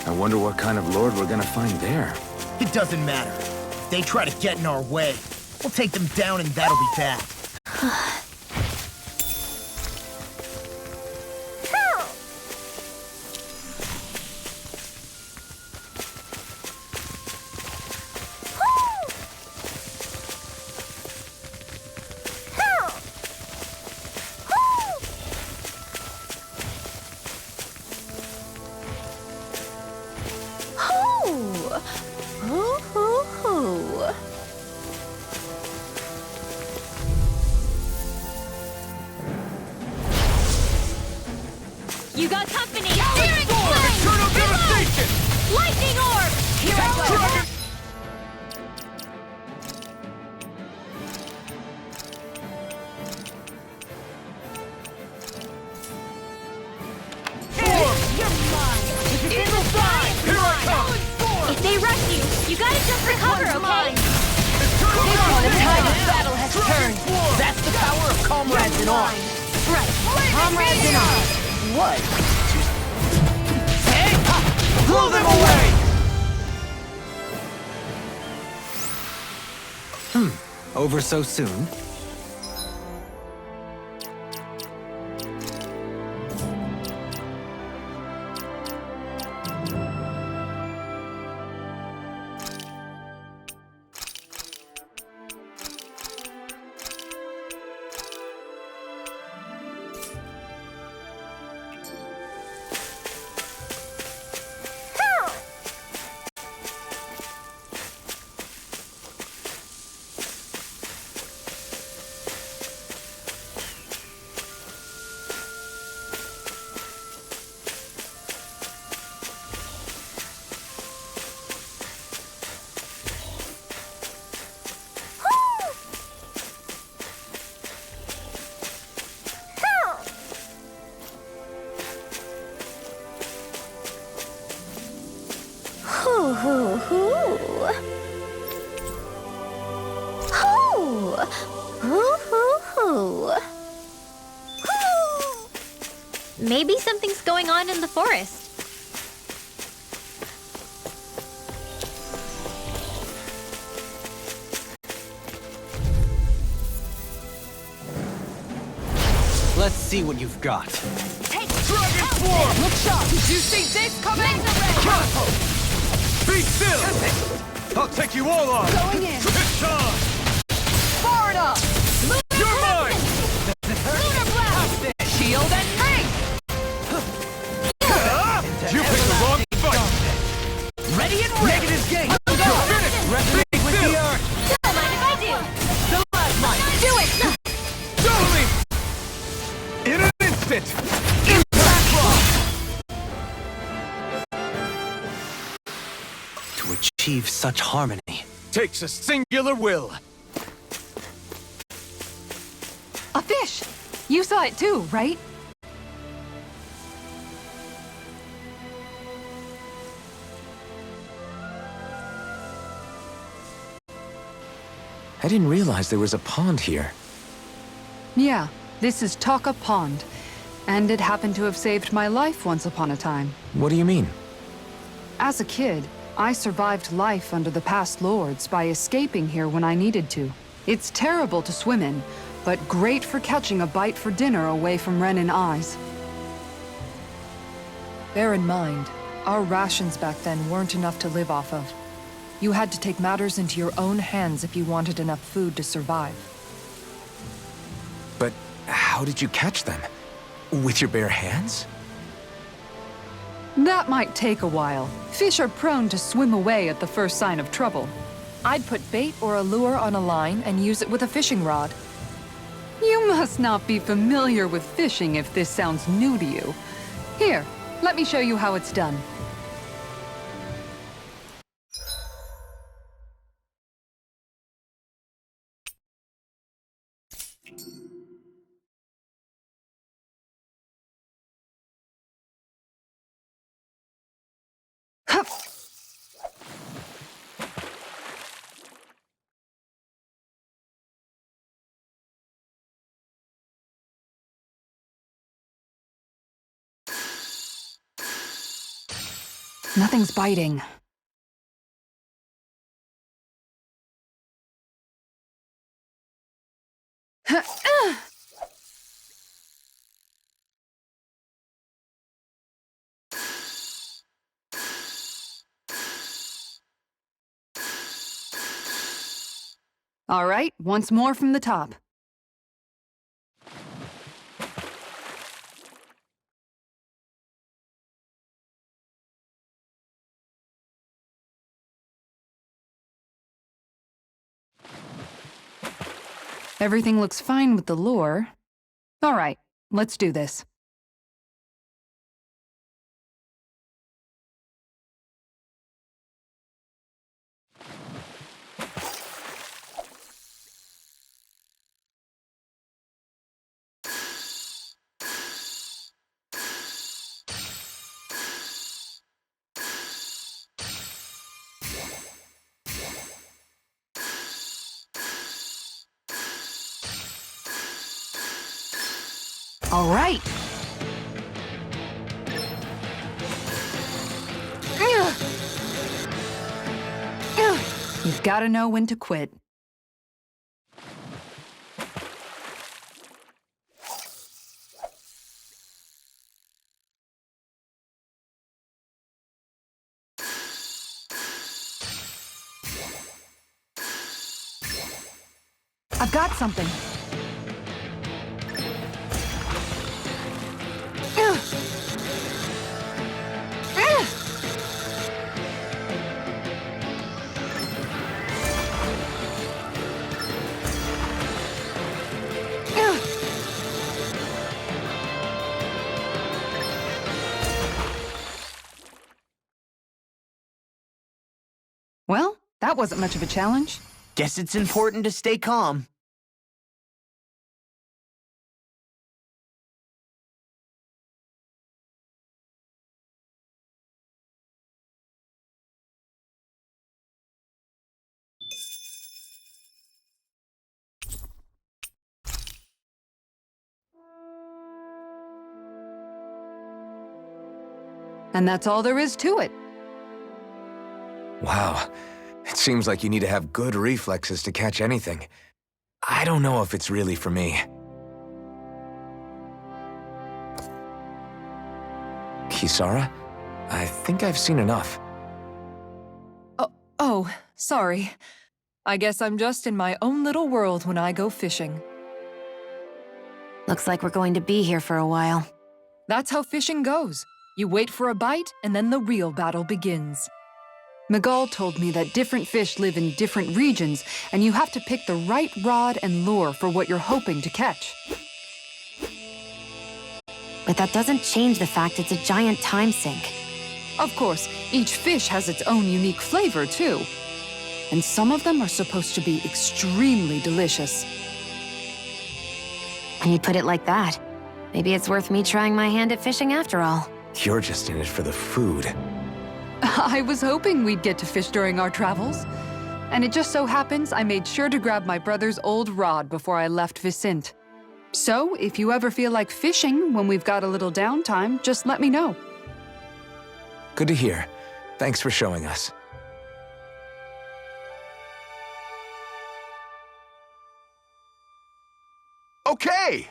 I wonder what kind of lord we're gonna find there. It doesn't matter. If they try to get in our way, we'll take them down and that'll be that. You got company! Searing flame! Reload! Lightning orb! Here I go! If they rush you, you gotta jump for cover, okay? The tide of battle has turned. That's the power of comrades in arms. Right. Comrades in arms. What? Hey! Blow them away! Over so soon? Hoo hoo hoo. Hoo. Maybe something's going on in the forest. Let's see what you've got. Take Dragon Swarm! Look sharp! Did you see this coming? Be still! I'll take you all on! Going in! Charge! Far enough! You're mine! Lunar Blast! Shield and ring! You picked the wrong fight! Ready and ready! Negative gate! You're finished! Resonate with the earth! Don't mind if I do. The last line! Do it! Totally! In an instant! Impact block! To achieve such harmony. Takes a singular will. A fish! You saw it too, right? I didn't realize there was a pond here. Yeah, this is Taka Pond. And it happened to have saved my life once upon a time. What do you mean? As a kid, I survived life under the past lords by escaping here when I needed to. It's terrible to swim in, but great for catching a bite for dinner away from Renan eyes. Bear in mind, our rations back then weren't enough to live off of. You had to take matters into your own hands if you wanted enough food to survive. But how did you catch them? With your bare hands? That might take a while. Fish are prone to swim away at the first sign of trouble. I'd put bait or a lure on a line and use it with a fishing rod. You must not be familiar with fishing if this sounds new to you. Here, let me show you how it's done. Hup. Nothing's biting. All right, once more from the top. Everything looks fine with the lure. All right, let's do this. All right. You've got to know when to quit. I've got something. Well, that wasn't much of a challenge. Guess it's important to stay calm. And that's all there is to it. Wow. It seems like you need to have good reflexes to catch anything. I don't know if it's really for me. Kisara? I think I've seen enough. Oh, sorry. I guess I'm just in my own little world when I go fishing. Looks like we're going to be here for a while. That's how fishing goes. You wait for a bite, and then the real battle begins. Miguel told me that different fish live in different regions, and you have to pick the right rod and lure for what you're hoping to catch. But that doesn't change the fact it's a giant time sink. Of course, each fish has its own unique flavor, too. And some of them are supposed to be extremely delicious. When you put it like that, maybe it's worth me trying my hand at fishing after all. You're just in it for the food. I was hoping we'd get to fish during our travels. And it just so happens I made sure to grab my brother's old rod before I left Vicente. So, if you ever feel like fishing when we've got a little downtime, just let me know. Good to hear. Thanks for showing us. Okay!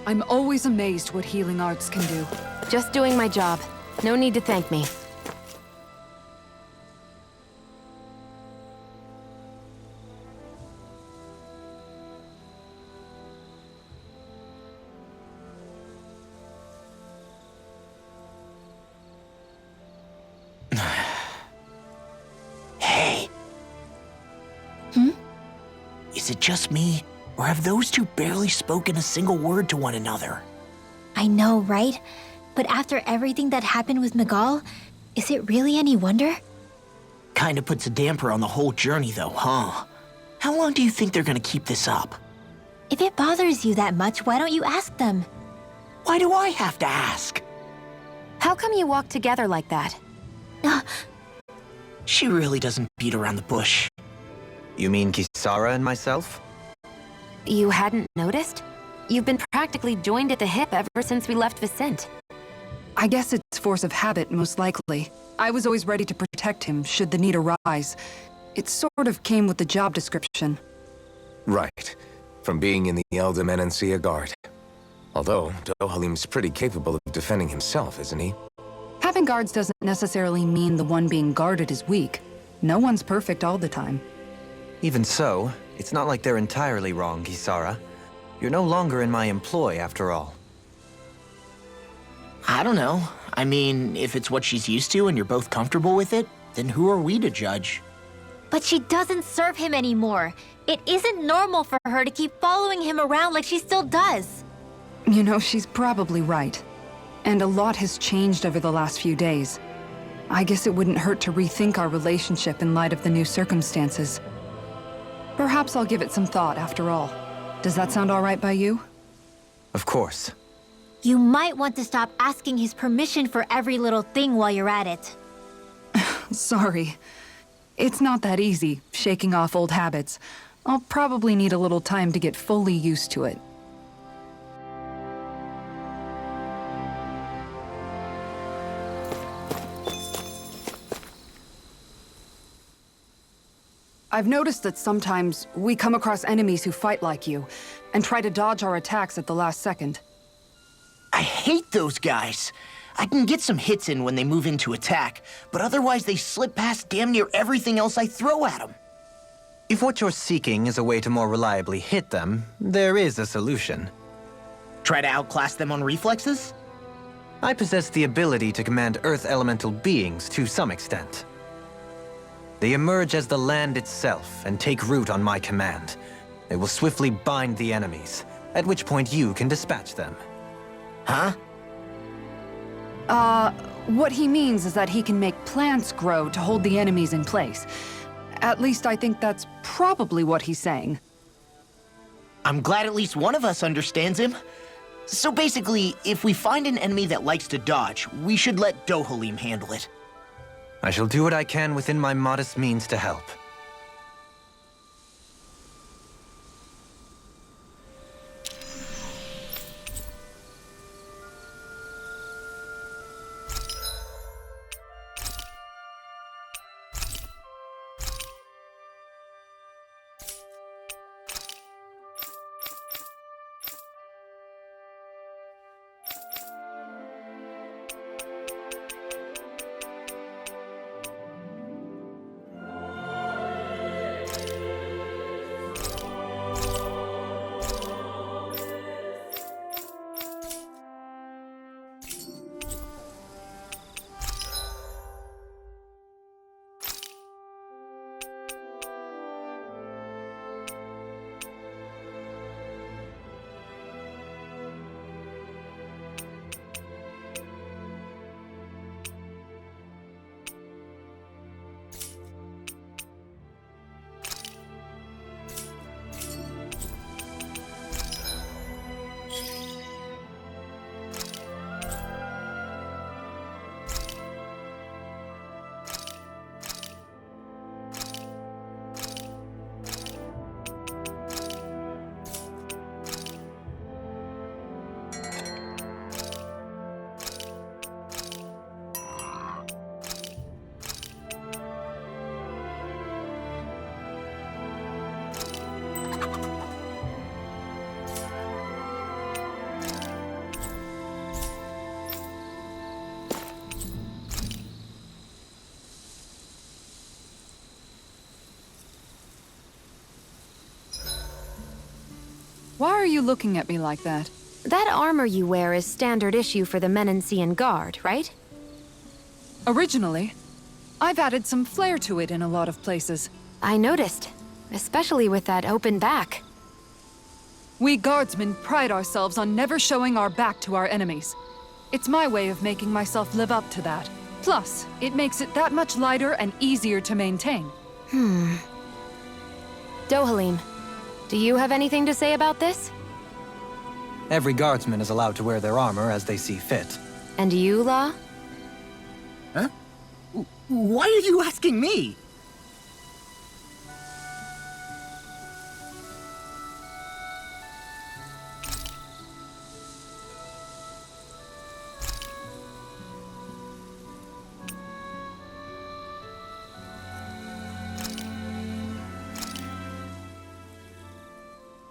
I'm always amazed what healing arts can do. Just doing my job. No need to thank me. Hey. Is it just me? Or have those two barely spoken a single word to one another? I know, right? But after everything that happened with Miguel, is it really any wonder? Kinda puts a damper on the whole journey though, huh? How long do you think they're gonna keep this up? If it bothers you that much, why don't you ask them? Why do I have to ask? How come you walk together like that? She really doesn't beat around the bush. You mean Kisara and myself? You hadn't noticed? You've been practically joined at the hip ever since we left Vicente. I guess it's force of habit, most likely. I was always ready to protect him should the need arise. It sort of came with the job description. Right. From being in the Elder Menancia Guard. Although, Dohalim's pretty capable of defending himself, isn't he? Having guards doesn't necessarily mean the one being guarded is weak. No one's perfect all the time. Even so, it's not like they're entirely wrong, Kisara. You're no longer in my employ, after all. I don't know. I mean, if it's what she's used to and you're both comfortable with it, then who are we to judge? But she doesn't serve him anymore. It isn't normal for her to keep following him around like she still does. You know, she's probably right. And a lot has changed over the last few days. I guess it wouldn't hurt to rethink our relationship in light of the new circumstances. Perhaps I'll give it some thought after all. Does that sound all right by you? Of course. You might want to stop asking his permission for every little thing while you're at it. Sorry. It's not that easy, shaking off old habits. I'll probably need a little time to get fully used to it. I've noticed that sometimes we come across enemies who fight like you, and try to dodge our attacks at the last second. I hate those guys. I can get some hits in when they move into attack, but otherwise they slip past damn near everything else I throw at them. If what you're seeking is a way to more reliably hit them, there is a solution. Try to outclass them on reflexes? I possess the ability to command Earth elemental beings to some extent. They emerge as the land itself and take root on my command. They will swiftly bind the enemies, at which point you can dispatch them. Huh? What he means is that he can make plants grow to hold the enemies in place. At least I think that's probably what he's saying. I'm glad at least one of us understands him. So basically, if we find an enemy that likes to dodge, we should let Dohalim handle it. I shall do what I can within my modest means to help. Why are you looking at me like that? That armor you wear is standard issue for the Menensian Guard, right? Originally, I've added some flair to it in a lot of places. I noticed, especially with that open back. We guardsmen pride ourselves on never showing our back to our enemies. It's my way of making myself live up to that. Plus, it makes it that much lighter and easier to maintain. Dohalim, do you have anything to say about this? Every guardsman is allowed to wear their armor as they see fit. And you, Law? Huh? Why are you asking me?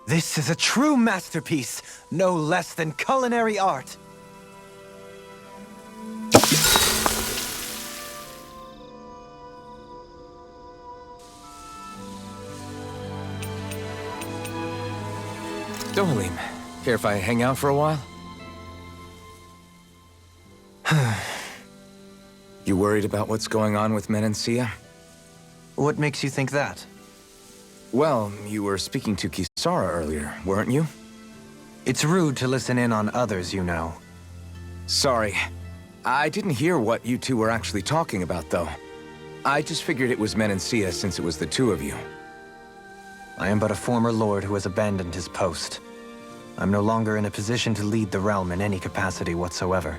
This is a true masterpiece, no less than culinary art. Dohalim, care if I hang out for a while? You worried about what's going on with Menencia? What makes you think that? Well, you were speaking to Kisara earlier, weren't you? It's rude to listen in on others, you know. Sorry. I didn't hear what you two were actually talking about, though. I just figured it was Menencia since it was the two of you. I am but a former lord who has abandoned his post. I'm no longer in a position to lead the realm in any capacity whatsoever.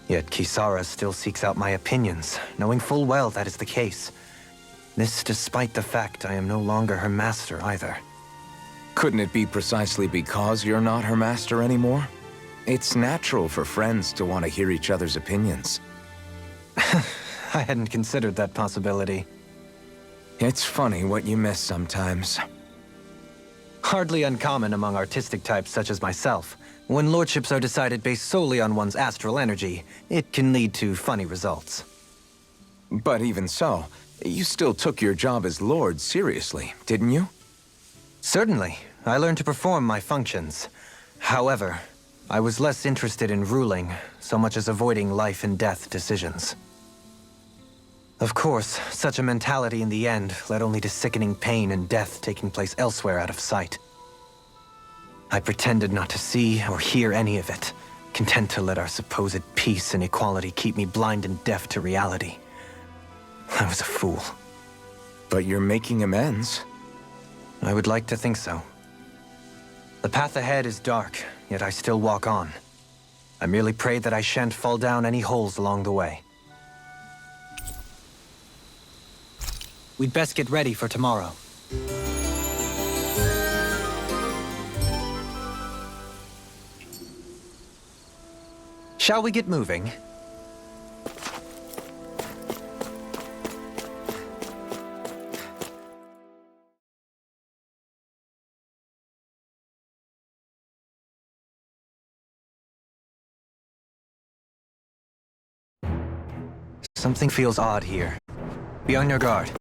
Yet Kisara still seeks out my opinions, knowing full well that is the case. This despite the fact I am no longer her master either. Couldn't it be precisely because you're not her master anymore? It's natural for friends to want to hear each other's opinions. I hadn't considered that possibility. It's funny what you miss sometimes. Hardly uncommon among artistic types such as myself. When lordships are decided based solely on one's astral energy, it can lead to funny results. But even so, you still took your job as Lord seriously, didn't you? Certainly. I learned to perform my functions. However, I was less interested in ruling, so much as avoiding life and death decisions. Of course, such a mentality in the end led only to sickening pain and death taking place elsewhere out of sight. I pretended not to see or hear any of it, content to let our supposed peace and equality keep me blind and deaf to reality. I was a fool. But you're making amends. I would like to think so. The path ahead is dark, yet I still walk on. I merely pray that I shan't fall down any holes along the way. We'd best get ready for tomorrow. Shall we get moving? Something feels odd here. Be on your guard.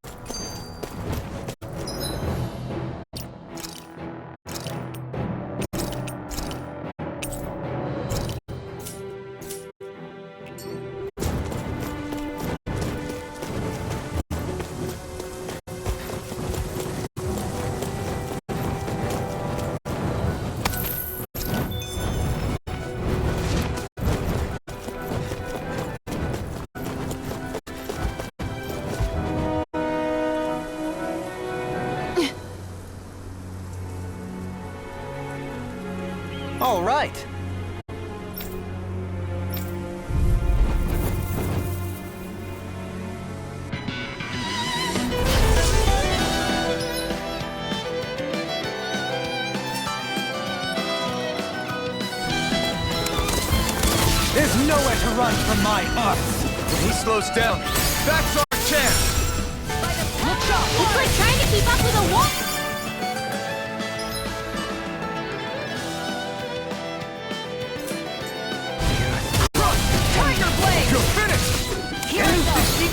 All right. There's nowhere to run from my arts. When he slows down, that's our chance. Look up! He's like trying to keep up with a wolf!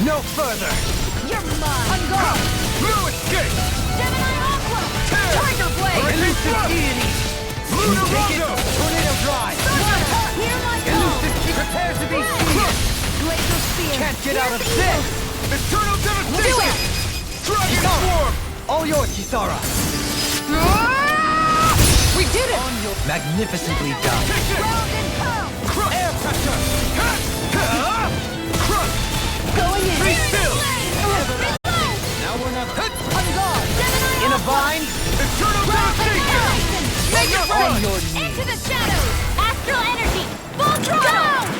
No further! You're mine! Ha! No escape! Gemini Aqua! Tear! Tiger Blade! Elusive deity! Lunar Take it! Rondo! Tornado Drive! Here I go! Elusive prepare to be seized! Glacial Spear! Can't get out of this! Eternal devastation! Dragon Kisara! Swarm! All yours, Kisara! We did it! Magnificently done! Crush! Air pressure! Crush! Going in! Be still! Now we're not... On guard! Gemini In a Aqua! bind! Eternal devastation! Make it On run! your knees! Into the shadows! Astral energy! Full throttle!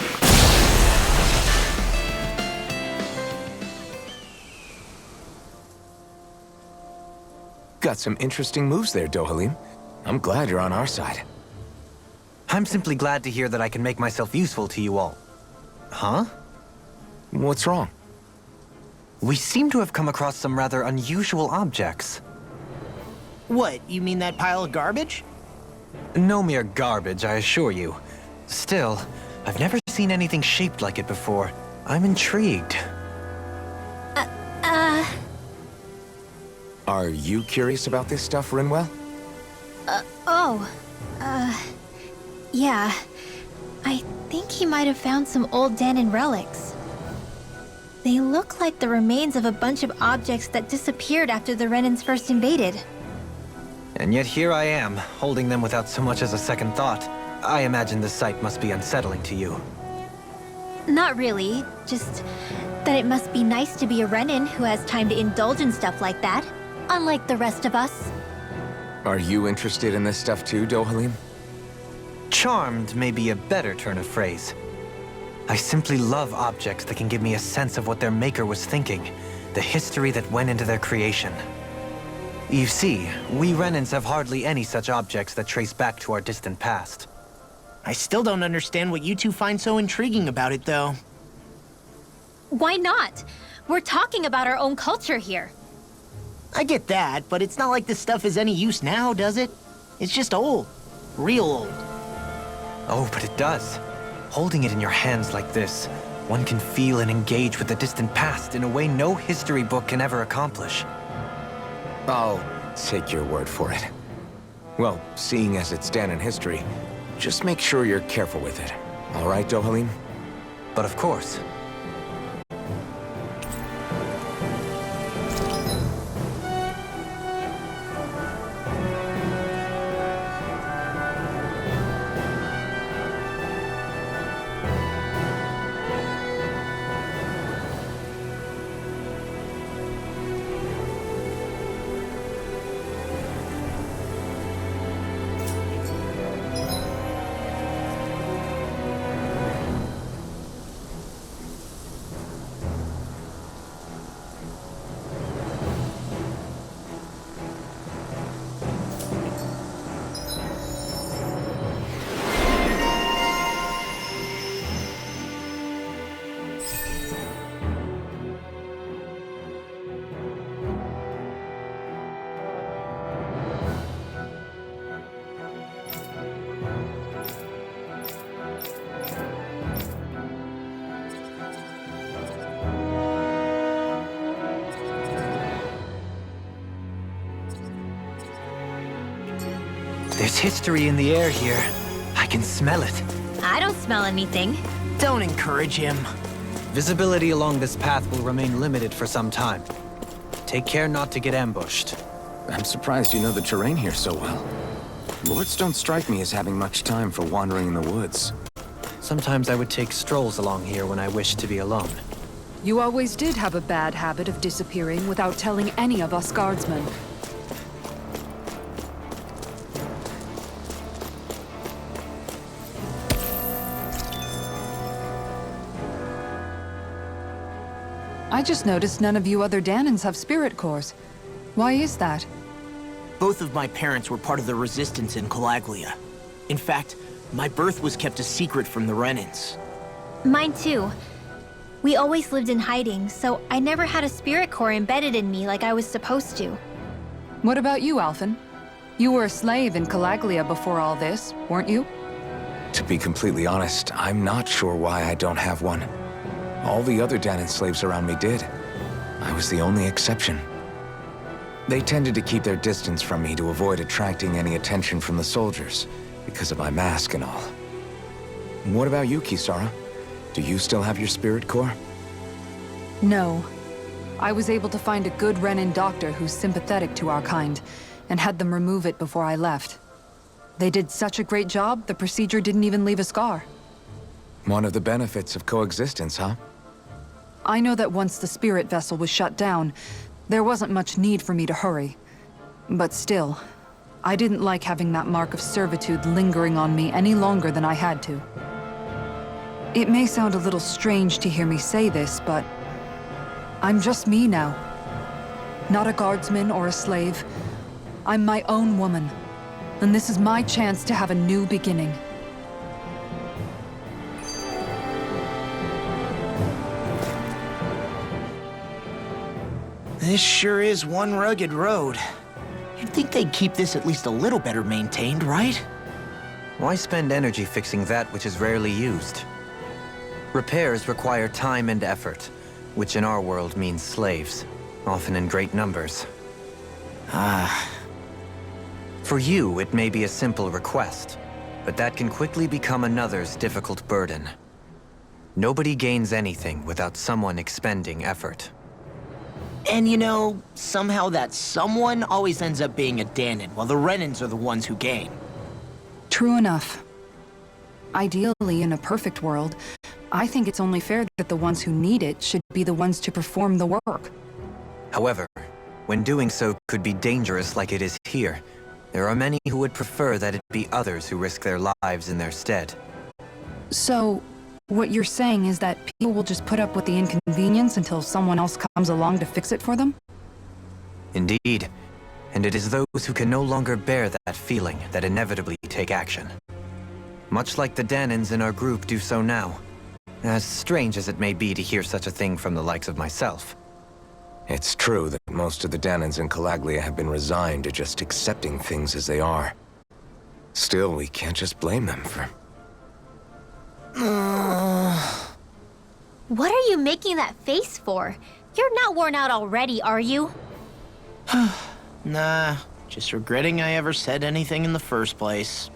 Got some interesting moves there, Dohalim. I'm glad you're on our side. I'm simply glad to hear that I can make myself useful to you all. Huh? What's wrong? We seem to have come across some rather unusual objects. What, you mean that pile of garbage? No mere garbage, I assure you. Still, I've never seen anything shaped like it before. I'm intrigued. Are you curious about this stuff, Rinwell? Yeah. I think he might have found some old Danon relics. They look like the remains of a bunch of objects that disappeared after the Renans first invaded. And yet here I am, holding them without so much as a second thought. I imagine the sight must be unsettling to you. Not really, just that it must be nice to be a Renan who has time to indulge in stuff like that, unlike the rest of us. Are you interested in this stuff too, Dohalim? Charmed may be a better turn of phrase. I simply love objects that can give me a sense of what their maker was thinking, the history that went into their creation. You see, we Renans have hardly any such objects that trace back to our distant past. I still don't understand what you two find so intriguing about it, though. Why not? We're talking about our own culture here. I get that, but it's not like this stuff is any use now, does it? It's just old. Real old. Oh, but it does. Holding it in your hands like this, one can feel and engage with the distant past in a way no history book can ever accomplish. I'll take your word for it. Well, seeing as it's Danan history, just make sure you're careful with it. All right, Dohalim? But of course. There's history in the air here. I can smell it. I don't smell anything. Don't encourage him. Visibility along this path will remain limited for some time. Take care not to get ambushed. I'm surprised you know the terrain here so well. Lords don't strike me as having much time for wandering in the woods. Sometimes I would take strolls along here when I wished to be alone. You always did have a bad habit of disappearing without telling any of us guardsmen. I just noticed none of you other Danans have spirit cores. Why is that? Both of my parents were part of the resistance in Calaglia. In fact, my birth was kept a secret from the Renans. Mine too. We always lived in hiding, so I never had a spirit core embedded in me like I was supposed to. What about you, Alphen? You were a slave in Calaglia before all this, weren't you? To be completely honest, I'm not sure why I don't have one. All the other Danan slaves around me did. I was the only exception. They tended to keep their distance from me to avoid attracting any attention from the soldiers, because of my mask and all. What about you, Kisara? Do you still have your spirit core? No. I was able to find a good Renan doctor who's sympathetic to our kind, and had them remove it before I left. They did such a great job, the procedure didn't even leave a scar. One of the benefits of coexistence, huh? I know that once the spirit vessel was shut down, there wasn't much need for me to hurry. But still, I didn't like having that mark of servitude lingering on me any longer than I had to. It may sound a little strange to hear me say this, but I'm just me now. Not a guardsman or a slave. I'm my own woman, and this is my chance to have a new beginning. This sure is one rugged road. You'd think they'd keep this at least a little better maintained, right? Why spend energy fixing that which is rarely used? Repairs require time and effort, which in our world means slaves, often in great numbers. For you, it may be a simple request, but that can quickly become another's difficult burden. Nobody gains anything without someone expending effort. And you know, somehow that someone always ends up being a Danan, while the Renans are the ones who gain. True enough. Ideally, in a perfect world, I think it's only fair that the ones who need it should be the ones to perform the work. However, when doing so could be dangerous like it is here, there are many who would prefer that it be others who risk their lives in their stead. So, what you're saying is that people will just put up with the inconvenience until someone else comes along to fix it for them? Indeed. And it is those who can no longer bear that feeling that inevitably take action. Much like the Danans in our group do so now. As strange as it may be to hear such a thing from the likes of myself. It's true that most of the Danans in Calaglia have been resigned to just accepting things as they are. Still, we can't just blame them for... What are you making that face for? You're not worn out already, are you? Nah, just regretting I ever said anything in the first place.